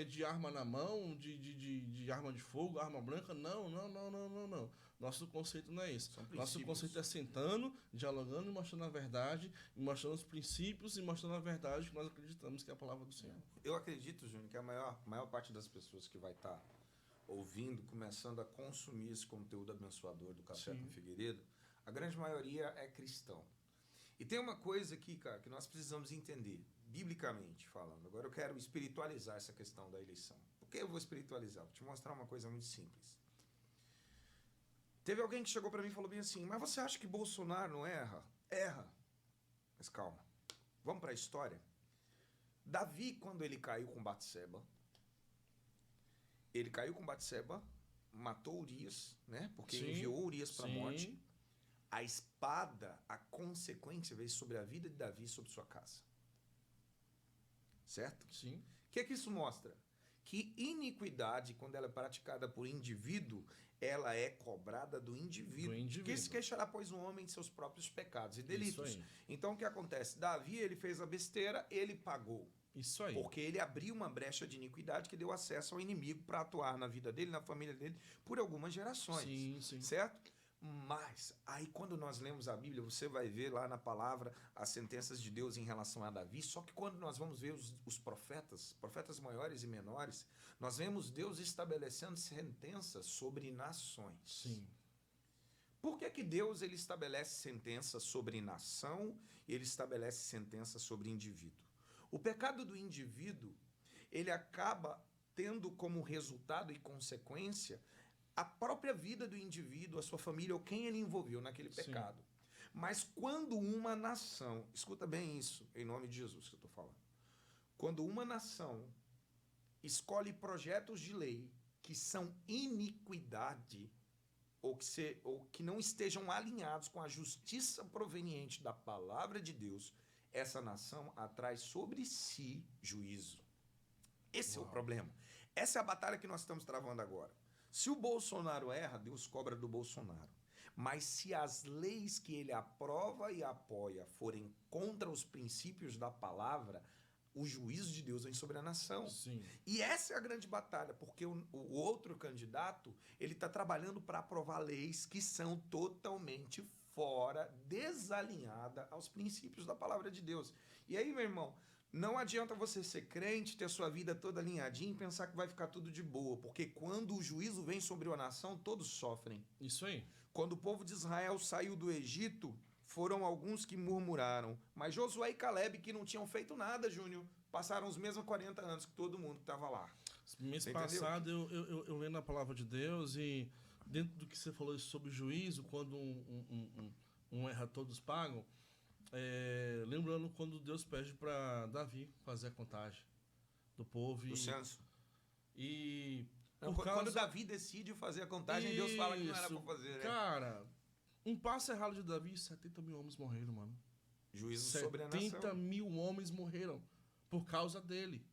de arma na mão, de arma de fogo, arma branca. Não. Nosso conceito não é isso. São Nosso princípios. conceito é sentando, dialogando e mostrando a verdade, e mostrando os princípios e mostrando a verdade que nós acreditamos que é a palavra do Senhor. Eu acredito, Júnior, que a maior parte das pessoas que vai estar ouvindo, começando a consumir esse conteúdo abençoador do Café Sim. com Figueiredo, a grande maioria é cristão. E tem uma coisa aqui, cara, que nós precisamos entender, biblicamente falando. Agora eu quero espiritualizar essa questão da eleição. Por que eu vou espiritualizar? Vou te mostrar uma coisa muito simples. Teve alguém que chegou para mim e falou bem assim, mas você acha que Bolsonaro não erra? Erra. Mas calma. Vamos para a história. Davi, quando ele caiu com Batseba, matou Urias, né? Porque Sim, enviou Urias para a sim. morte. A espada, a consequência veio sobre a vida de Davi e sobre sua casa. Certo? Sim. O que é que isso mostra? Que iniquidade, quando ela é praticada por indivíduo, ela é cobrada do indivíduo. Do indivíduo. Que se queixará, pois, o homem de seus próprios pecados e delitos. Isso aí. Então, o que acontece? Davi, ele fez a besteira, ele pagou. Isso aí. Porque ele abriu uma brecha de iniquidade que deu acesso ao inimigo para atuar na vida dele, na família dele, por algumas gerações. Sim. Certo? Mas, aí quando nós lemos a Bíblia, você vai ver lá na palavra as sentenças de Deus em relação a Davi, só que quando nós vamos ver os profetas maiores e menores, nós vemos Deus estabelecendo sentenças sobre nações. Sim. Por que Deus ele estabelece sentenças sobre nação e ele estabelece sentenças sobre indivíduo? O pecado do indivíduo, ele acaba tendo como resultado e consequência a própria vida do indivíduo, a sua família ou quem ele envolveu naquele pecado. Mas quando uma nação, escuta bem isso, em nome de Jesus que eu estou falando, quando uma nação escolhe projetos de lei que são iniquidade ou que não estejam alinhados com a justiça proveniente da palavra de Deus, essa nação atrai sobre si juízo. Esse é o problema. Essa é a batalha que nós estamos travando agora. Se o Bolsonaro erra, Deus cobra do Bolsonaro. Mas se as leis que ele aprova e apoia forem contra os princípios da palavra, o juízo de Deus vem sobre a nação. Sim. E essa é a grande batalha, porque o outro candidato, ele está trabalhando para aprovar leis que são totalmente fora, desalinhada aos princípios da palavra de Deus. E aí, meu irmão, não adianta você ser crente, ter sua vida toda alinhadinha e pensar que vai ficar tudo de boa, porque quando o juízo vem sobre uma nação, todos sofrem. Isso aí. Quando o povo de Israel saiu do Egito, foram alguns que murmuraram. Mas Josué e Caleb, que não tinham feito nada, Júnior, passaram os mesmos 40 anos que todo mundo que estava lá. Mês passado eu lendo a palavra de Deus e dentro do que você falou sobre juízo, quando um erra, todos pagam, lembrando quando Deus pede para Davi fazer a contagem do povo. Do censo. E quando Davi decide fazer a contagem, isso, Deus fala que não era para fazer. Né? Cara, um passo errado de Davi, 70 mil homens morreram, mano. Juízo sobre a nação. 70 mil homens morreram por causa dele.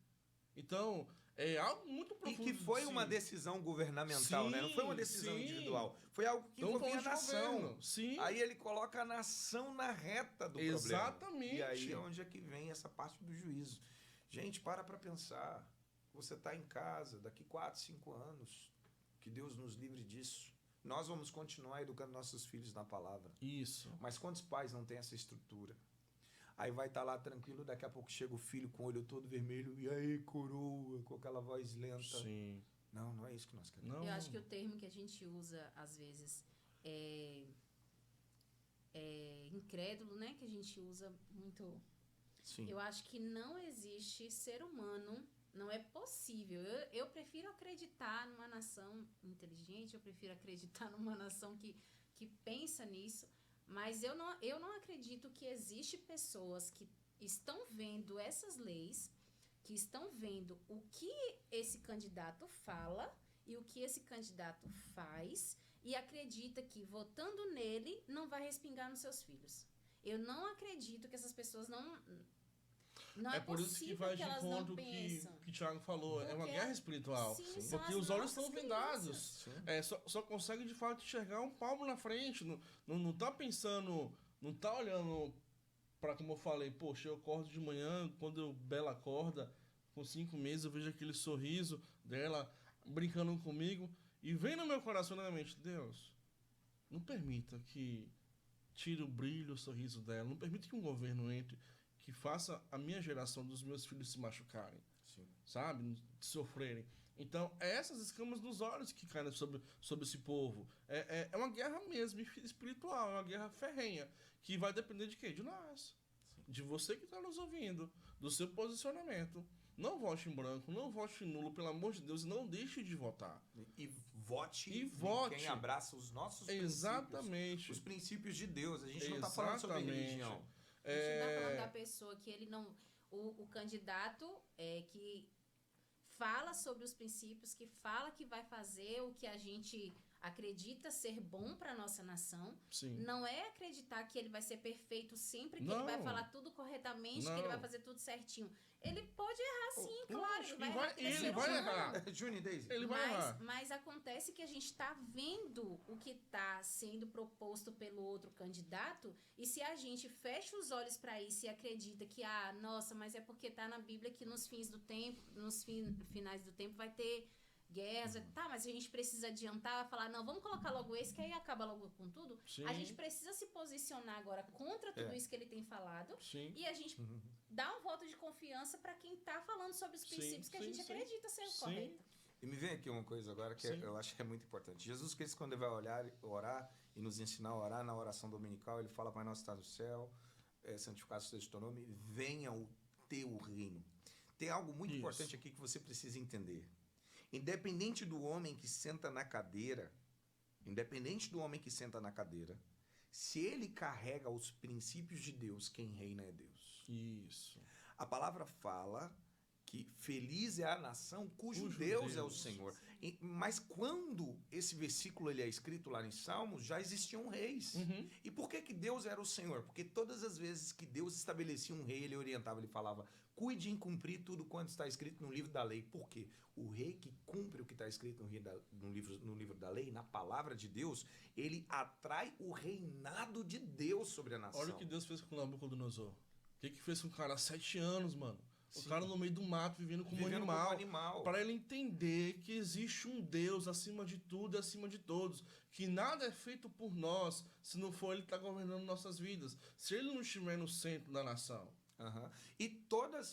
Então, é algo muito profundo. E que foi uma decisão governamental, né? Não foi uma decisão individual. Foi algo que envolvia a nação. Sim. Aí ele coloca a nação na reta do problema. Exatamente. E aí é onde é que vem essa parte do juízo. Gente, para pensar. Você está em casa, daqui 4, 5 anos, que Deus nos livre disso. Nós vamos continuar educando nossos filhos na palavra. Isso. Mas quantos pais não têm essa estrutura? Aí vai estar lá tranquilo, daqui a pouco chega o filho com o olho todo vermelho, e aí, coroa, com aquela voz lenta. Sim. Não é isso que nós queremos. Eu acho que o termo que a gente usa, às vezes, é incrédulo, né? Que a gente usa muito. Sim. Eu acho que não existe ser humano, não é possível. Eu prefiro acreditar numa nação inteligente, eu prefiro acreditar numa nação que pensa nisso, mas eu não acredito que existe pessoas que estão vendo essas leis, que estão vendo o que esse candidato fala e o que esse candidato faz e acredita que votando nele não vai respingar nos seus filhos. Eu não acredito que essas pessoas não é por isso que vai de encontro que o Thiago falou. Porque é uma guerra espiritual. Sim, porque os olhos estão vendados. Só consegue de fato enxergar um palmo na frente. Não tá pensando, não tá olhando para, como eu falei, poxa, eu acordo de manhã, quando Bela acorda, com 5 meses, eu vejo aquele sorriso dela brincando comigo e vem no meu coração na mente, Deus, não permita que tire o brilho, o sorriso dela, não permita que um governo entre que faça a minha geração dos meus filhos se machucarem, sabe? Sofrerem. Então, é essas escamas nos olhos que caem sobre esse povo. É uma guerra mesmo espiritual, é uma guerra ferrenha, que vai depender de quê? De nós. De você que está nos ouvindo, do seu posicionamento. Não vote em branco, não vote em nulo, pelo amor de Deus, e não deixe de votar. E vote quem abraça os nossos Exatamente. princípios. Os princípios de Deus. A gente não está falando sobre religião. A gente está falando da pessoa que ele não... O candidato que fala sobre os princípios, que fala que vai fazer o que a gente acredita ser bom para nossa nação. Sim. Não é acreditar que ele vai ser perfeito sempre, que ele vai falar tudo corretamente, que ele vai fazer tudo certinho. Ele pode errar sim, claro. Ele vai errar. Juni, Daisy. Ele vai errar. Mas acontece que a gente está vendo o que está sendo proposto pelo outro candidato, e se a gente fecha os olhos para isso e acredita que, nossa, mas é porque está na Bíblia que nos fins do tempo, finais do tempo vai ter guerras, tá, mas a gente precisa adiantar, falar, não, vamos colocar logo esse, que aí acaba logo com tudo. Sim. A gente precisa se posicionar agora contra tudo isso que ele tem falado. Sim. E a gente dá um voto de confiança para quem tá falando sobre os princípios que a gente acredita ser o correto. E me vem aqui uma coisa agora que eu acho que é muito importante. Jesus Cristo, quando ele vai orar e nos ensinar a orar na oração dominical, ele fala, Pai nosso que estás no céu, santificado seja o teu nome, venha o teu reino. Tem algo muito importante aqui que você precisa entender. Independente do homem que senta na cadeira, se ele carrega os princípios de Deus, quem reina é Deus. Isso. A palavra fala que feliz é a nação cujo Deus é o Senhor. Mas quando esse versículo ele é escrito lá em Salmos, já existiam reis. E por que Deus era o Senhor? Porque todas as vezes que Deus estabelecia um rei, ele orientava, ele falava, cuide em cumprir tudo quanto está escrito no livro da lei. Por quê? O rei que cumpre o que está escrito no livro da lei, na palavra de Deus, ele atrai o reinado de Deus sobre a nação. Olha o que Deus fez com Nabucodonosor. O que fez com o cara há 7 anos, mano? Sim. O cara no meio do mato, vivendo como animal. Para ele entender que existe um Deus acima de tudo e acima de todos. Que nada é feito por nós, se não for ele que está governando nossas vidas. Se ele não estiver no centro da nação. E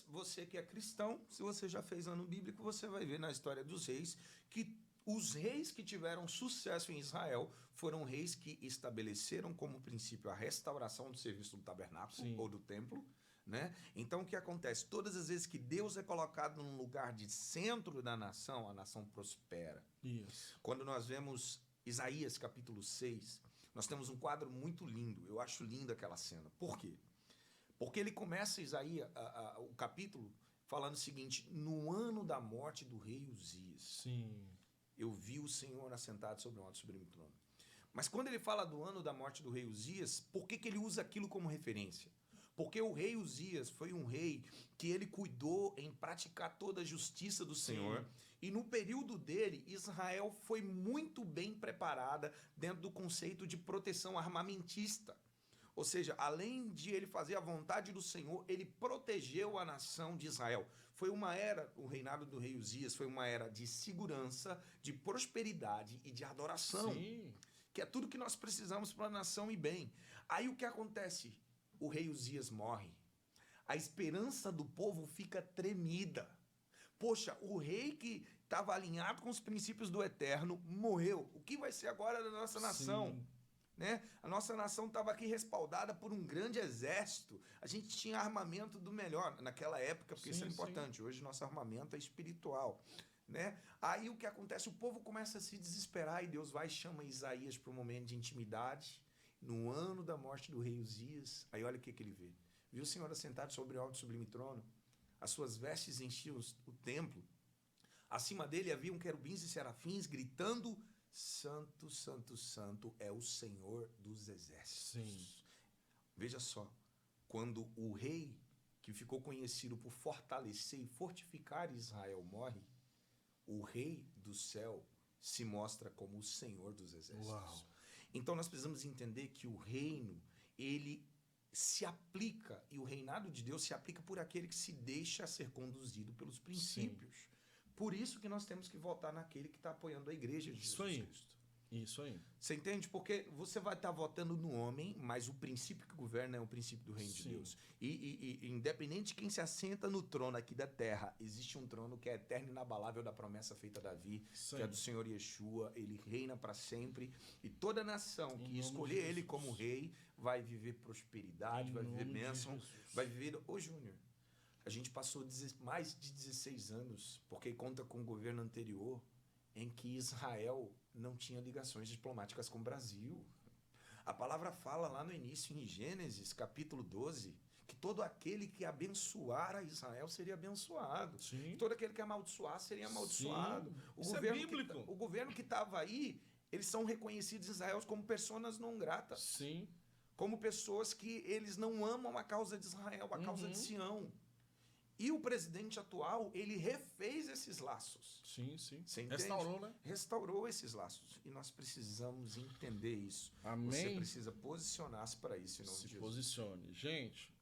você que é cristão, se você já fez ano bíblico, você vai ver na história dos reis que os reis que tiveram sucesso em Israel foram reis que estabeleceram como princípio a restauração do serviço do tabernáculo ou do templo. Né? Então o que acontece? Todas as vezes que Deus é colocado num lugar de centro da nação, a nação prospera. Isso. Quando nós vemos Isaías capítulo 6, nós temos um quadro muito lindo. Eu acho linda aquela cena. Por quê? Porque ele começa Isaías, o capítulo falando o seguinte: no ano da morte do rei Uzias, eu vi o Senhor assentado sobre um alto sublime trono. Mas quando ele fala do ano da morte do rei Uzias, por que ele usa aquilo como referência? Porque o rei Uzias foi um rei que ele cuidou em praticar toda a justiça do Senhor. E no período dele, Israel foi muito bem preparada dentro do conceito de proteção armamentista. Ou seja, além de ele fazer a vontade do Senhor, ele protegeu a nação de Israel. Foi uma era, o reinado do rei Uzias foi uma era de segurança, de prosperidade e de adoração. Que é tudo que nós precisamos para a nação ir bem. Aí o que acontece? O rei Uzias morre. A esperança do povo fica tremida. Poxa, o rei que estava alinhado com os princípios do Eterno morreu. O que vai ser agora da nossa nação? Né? A nossa nação estava aqui respaldada por um grande exército. A gente tinha armamento do melhor naquela época, porque isso é importante. Hoje nosso armamento é espiritual. Né? Aí o que acontece? O povo começa a se desesperar e Deus vai e chama Isaías para um momento de intimidade. No ano da morte do rei Uzias, aí olha o que ele vê. Viu o Senhor assentado sobre o alto e sublime trono? As suas vestes enchiam o templo. Acima dele haviam querubins e serafins gritando: Santo, Santo, Santo é o Senhor dos exércitos. Veja só, quando o rei que ficou conhecido por fortalecer e fortificar Israel morre, o rei do céu se mostra como o Senhor dos exércitos. Uau. Então nós precisamos entender que o reino, ele se aplica, e o reinado de Deus se aplica por aquele que se deixa ser conduzido pelos princípios. Por isso que nós temos que votar naquele que está apoiando a igreja de Jesus Cristo. Isso aí. Você entende? Porque você vai estar votando no homem, mas o princípio que governa é o princípio do reino de Deus. E independente de quem se assenta no trono aqui da terra, existe um trono que é eterno e inabalável da promessa feita a Davi, que é do Senhor Yeshua. Ele reina para sempre. E toda nação que escolher ele como rei vai viver prosperidade, vai viver bênção, vai viver... Ô, Júnior, a gente passou mais de 16 anos, porque conta com o governo anterior, em que Israel não tinha ligações diplomáticas com o Brasil. A palavra fala lá no início, em Gênesis, capítulo 12, que todo aquele que abençoar a Israel seria abençoado. Todo aquele que amaldiçoar seria amaldiçoado. Isso é bíblico. O governo que estava aí, eles são reconhecidos em Israel como pessoas não gratas. Como pessoas que eles não amam a causa de Israel, a causa de Sião. E o presidente atual, ele refez esses laços. Você entende? Restaurou, né? Restaurou esses laços. E nós precisamos entender isso. Amém. Você precisa posicionar-se para isso. Em nome de Jesus. Se posicione. Gente,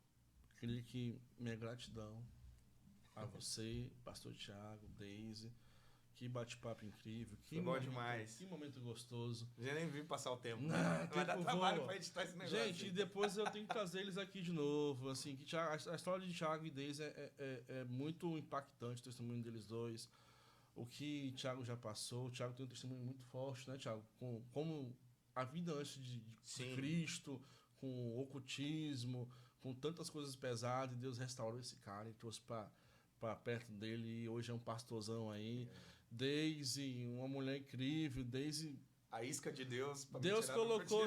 queria que minha gratidão a você, pastor Thiago, Deise. Que bate-papo incrível. Que bom demais. Que momento gostoso. Já nem vi passar o tempo. Vai dar trabalho para editar esse negócio. Gente, e depois eu tenho que trazer eles aqui de novo. Assim, que a história de Thiago e Deise é muito impactante, o testemunho deles dois. O que Thiago já passou. O Thiago tem um testemunho muito forte, né, Thiago? Como a vida antes de Cristo, com o ocultismo, com tantas coisas pesadas. E Deus restaurou esse cara e trouxe para perto dele. E hoje é um pastorzão aí. Deise, uma mulher incrível. Deise, a isca de Deus. Deus colocou,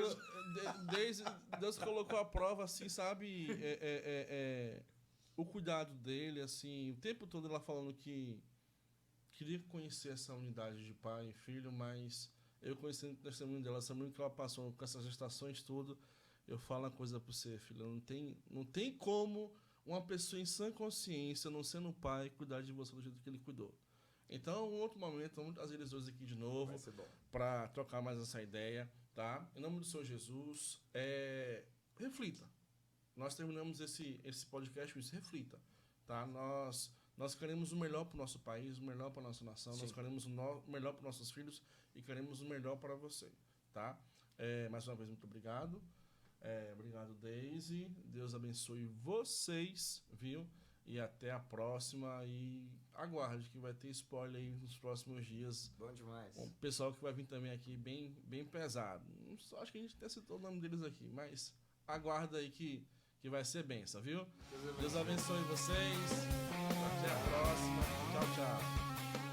Deus colocou a prova, assim, sabe? O cuidado dele, assim, o tempo todo ela falando que queria conhecer essa unidade de pai e filho, mas eu conhecendo o testemunho dela, sabendo que ela passou com essas gestações tudo, eu falo uma coisa para você, filha, não tem como uma pessoa em sã consciência, não sendo pai, cuidar de você do jeito que ele cuidou. Então, em outro momento, vamos trazer eles dois aqui de novo para trocar mais essa ideia, tá? Em nome do Senhor Jesus, reflita. Nós terminamos esse podcast com isso, reflita, tá? Nós queremos o melhor para o nosso país, o melhor para a nossa nação, nós queremos o melhor para os nossos filhos e queremos o melhor para você, tá? Mais uma vez, muito obrigado. Obrigado, Daisy. Deus abençoe vocês, viu? E até a próxima. E aguarde que vai ter spoiler aí nos próximos dias. Bom demais. O pessoal que vai vir também aqui bem, bem pesado. Só acho que a gente até citou o nome deles aqui, mas aguarda aí que vai ser benção, viu? Deus abençoe vocês. Até a próxima. Tchau, tchau.